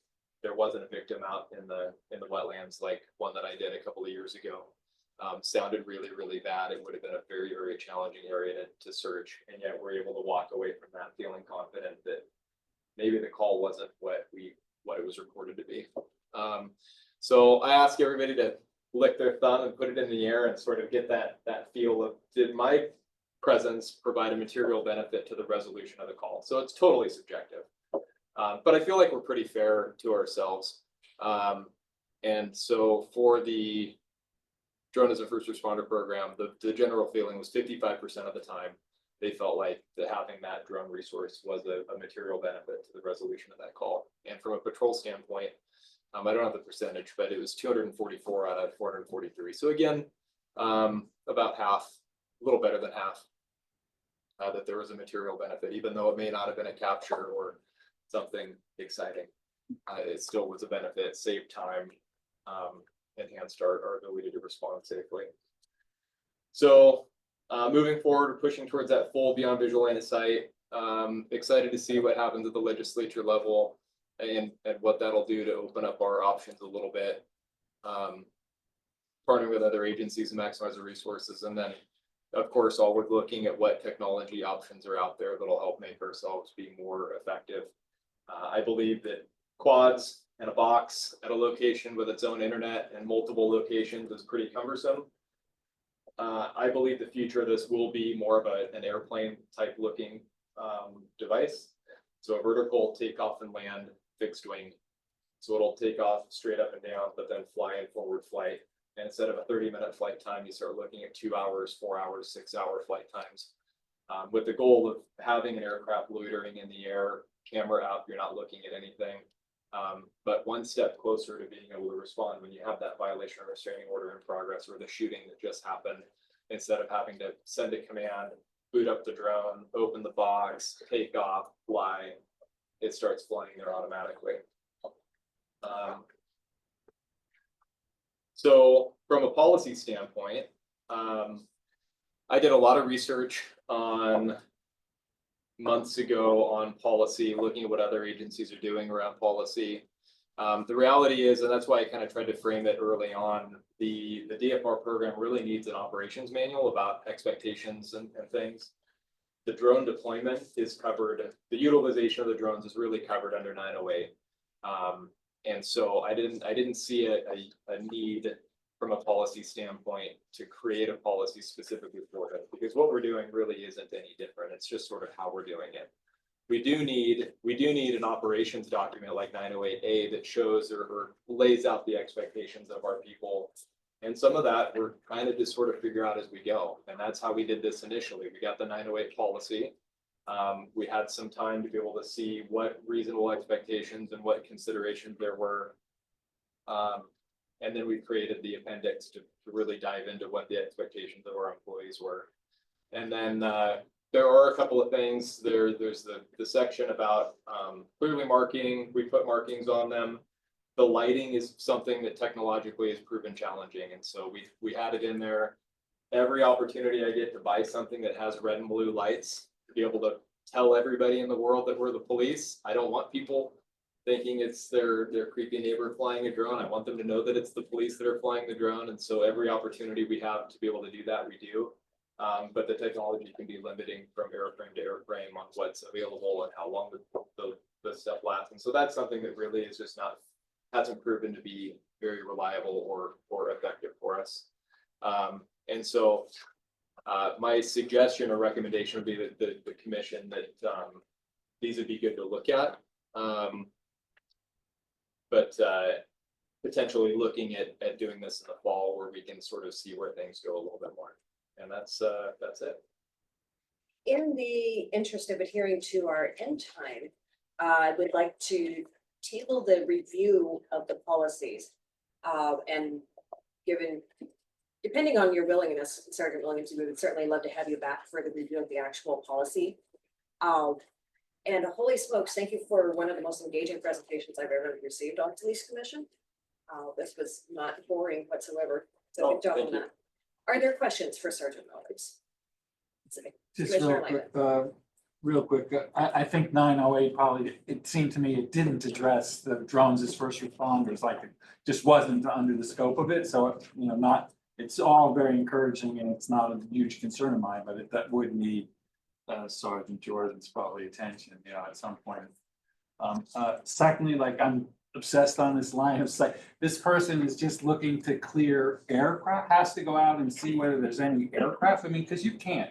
there wasn't a victim out in the wetlands like one that I did a couple of years ago. Sounded really, really bad. It would have been a very, very challenging area to search. And yet we're able to walk away from that feeling confident that maybe the call wasn't what it was reported to be. So I ask everybody to lick their thumb and put it in the air and sort of get that feel of, did my presence provide a material benefit to the resolution of the call? So it's totally subjective. But I feel like we're pretty fair to ourselves. And so for the drone as a first responder program, the general feeling was 55% of the time they felt like having that drone resource was a material benefit to the resolution of that call. And from a patrol standpoint, I don't have the percentage, but it was 244 out of 443. So again, about half, a little better than half, that there was a material benefit, even though it may not have been a capture or something exciting. It still was a benefit, saved time, enhanced our ability to respond safely. So moving forward, pushing towards that full beyond visual line of sight. Excited to see what happens at the legislature level and what that'll do to open up our options a little bit. Partnering with other agencies and maximize the resources. And then, of course, always looking at what technology options are out there that'll help make ourselves be more effective. I believe that quads and a box at a location with its own internet and multiple locations is pretty cumbersome. I believe the future of this will be more of an airplane type looking device. So a vertical takeoff and land fixed wing. So it'll take off straight up and down, but then fly in forward flight. And instead of a 30-minute flight time, you start looking at 2 hours, 4 hours, 6-hour flight times. With the goal of having an aircraft loitering in the air, camera up, you're not looking at anything. But one step closer to being able to respond when you have that violation or restraining order in progress or the shooting that just happened, instead of having to send a command, boot up the drone, open the box, take off, fly, it starts flying there automatically. So from a policy standpoint, I did a lot of research on months ago on policy, looking at what other agencies are doing around policy. The reality is, and that's why I kind of tried to frame it early on, the DFR program really needs an operations manual about expectations and things. The drone deployment is covered, the utilization of the drones is really covered under 908. And so I didn't see a need from a policy standpoint to create a policy specifically for it, because what we're doing really isn't any different. It's just sort of how we're doing it. We do need an operations document like 908A that shows or lays out the expectations of our people. And some of that we're trying to just sort of figure out as we go. And that's how we did this initially. We got the 908 policy. We had some time to be able to see what reasonable expectations and what considerations there were. And then we created the appendix to really dive into what the expectations of our employees were. And then there are a couple of things. There's the section about clearly marking. We put markings on them. The lighting is something that technologically has proven challenging. And so we had it in there. Every opportunity I get to buy something that has red and blue lights, to be able to tell everybody in the world that we're the police. I don't want people thinking it's their creepy neighbor flying a drone. I want them to know that it's the police that are flying the drone. And so every opportunity we have to be able to do that, we do. But the technology can be limiting from airframe to airframe on what's available and how long the stuff lasts. And so that's something that really is just hasn't proven to be very reliable or effective for us. And so my suggestion or recommendation would be that the commission that these would be good to look at. But potentially looking at doing this in the fall where we can sort of see where things go a little bit more. And that's it. In the interest of adhering to our end time, I would like to table the review of the policies. And given, depending on your willingness, Sergeant Williams, we would certainly love to have you back for the review of the actual policy. And holy smokes, thank you for one of the most engaging presentations I've ever received on police commission. This was not boring whatsoever. So good job on that. Are there questions for Sergeant Williams? Just real quick, I think 908 probably, it seemed to me it didn't address the drones as first responders, like it just wasn't under the scope of it, so, you know, it's all very encouraging and it's not a huge concern of mine, but that would need Sergeant Jordan's probably attention, you know, at some point. Secondly, like I'm obsessed on this line of sight. This person is just looking to clear aircraft, has to go out and see whether there's any aircraft. I mean, because you can't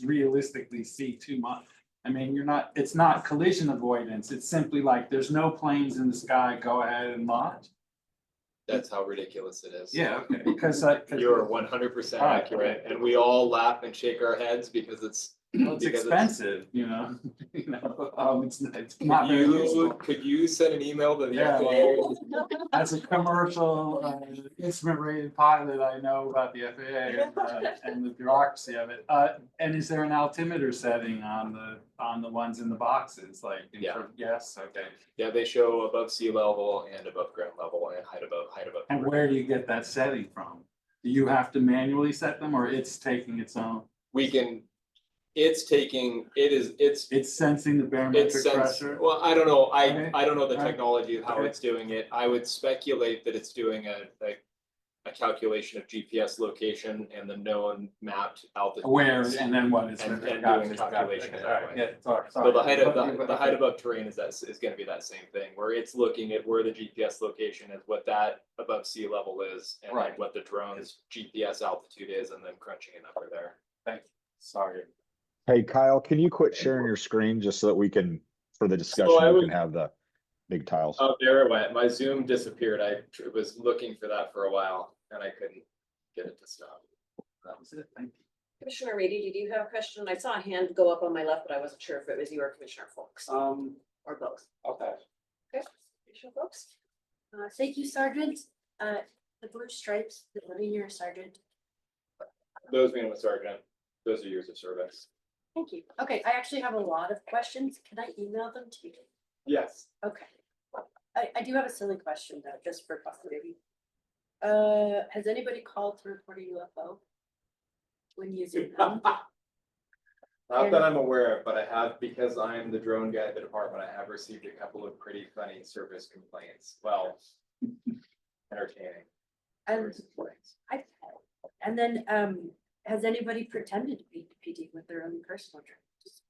realistically see too much. I mean, it's not collision avoidance. It's simply like there's no planes in the sky, go ahead and launch. That's how ridiculous it is. Yeah, okay, because You're 100% accurate, and we all laugh and shake our heads because it's expensive, you know. It's not very useful. Could you send an email to the Yeah, FAA? As a commercial instrument rated pilot, I know about the FAA and the bureaucracy of it. And is there an altimeter setting on the ones in the boxes? Like, yes, okay. Yeah, they show above sea level and above ground level and height above. And where do you get that setting from? Do you have to manually set them, or it's taking its own? It's sensing the barometric pressure. Well, I don't know. Okay. I don't know the All right. technology of how Okay. it's doing it. I would speculate that it's doing a calculation of GPS location and the known mapped altitude. Where and then what is And it? doing the calculation that way. Yeah, sorry. So the height above terrain is gonna be that same thing, where it's looking at where the GPS location is, what that above sea level is, and like Right. what the drone's GPS altitude is, and then crunching a number there. Thank you. Sorry. Hey, Kyle, can you quit sharing your screen just so that we can, for the discussion, I we was- can have the big tiles? Oh, there it went. My Zoom disappeared. I was looking for that for a while and I couldn't get it to stop. That was it. Thank you. Commissioner Reedy, did you have a question? I saw a hand go up on my left, but I wasn't sure if it was you or Commissioner Folks, or both. Okay. Okay, Commissioner Folks? Thank you, Sergeant. The blue stripes, the living year sergeant. Those being a sergeant, those are years of service. Thank you. Okay, I actually have a lot of questions. Can I email them to you? Yes. Okay. I do have a silly question though, just for posterity. Has anybody called to report a UFO? When using them? Not that I'm aware of, but I have, because I'm the drone guy at the department, I have received a couple of pretty funny service complaints. Well, entertaining. And service complaints. has anybody pretended to be PD with their own personal drones?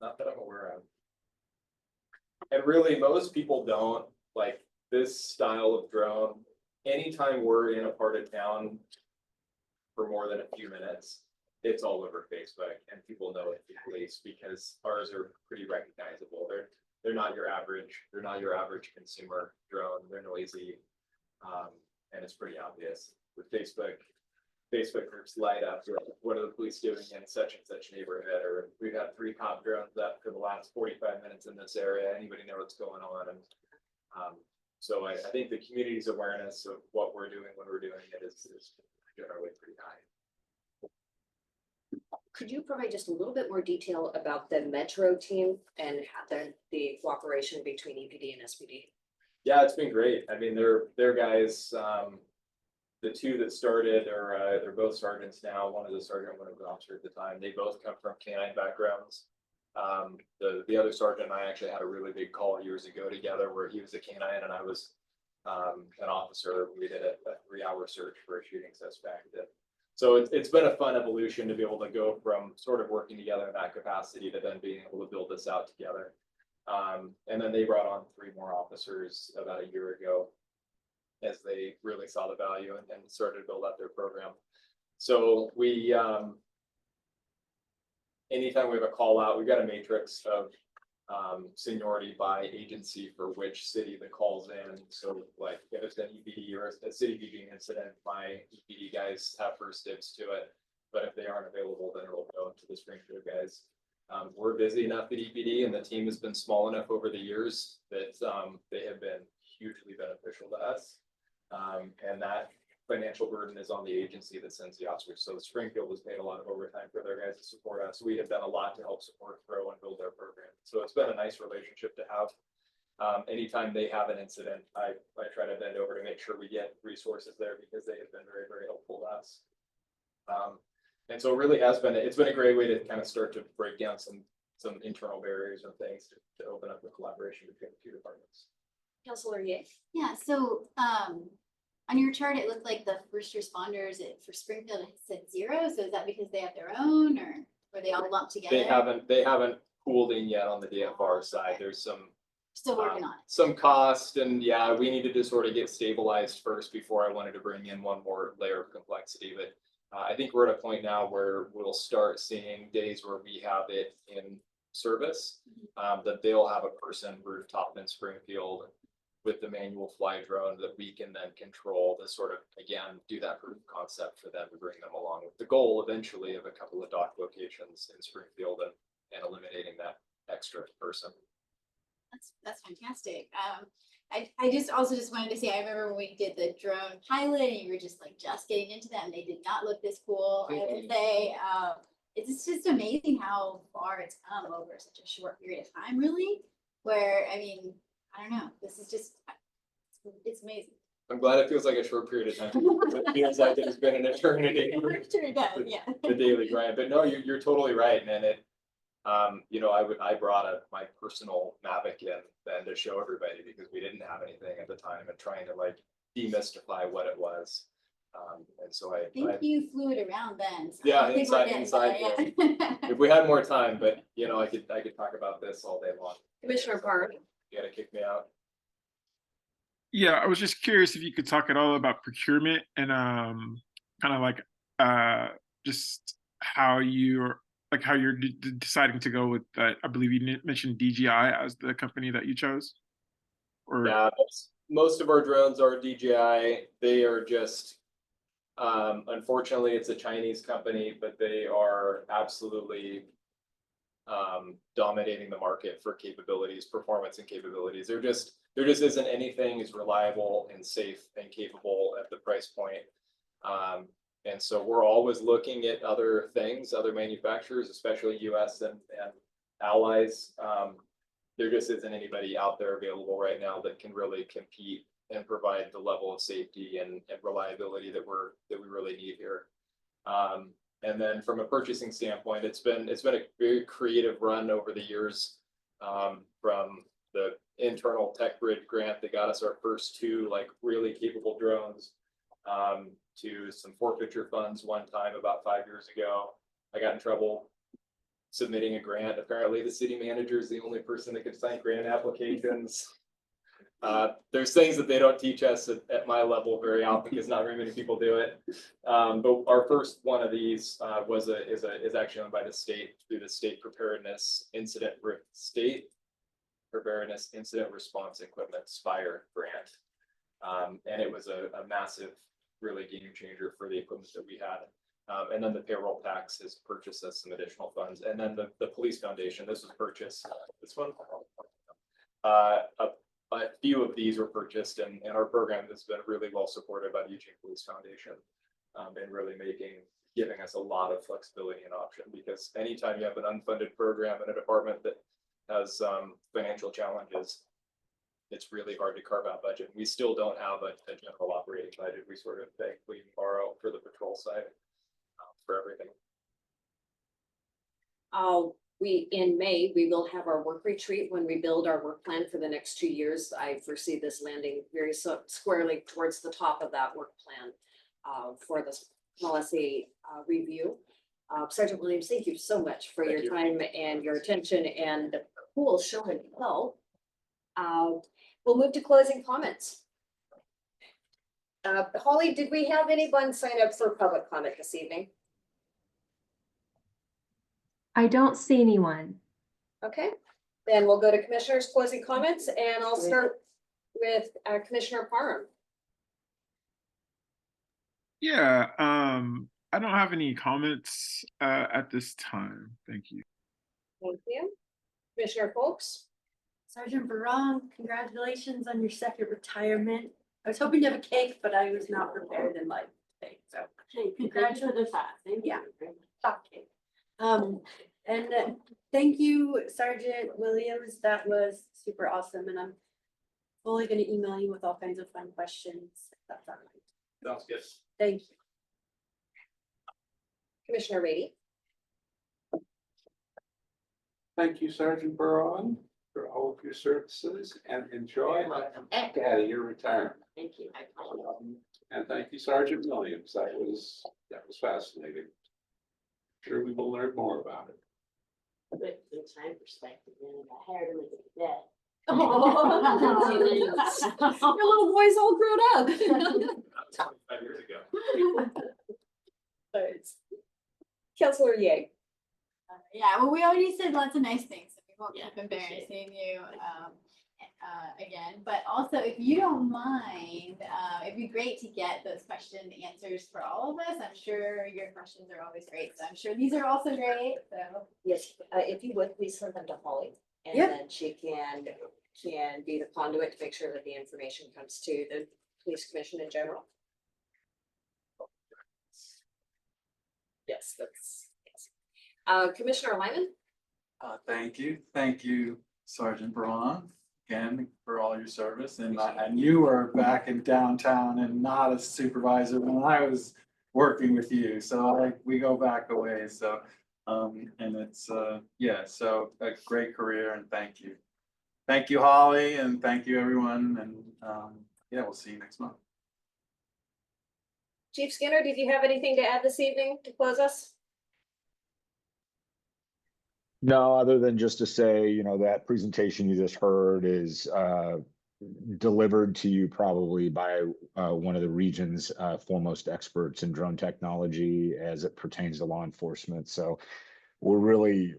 Not that I'm aware of. And really, most people don't like this style of drone. Anytime we're in a part of town for more than a few minutes, it's all over Facebook and people know it's the police because ours are pretty recognizable. They're not your average consumer drone. They're noisy. And it's pretty obvious with Facebook groups light up, what are the police doing in such and such neighborhood, or we've had 3 cop drones up for the last 45 minutes in this area, anybody know what's going on? And so I think the community's awareness of what we're doing when we're doing it is generally pretty high. Could you provide just a little bit more detail about the Metro team and how the cooperation between EPD and SPD? Yeah, it's been great. I mean, they're guys, the 2 that started are, they're both sergeants now. One is a sergeant, one was an officer at the time. They both come from canine backgrounds. The other sergeant and I actually had a really big call years ago together where he was a canine and I was an officer. We did a 3-hour search for a shooting suspect. So it's been a fun evolution to be able to go from sort of working together in that capacity to then being able to build this out together. And then they brought on 3 more officers about a year ago as they really saw the value and started to build out their program. So we, anytime we have a call out, we've got a matrix of seniority by agency for which city the call's in. So like if it's an EPD or a city being incident, my EPD guys have first dibs to it. But if they aren't available, then it'll go to the Springfield guys. We're busy enough at EPD and the team has been small enough over the years that they have been hugely beneficial to us. And that financial burden is on the agency that sends the officers. So Springfield has paid a lot of overtime for their guys to support us. We have done a lot to help support, grow, and build their program. So it's been a nice relationship to have. Anytime they have an incident, I try to bend over to make sure we get resources there because they have been very, very helpful to us. And so it really has been, it's been a great way to kind of start to break down some internal barriers and things to open up the collaboration between the two departments. Councilor Ye. Yeah, so on your chart, it looked like the first responders for Springfield said 0. So is that because they have their own, or were they all lumped together? They haven't pooled in yet on the DFR side. There's some Still working on it. some cost, and yeah, we needed to sort of get stabilized first before I wanted to bring in one more layer of complexity. But I think we're at a point now where we'll start seeing days where we have it in service, that they'll have a person rooftop in Springfield with the manual fly drone that we can then control to sort of, again, do that proof of concept for them to bring them along with the goal eventually of a couple of dock locations in Springfield and eliminating that extra person. That's fantastic. I just wanted to say, I remember when we did the drone pilot and you were just getting into that and they did not look this cool. I would say, it's just amazing how far it's come over such a short period of time, really, where, I mean, I don't know, this is just, it's amazing. I'm glad it feels like a short period of time. It feels like it's been an eternity. I'm sure it does, yeah. The daily grind, but no, you're totally right, and it, you know, I brought my personal Mavic in then to show everybody because we didn't have anything at the time and trying to like demystify what it was. And so I think you flew it around then. So yeah, I think we're getting inside. there, yeah. If we had more time, but you know, I could talk about this all day long. Commissioner Park. You gotta kick me out. Yeah, I was just curious if you could talk at all about procurement and kind of like just how you're deciding to go with that. I believe you mentioned DJI as the company that you chose. Or yeah, most of our drones are DJI. They are just unfortunately it's a Chinese company, but they are absolutely dominating the market for capabilities, performance and capabilities. There just isn't anything as reliable and safe and capable at the price point. And so we're always looking at other things, other manufacturers, especially US and allies. There just isn't anybody out there available right now that can really compete and provide the level of safety and reliability that we really need here. And then from a purchasing standpoint, it's been a very creative run over the years, from the internal tech grid grant that got us our first 2 like really capable drones, to some forfeiture funds one time about 5 years ago. I got in trouble submitting a grant. Apparently the city manager is the only person that can sign grant applications. There's things that they don't teach us at my level very often because not very many people do it. But our first one of these is actually owned by the state through the State Preparedness Incident Response Equipment SPIRE grant. And it was a massive, really game changer for the equipment that we had. And then the payroll tax has purchased us some additional funds. And then the police foundation, this was purchased, this one. A few of these were purchased and our program has been really well supported by the Eugene Police Foundation, and really giving us a lot of flexibility and option, because anytime you have an unfunded program in a department that has financial challenges, it's really hard to carve out budget. We still don't have a general operating budget. We sort of thankfully borrow for the patrol side for everything. In May, we will have our work retreat when we build our work plan for the next 2 years. I foresee this landing very squarely towards the top of that work plan for this policy review. Sergeant Williams, thank you so much for your time and your attention and the cool show and tell. We'll move to closing comments. Holly, did we have anyone sign up for public comment this evening? I don't see anyone. Okay, Then we'll go to commissioners' closing comments, and I'll start with Commissioner Parham. Yeah, I don't have any comments at this time. Thank you. Thank you. Commissioner Folks? Sergeant Barong, congratulations on your second retirement. I was hoping to have a cake, but I was not prepared in life today, so. Congratulations. Yeah. Shot cake. And thank you, Sergeant Williams. That was super awesome, and I'm fully gonna email you with all kinds of fun questions. If that's all right. Sounds good. Thank you. Commissioner Rady? Thank you, Sergeant Burron, for all of your services, and enjoy the heck out of your retirement. Thank you. And thank you, Sergeant Williams. That was fascinating. Sure, we will learn more about it. Good time perspective, man. I hired him as a cadet. Your little boy's all grown up. 25 years ago. Counselor Ye? Yeah, well, we already said lots of nice things, so we won't Yeah, keep appreciate embarrassing you again. But also, if you don't mind, it'd be great to get those question answers for all of us. I'm sure your questions are always great, so I'm sure these are also great, so. Yes, if you would, please send them to Holly. And Yeah. then she can be the conduit to make sure that the information comes to the police commission in general. Yes, yes. Commissioner Lyman? Thank you, Sergeant Braun, again, for all your service, and you were back in downtown and not a supervisor when I was working with you, so we go back a ways, so. And it's, yeah, so a great career, and thank you. Thank you, Holly, and thank you, everyone, and, yeah, we'll see you next month. Chief Skinner, did you have anything to add this evening to close us? No, other than just to say, you know, that presentation you just heard is delivered to you probably by one of the region's foremost experts in drone technology as it pertains to law enforcement. So we're really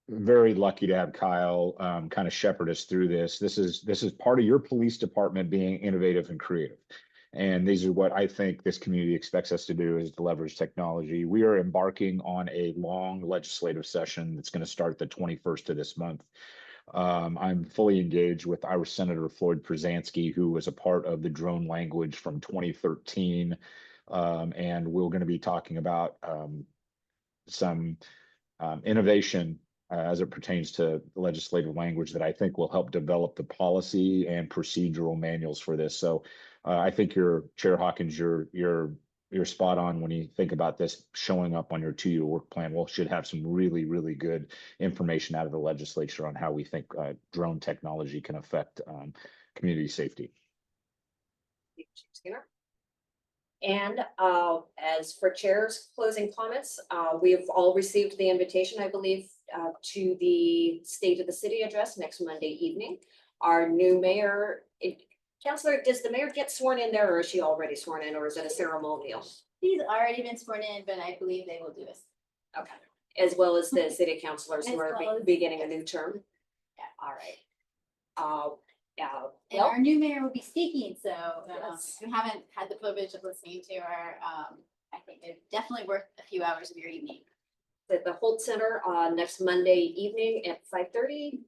very lucky to have Kyle kind of shepherd us through this. This is part of your police department being innovative and creative. And these are what I think this community expects us to do, is to leverage technology. We are embarking on a long legislative session that's going to start the 21st of this month. I'm fully engaged with Irish Senator Floyd Przansky, who was a part of the drone language from 2013. And we're going to be talking about some innovation as it pertains to legislative language that I think will help develop the policy and procedural manuals for this. So I think Chair Hawkins, you're spot on when you think about this showing up on your 2-year work plan. We should have some really, really good information out of the legislature on how we think drone technology can affect community safety. Chief Skinner? And as for Chair's closing comments, we have all received the invitation, I believe, to the State of the City address next Monday evening. Our new mayor, Counselor, does the mayor get sworn in there, or is she already sworn in, or is it a ceremonial? He's already been sworn in, but I believe they will do this. Okay, as well as the city councilors who As are well as- beginning a new term? Yeah. All right. And Well, our new mayor will be speaking, so Yes. if you haven't had the privilege of listening to her, I think it's definitely worth a few hours of your evening. at the Holt Center on next Monday evening at 5:30.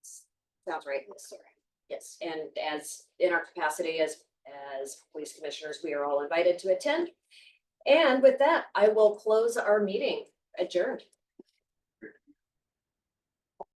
Sounds right. Yes, and as in our capacity as police commissioners, we are all invited to attend. And with that, I will close our meeting. Adjourned.